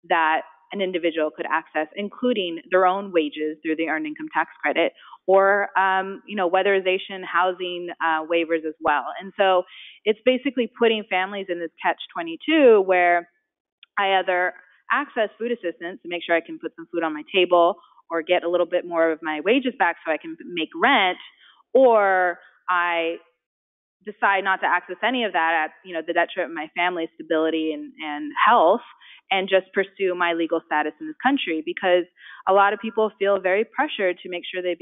that an individual could access, including their own wages through the Earned Income Tax Credit, or weatherization housing waivers as well. And so it's basically putting families in this catch-22 where I either access food assistance to make sure I can put some food on my table or get a little bit more of my wages back so I can make rent, or I decide not to access any of that at the detriment of my family's stability and health, and just pursue my legal status in this country, because a lot of people feel very pressured to make sure they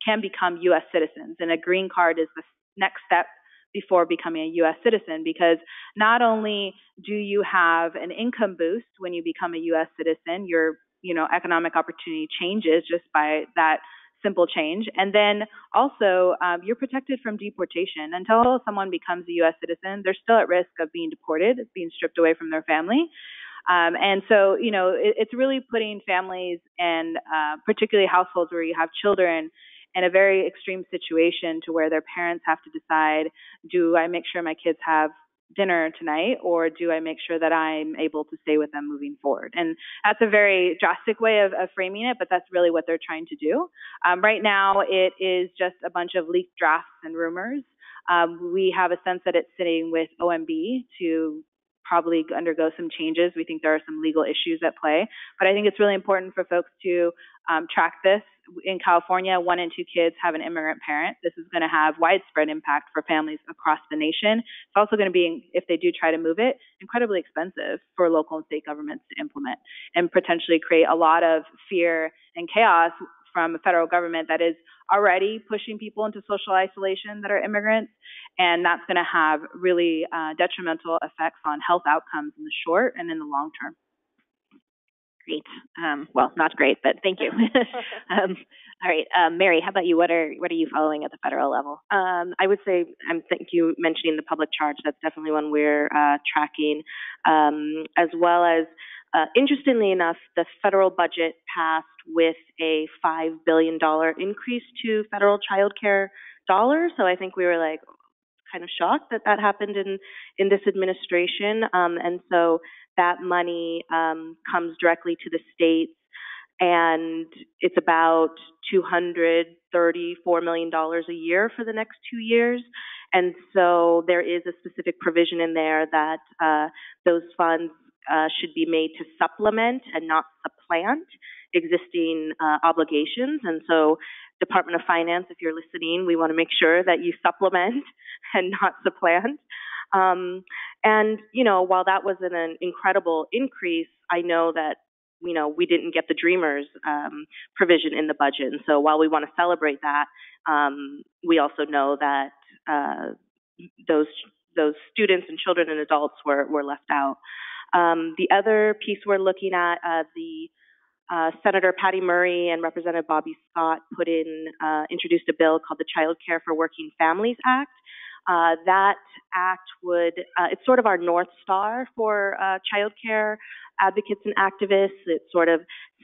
can become U.S. citizens, and a green card is the next step before becoming a U.S. citizen, because not only do you have an income boost when you become a U.S. citizen, your economic opportunity changes just by that simple change, and then also you're protected from deportation. Until someone becomes a U.S. citizen, they're still at risk of being deported, being stripped away from their family. And so, it's really putting families and particularly households where you have children in a very extreme situation to where their parents have to decide, do I make sure my kids have dinner tonight, or do I make sure that I'm able to stay with them moving forward? And that's a very drastic way of framing it, but that's really what they're trying to do. Right now, it is just a bunch of leaked drafts and rumors. We have a sense that it's sitting with OMB to probably undergo some changes. We think there are some legal issues at play, but I think it's really important for folks to track this. In California, 1 in 2 kids have an immigrant parent. This is going to have widespread impact for families across the nation. It's also going to be, if they do try to move it, incredibly expensive for local and state governments to implement, and potentially create a lot of fear and chaos from a federal government that is already pushing people into social isolation that are immigrants, and that's going to have really detrimental effects on health outcomes in the short and in the long term. Great. Well, not great, but thank you. All right, Mary, how about you? What are you following at the federal level? I would say, thank you mentioning the public charge. That's definitely one we're tracking, as well as, interestingly enough, the federal budget passed with a $5 billion increase to federal child care dollars. So I think we were kind of shocked that happened in this administration. And so that money comes directly to the states, and it's about $234 million a year for the next 2 years. And so there is a specific provision in there that those funds should be made to supplement and not supplant existing obligations. And so Department of Finance, if you're listening, we want to make sure that you supplement and not supplant. And, while that was an incredible increase, I know that, we didn't get the Dreamers provision in the budget. And so while we want to celebrate that, we also know that those students and children and adults were left out. The other piece we're looking at, Senator Patty Murray and Representative Bobby Scott introduced a bill called the Child Care for Working Families Act. That act it's sort of our North Star for child care advocates and activists. It sort of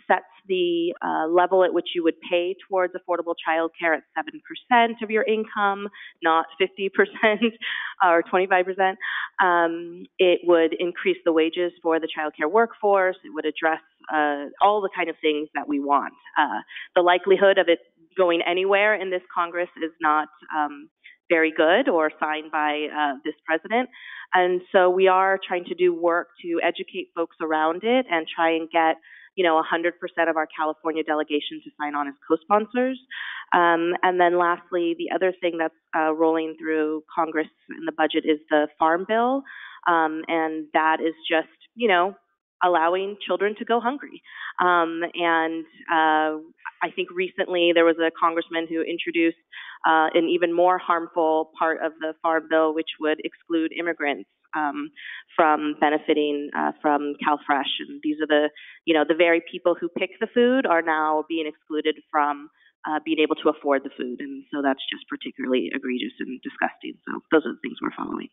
sets the level at which you would pay towards affordable child care at 7% of your income, not 50% or 25%. It would increase the wages for the child care workforce. It would address all the kind of things that we want. The likelihood of it going anywhere in this Congress is not very good or signed by this president. And so we are trying to do work to educate folks around it and try and get 100% of our California delegation to sign on as co-sponsors. And then lastly, the other thing that's rolling through Congress in the budget is the Farm Bill. And that is just, allowing children to go hungry. And I think recently there was a congressman who introduced an even more harmful part of the Farm Bill, which would exclude immigrants from benefiting from CalFresh. And these are the very people who pick the food are now being excluded from being able to afford the food. And so that's just particularly egregious and disgusting. So those are the things we're following.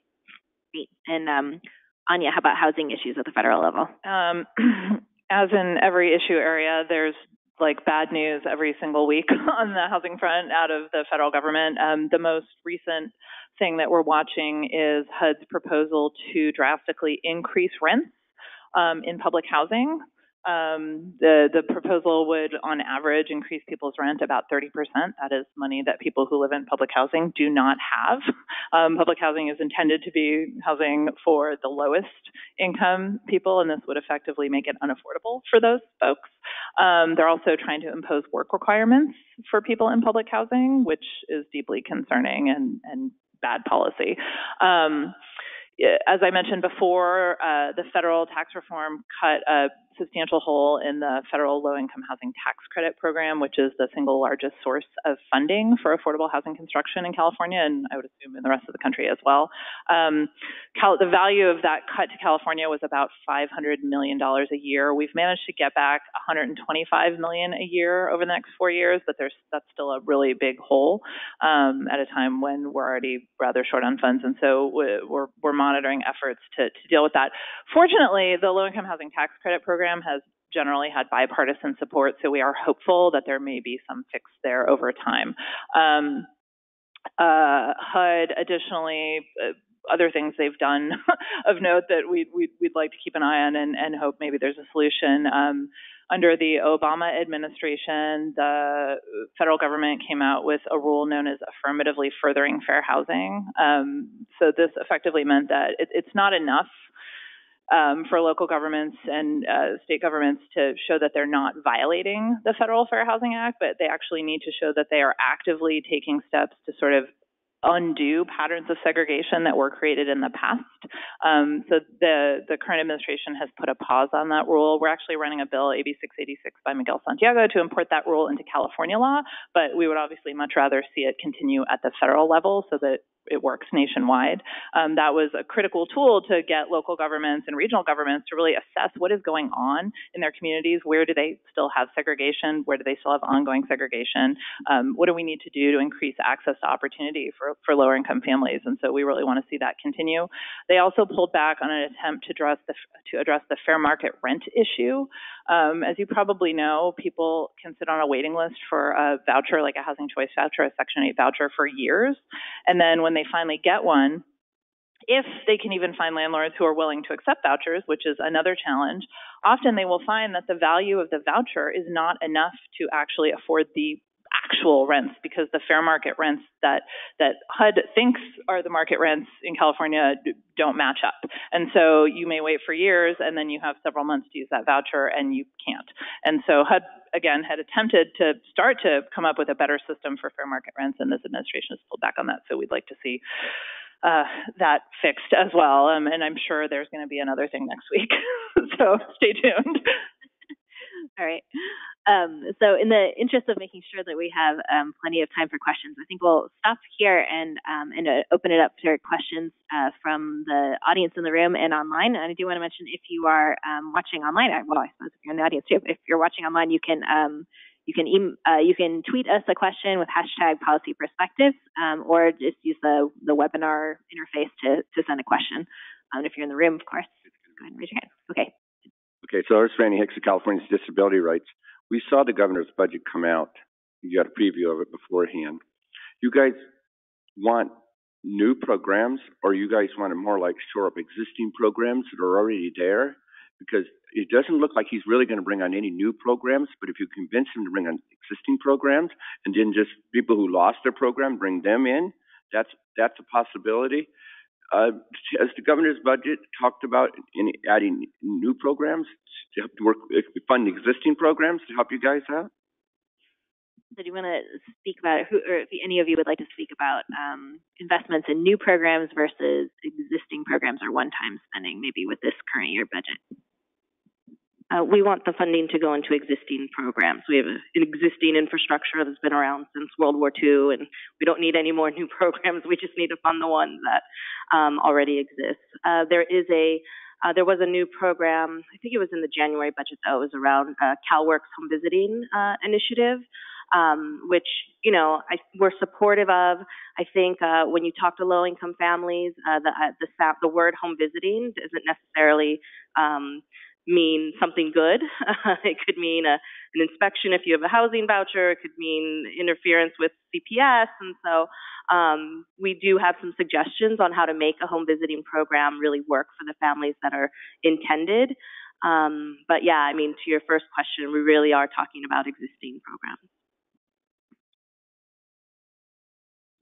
Great. And Anya, how about housing issues at the federal level? As in every issue area, there's bad news every single week on the housing front out of the federal government. The most recent thing that we're watching is HUD's proposal to drastically increase rents in public housing. The proposal would, on average, increase people's rent about 30%. That is money that people who live in public housing do not have. Public housing is intended to be housing for the lowest income people, and this would effectively make it unaffordable for those folks. They're also trying to impose work requirements for people in public housing, which is deeply concerning and bad policy. As I mentioned before, the federal tax reform cut a substantial hole in the federal low-income housing tax credit program, which is the single largest source of funding for affordable housing construction in California, and I would assume in the rest of the country as well. The value of that cut to California was about $500 million a year. We've managed to get back $125 million a year over the next 4 years, but that's still a really big hole at a time when we're already rather short on funds, and so we're monitoring efforts to deal with that. Fortunately, the low-income housing tax credit program has generally had bipartisan support, so we are hopeful that there may be some fix there over time. HUD additionally, other things they've done of note that we'd like to keep an eye on and hope maybe there's a solution. Under the Obama administration, the federal government came out with a rule known as affirmatively furthering fair housing. So this effectively meant that it's not enough for local governments and state governments to show that they're not violating the Federal Fair Housing Act, but they actually need to show that they are actively taking steps to sort of undo patterns of segregation that were created in the past. So the current administration has put a pause on that rule. We're actually running a bill, AB 686 by Miguel Santiago, to import that rule into California law, but we would obviously much rather see it continue at the federal level so that it works nationwide. That was a critical tool to get local governments and regional governments to really assess what is going on in their communities. Where do they still have segregation? Where do they still have ongoing segregation? What do we need to do to increase access to opportunity for lower income families? And so we really want to see that continue. They also pulled back on an attempt to address the fair market rent issue. As you probably know, people can sit on a waiting list for a voucher, like a housing choice voucher, a Section 8 voucher, for years. And then when they finally get one, if they can even find landlords who are willing to accept vouchers, which is another challenge, often they will find that the value of the voucher is not enough to actually afford the actual rents, because the fair market rents that HUD thinks are the market rents in California don't match up. And so you may wait for years and then you have several months to use that voucher and you can't. And so HUD, again, had attempted to start to come up with a better system for fair market rents, and this administration has pulled back on that. So we'd like to see that fixed as well. And I'm sure there's going to be another thing next week. So stay tuned. All right. So in the interest of making sure that we have plenty of time for questions, I think we'll stop here and open it up to questions from the audience in the room and online. And I do want to mention, if you are watching online, I suppose if you're in the audience too, if you're watching online, you can tweet us a question with #PolicyPerspectives, or just use the webinar interface to send a question. If you're in the room, of course, go ahead and raise your hand. Okay. Okay, so it's Randy Hicks of California's Disability Rights. We saw the governor's budget come out. You got a preview of it beforehand. You guys want new programs, or you guys want to more like shore up existing programs that are already there? Because it doesn't look like he's really going to bring on any new programs, but if you convince him to bring on existing programs and then just people who lost their program, bring them in, that's a possibility. Has the governor's budget talked about adding new programs to help fund existing programs to help you guys out? So do you want to speak about, or if any of you would like to speak about investments in new programs versus existing programs or one-time spending, maybe with this current year budget? We want the funding to go into existing programs. We have an existing infrastructure that's been around since World War II, and we don't need any more new programs. We just need to fund the ones that already exist. There was a new program, I think it was in the January budget, though. It was around CalWorks home visiting initiative, which, you know, we're supportive of. I think when you talk to low-income families, the word home visiting doesn't necessarily mean something good. It could mean an inspection if you have a housing voucher. It could mean interference with CPS. And so we do have some suggestions on how to make a home visiting program really work for the families that are intended. But yeah, I mean, to your first question, we really are talking about existing programs.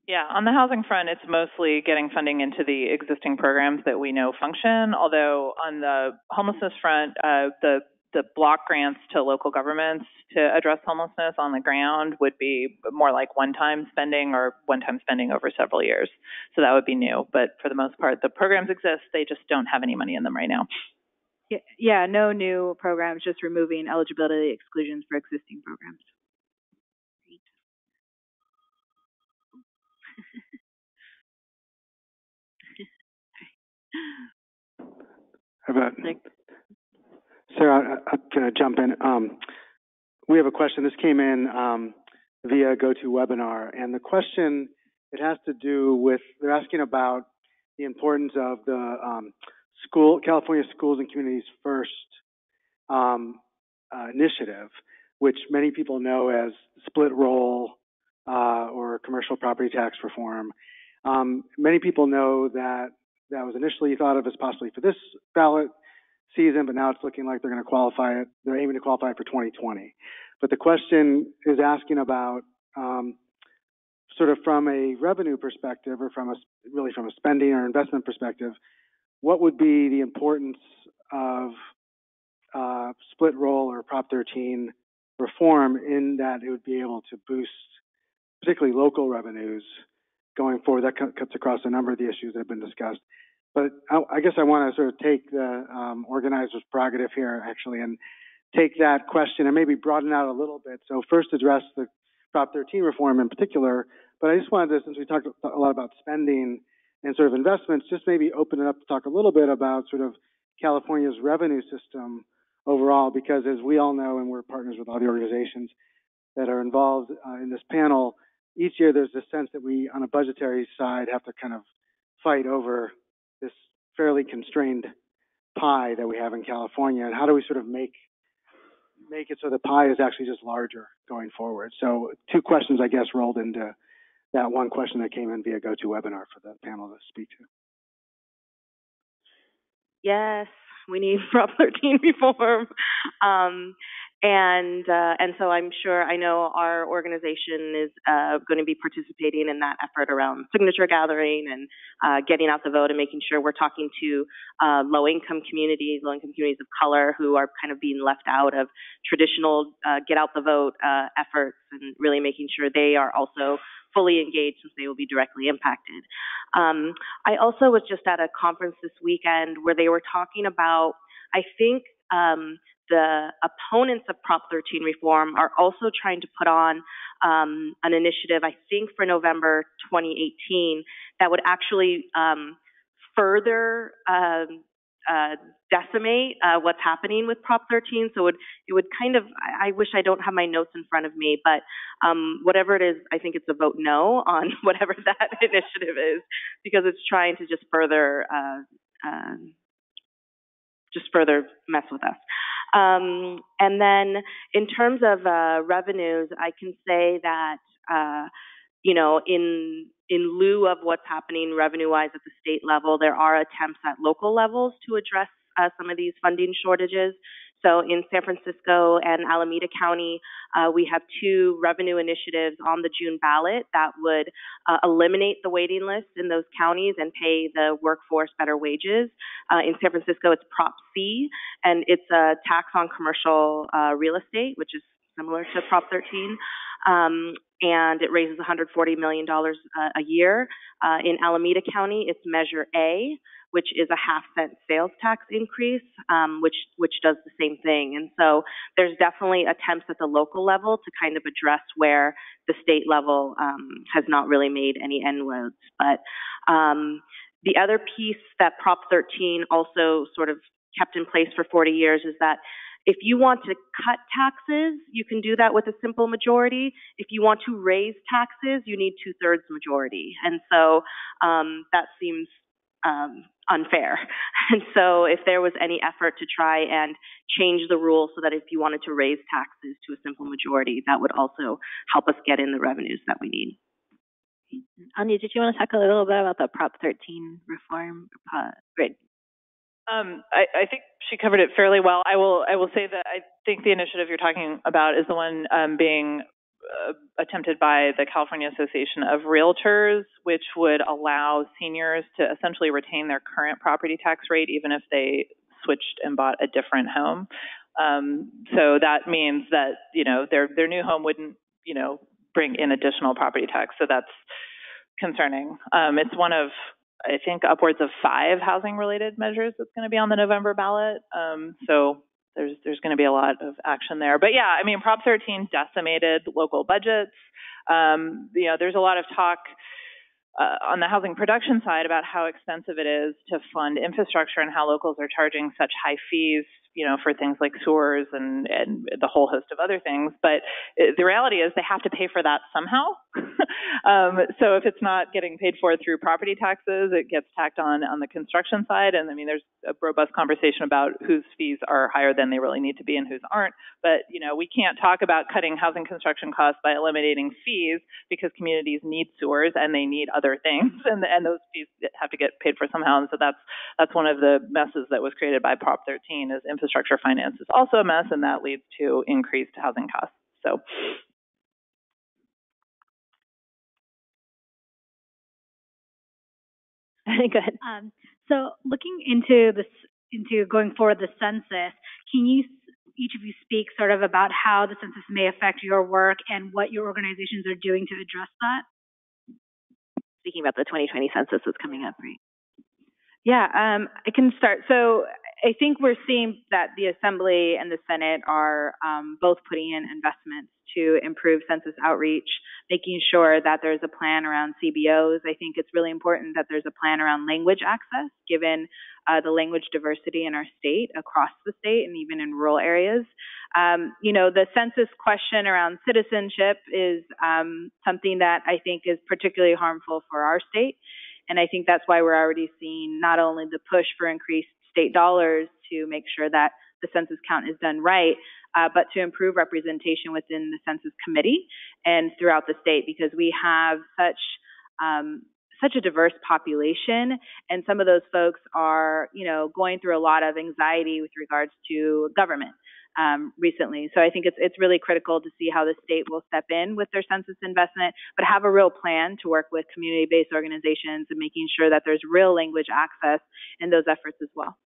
Yeah, on the housing front, it's mostly getting funding into the existing programs that we know function. Although on the homelessness front, the block grants to local governments to address homelessness on the ground would be more like one-time spending or one-time spending over several years. So that would be new. But for the most part, the programs exist. They just don't have any money in them right now. Yeah, no new programs, just removing eligibility exclusions for existing programs. How about Sarah? I'm going to jump in. We have a question. This came in via GoToWebinar, and the question, it has to do with, they're asking about the importance of the California Schools and Communities First initiative, which many people know as split roll or commercial property tax reform. Many people know that that was initially thought of as possibly for this ballot season, but now it's looking like they're going to qualify it. They're aiming to qualify it for 2020. But the question is asking about sort of from a revenue perspective, or really from a spending or investment perspective, what would be the importance of split roll or Prop 13 reform in that it would be able to boost particularly local revenues going forward? That cuts across a number of the issues that have been discussed. But I guess I want to sort of take the organizer's prerogative here, actually, and take that question and maybe broaden out a little bit. So first address the Prop 13 reform in particular, but I just wanted to, since we talked a lot about spending and sort of investments, just maybe open it up to talk a little bit about sort of California's revenue system overall, because as we all know, and we're partners with all the organizations that are involved in this panel, each year there's this sense that we, on a budgetary side, have to kind of fight over this fairly constrained pie that we have in California, and how do we sort of make it so the pie is actually just larger going forward? So two questions, I guess, rolled into that one question that came in via GoToWebinar for the panel to speak to. Yes, we need Prop 13 reform. And so I'm sure, I know our organization is going to be participating in that effort around signature gathering and getting out the vote and making sure we're talking to low-income communities of color who are kind of being left out of traditional get out the vote efforts, and really making sure they are also fully engaged since they will be directly impacted. I also was just at a conference this weekend where they were talking about, I think, the opponents of Prop 13 reform are also trying to put on an initiative, I think, for November 2018 that would actually further decimate what's happening with Prop 13. So it would kind of, I wish I don't have my notes in front of me, but whatever it is, I think it's a vote no on whatever that initiative is, because it's trying to just further mess with us. And then in terms of revenues, I can say that, you know, in lieu of what's happening revenue-wise at the state level, there are attempts at local levels to address some of these funding shortages. So in San Francisco and Alameda County, we have 2 revenue initiatives on the June ballot that would eliminate the waiting list in those counties and pay the workforce better wages. In San Francisco, it's Prop C, and it's a tax on commercial real estate, which is similar to Prop 13. And it raises $140 million a year. In Alameda County, it's Measure A, which is a 0.5-cent sales tax increase, which does the same thing. And so there's definitely attempts at the local level to kind of address where the state level has not really made any inroads. But the other piece that Prop 13 also sort of kept in place for 40 years is that if you want to cut taxes, you can do that with a simple majority. If you want to raise taxes, you need 2/3 majority. And so that seems unfair. And so if there was any effort to try and change the rules so that if you wanted to raise taxes to a simple majority, that would also help us get in the revenues that we need. Anya, did you want to talk a little bit about the Prop 13 reform? Great. I think she covered it fairly well. I will say that I think the initiative you're talking about is the one being attempted by the California Association of Realtors, which would allow seniors to essentially retain their current property tax rate even if they switched and bought a different home. So that means that, their new home wouldn't, bring in additional property tax. So that's concerning. It's one of, I think, upwards of 5 housing-related measures that's going to be on the November ballot. So there's going to be a lot of action there. But yeah, Prop 13 decimated local budgets. There's a lot of talk on the housing production side about how expensive it is to fund infrastructure and how locals are charging such high fees, for things like sewers and the whole host of other things. But the reality is they have to pay for that somehow. So if it's not getting paid for through property taxes, it gets tacked on the construction side. And there's a robust conversation about whose fees are higher than they really need to be and whose aren't. But, we can't talk about cutting housing construction costs by eliminating fees because communities need sewers and they need other things. And those fees have to get paid for somehow. And so that's one of the messes that was created by Prop 13 is infrastructure finance is also a mess, and that leads to increased housing costs. So. Good. So looking into going forward, the census, can each of you speak sort of about how the census may affect your work and what your organizations are doing to address that? Speaking about the 2020 census that's coming up, right? Yeah, I can start. So I think we're seeing that the Assembly and the Senate are both putting in investments to improve census outreach, making sure that there's a plan around CBOs. I think it's really important that there's a plan around language access, given the language diversity in our state, across the state, and even in rural areas. The census question around citizenship is something that I think is particularly harmful for our state. And I think that's why we're already seeing not only the push for increased state dollars to make sure that the census count is done right, but to improve representation within the census committee and throughout the state, because we have such a diverse population, and some of those folks are, going through a lot of anxiety with regards to government recently. So I think it's really critical to see how the state will step in with their census investment, but have a real plan to work with community-based organizations and making sure that there's real language access in those efforts as well.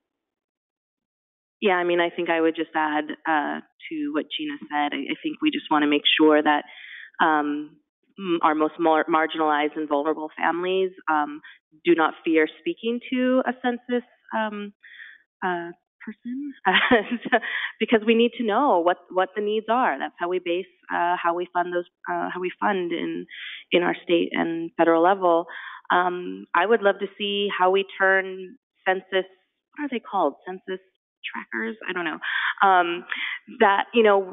Yeah, I think I would just add to what Gina said. I think we just want to make sure that our most marginalized and vulnerable families do not fear speaking to a census person because we need to know what the needs are. That's how we base how we fund in our state and federal level. I would love to see how we turn census, what are they called? Census trackers? I don't know.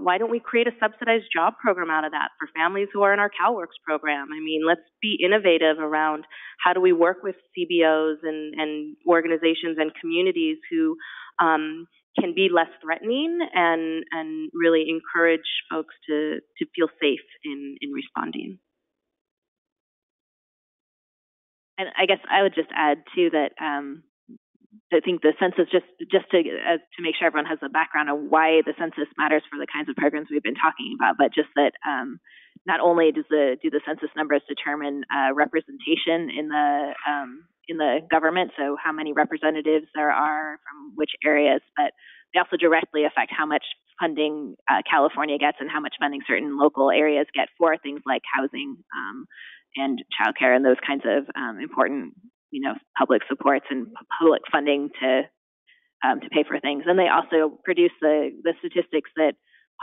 Why don't we create a subsidized job program out of that for families who are in our CalWorks program? Let's be innovative around how do we work with CBOs and organizations and communities who can be less threatening and really encourage folks to feel safe in responding. And I guess I would just add too that I think the census, just to make sure everyone has the background of why the census matters for the kinds of programs we've been talking about, but just that not only do the census numbers determine representation in the government, so how many representatives there are from which areas, but they also directly affect how much funding California gets and how much funding certain local areas get for things like housing and childcare and those kinds of important, public supports and public funding to pay for things. And they also produce the statistics that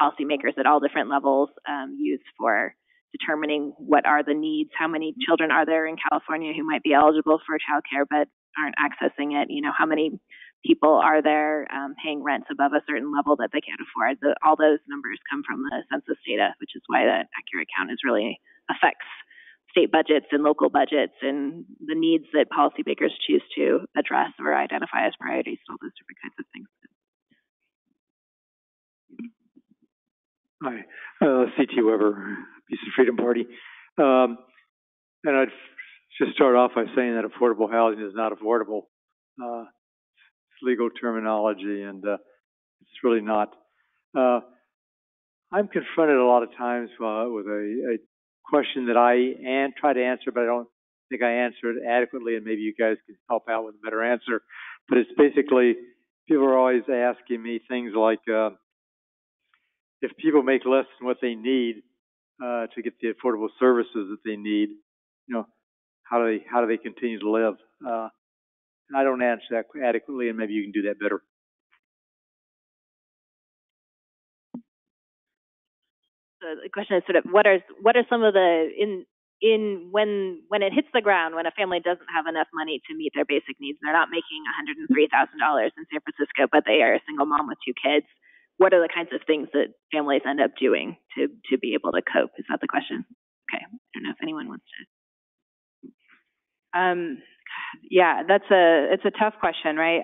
policymakers at all different levels use for determining what are the needs, how many children are there in California who might be eligible for childcare but aren't accessing it, how many people are there paying rents above a certain level that they can't afford. All those numbers come from the census data, which is why the accurate count really affects state budgets and local budgets and the needs that policymakers choose to address or identify as priorities, all those different kinds of things. Hi, C.T. Weber, Peace and Freedom Party. And I'd just start off by saying that affordable housing is not affordable. It's legal terminology, and it's really not. I'm confronted a lot of times with a question that I try to answer, but I don't think I answer it adequately, and maybe you guys can help out with a better answer. But it's basically, people are always asking me things like, if people make less than what they need to get the affordable services that they need, how do they continue to live? And I don't answer that adequately, and maybe you can do that better. So the question is sort of what are some of the when it hits the ground, when a family doesn't have enough money to meet their basic needs, they're not making $103,000 in San Francisco, but they are a single mom with 2 kids. What are the kinds of things that families end up doing to be able to cope? Is that the question? Okay. I don't know if anyone wants to. Yeah, it's a tough question, right?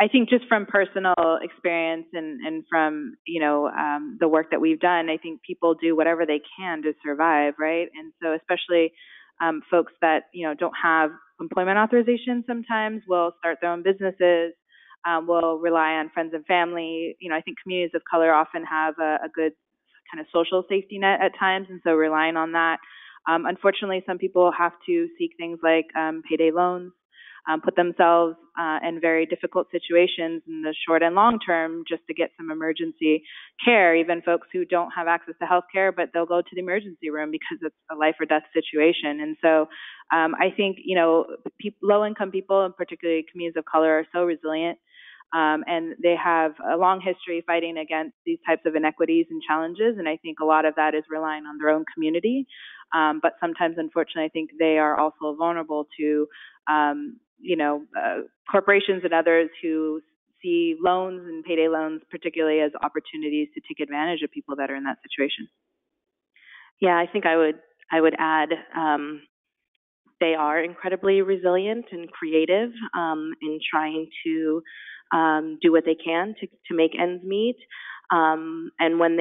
I think just from personal experience and from, the work that we've done, I think people do whatever they can to survive, right? And so especially folks that, don't have employment authorization sometimes will start their own businesses, will rely on friends and family. I think communities of color often have a good kind of social safety net at times, and so relying on that. Unfortunately, some people have to seek things like payday loans, put themselves in very difficult situations in the short and long term just to get some emergency care. Even folks who don't have access to health care, but they'll go to the emergency room because it's a life or death situation. And so I think, low-income people, and particularly communities of color, are so resilient. And they have a long history fighting against these types of inequities and challenges. And I think a lot of that is relying on their own community. But sometimes, unfortunately, I think they are also vulnerable to, corporations and others who see loans and payday loans particularly as opportunities to take advantage of people that are in that situation. Yeah, I think I would add they are incredibly resilient and creative in trying to do what they can to make ends meet. And when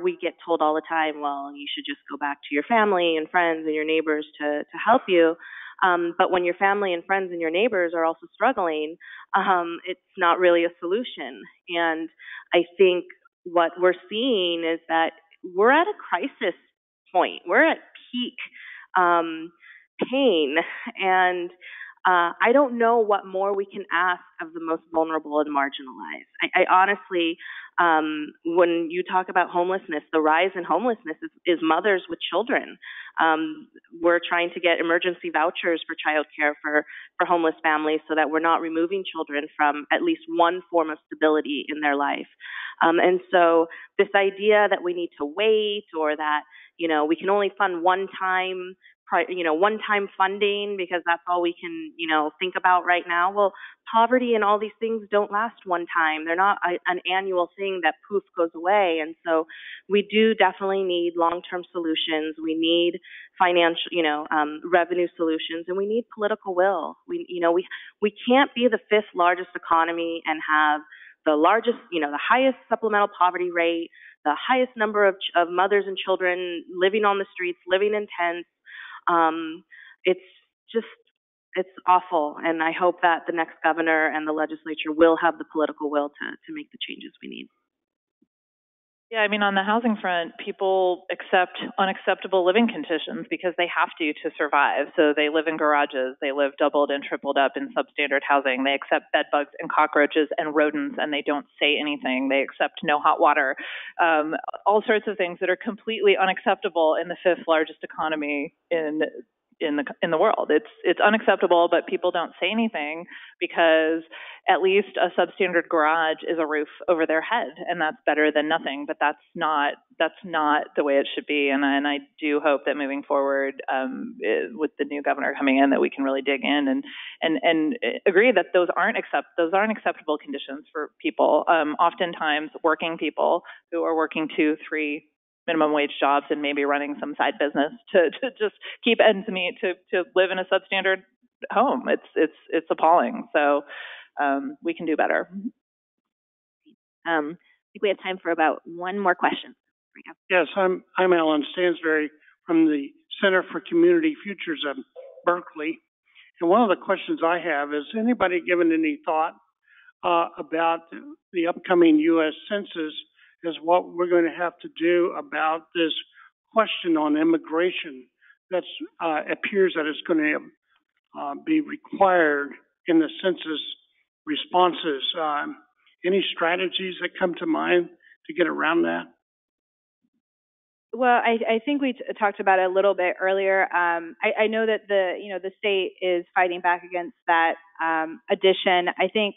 we get told all the time, well, you should just go back to your family and friends and your neighbors to help you. But when your family and friends and your neighbors are also struggling, it's not really a solution. And I think what we're seeing is that we're at a crisis point. We're at peak pain. And I don't know what more we can ask of the most vulnerable and marginalized. I honestly, when you talk about homelessness, the rise in homelessness is mothers with children. We're trying to get emergency vouchers for childcare for homeless families so that we're not removing children from at least one form of stability in their life. And so this idea that we need to wait or that, we can only fund one-time funding because that's all we can, think about right now. Well, poverty and all these things don't last one time. They're not an annual thing that poof goes away. And so we do definitely need long-term solutions. We need financial, revenue solutions, and we need political will. We can't be the 5th largest economy and have the largest, the highest supplemental poverty rate, the highest number of mothers and children living on the streets, living in tents. It's just it's awful, and I hope that the next governor and the legislature will have the political will to make the changes we need. Yeah, I mean, on the housing front, people accept unacceptable living conditions because they have to survive. So they live in garages, they live doubled and tripled up in substandard housing. They accept bed bugs and cockroaches and rodents, and they don't say anything. They accept no hot water, all sorts of things that are completely unacceptable in the fifth largest economy in the world. It's unacceptable, but people don't say anything because at least a substandard garage is a roof over their head, and that's better than nothing. But that's not the way it should be. And I do hope that moving forward, with the new governor coming in, that we can really dig in and agree that those aren't acceptable conditions for people. Oftentimes, working people who are working 2-3 minimum wage jobs and maybe running some side business to just keep ends meet to live in a substandard home. It's appalling. So we can do better. I think we have time for about one more question. Yes, I'm Alan Stansberry from the Center for Community Futures at Berkeley. And one of the questions I have is, anybody given any thought about the upcoming U.S. Census, is what we're going to have to do about this question on immigration that appears that it's going to be required in the census responses. Any strategies that come to mind to get around that? Well, I think we talked about it a little bit earlier. I know that the state is fighting back against that addition. I think,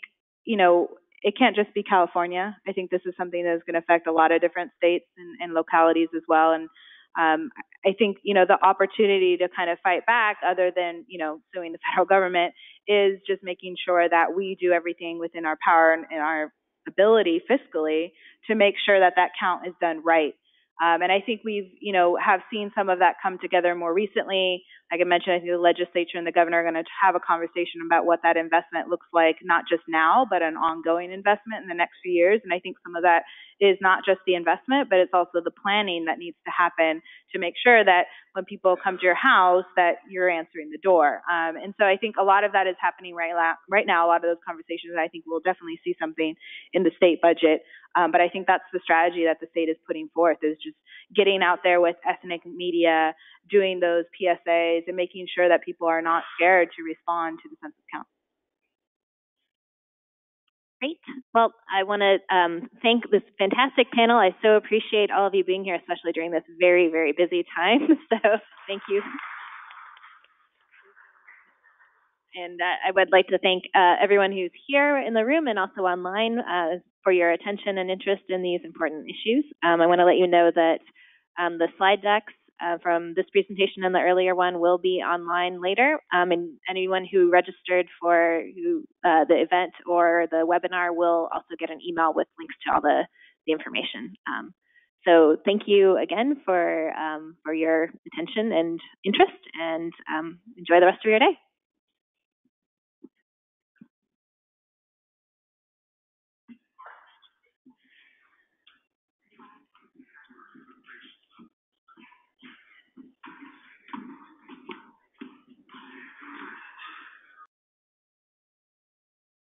it can't just be California. I think this is something that's going to affect a lot of different states and localities as well. And I think, the opportunity to kind of fight back, other than, suing the federal government, is just making sure that we do everything within our power and our ability fiscally to make sure that that count is done right. And I think we've, have seen some of that come together more recently. Like I mentioned, I think the legislature and the governor are going to have a conversation about what that investment looks like, not just now, but an ongoing investment in the next few years. And I think some of that is not just the investment, but it's also the planning that needs to happen to make sure that when people come to your house, that you're answering the door. And so I think a lot of that is happening right now. A lot of those conversations, I think we'll definitely see something in the state budget. But I think that's the strategy that the state is putting forth, is just getting out there with ethnic media, doing those PSAs, and making sure that people are not scared to respond to the census count. Great. Well, I want to thank this fantastic panel. I so appreciate all of you being here, especially during this very, very busy time. So thank you. And I would like to thank everyone who's here in the room and also online for your attention and interest in these important issues. I want to let you know that the slide decks from this presentation and the earlier one will be online later. And anyone who registered for the event or the webinar will also get an email with links to all the information. So thank you again for your attention and interest, and enjoy the rest of your day.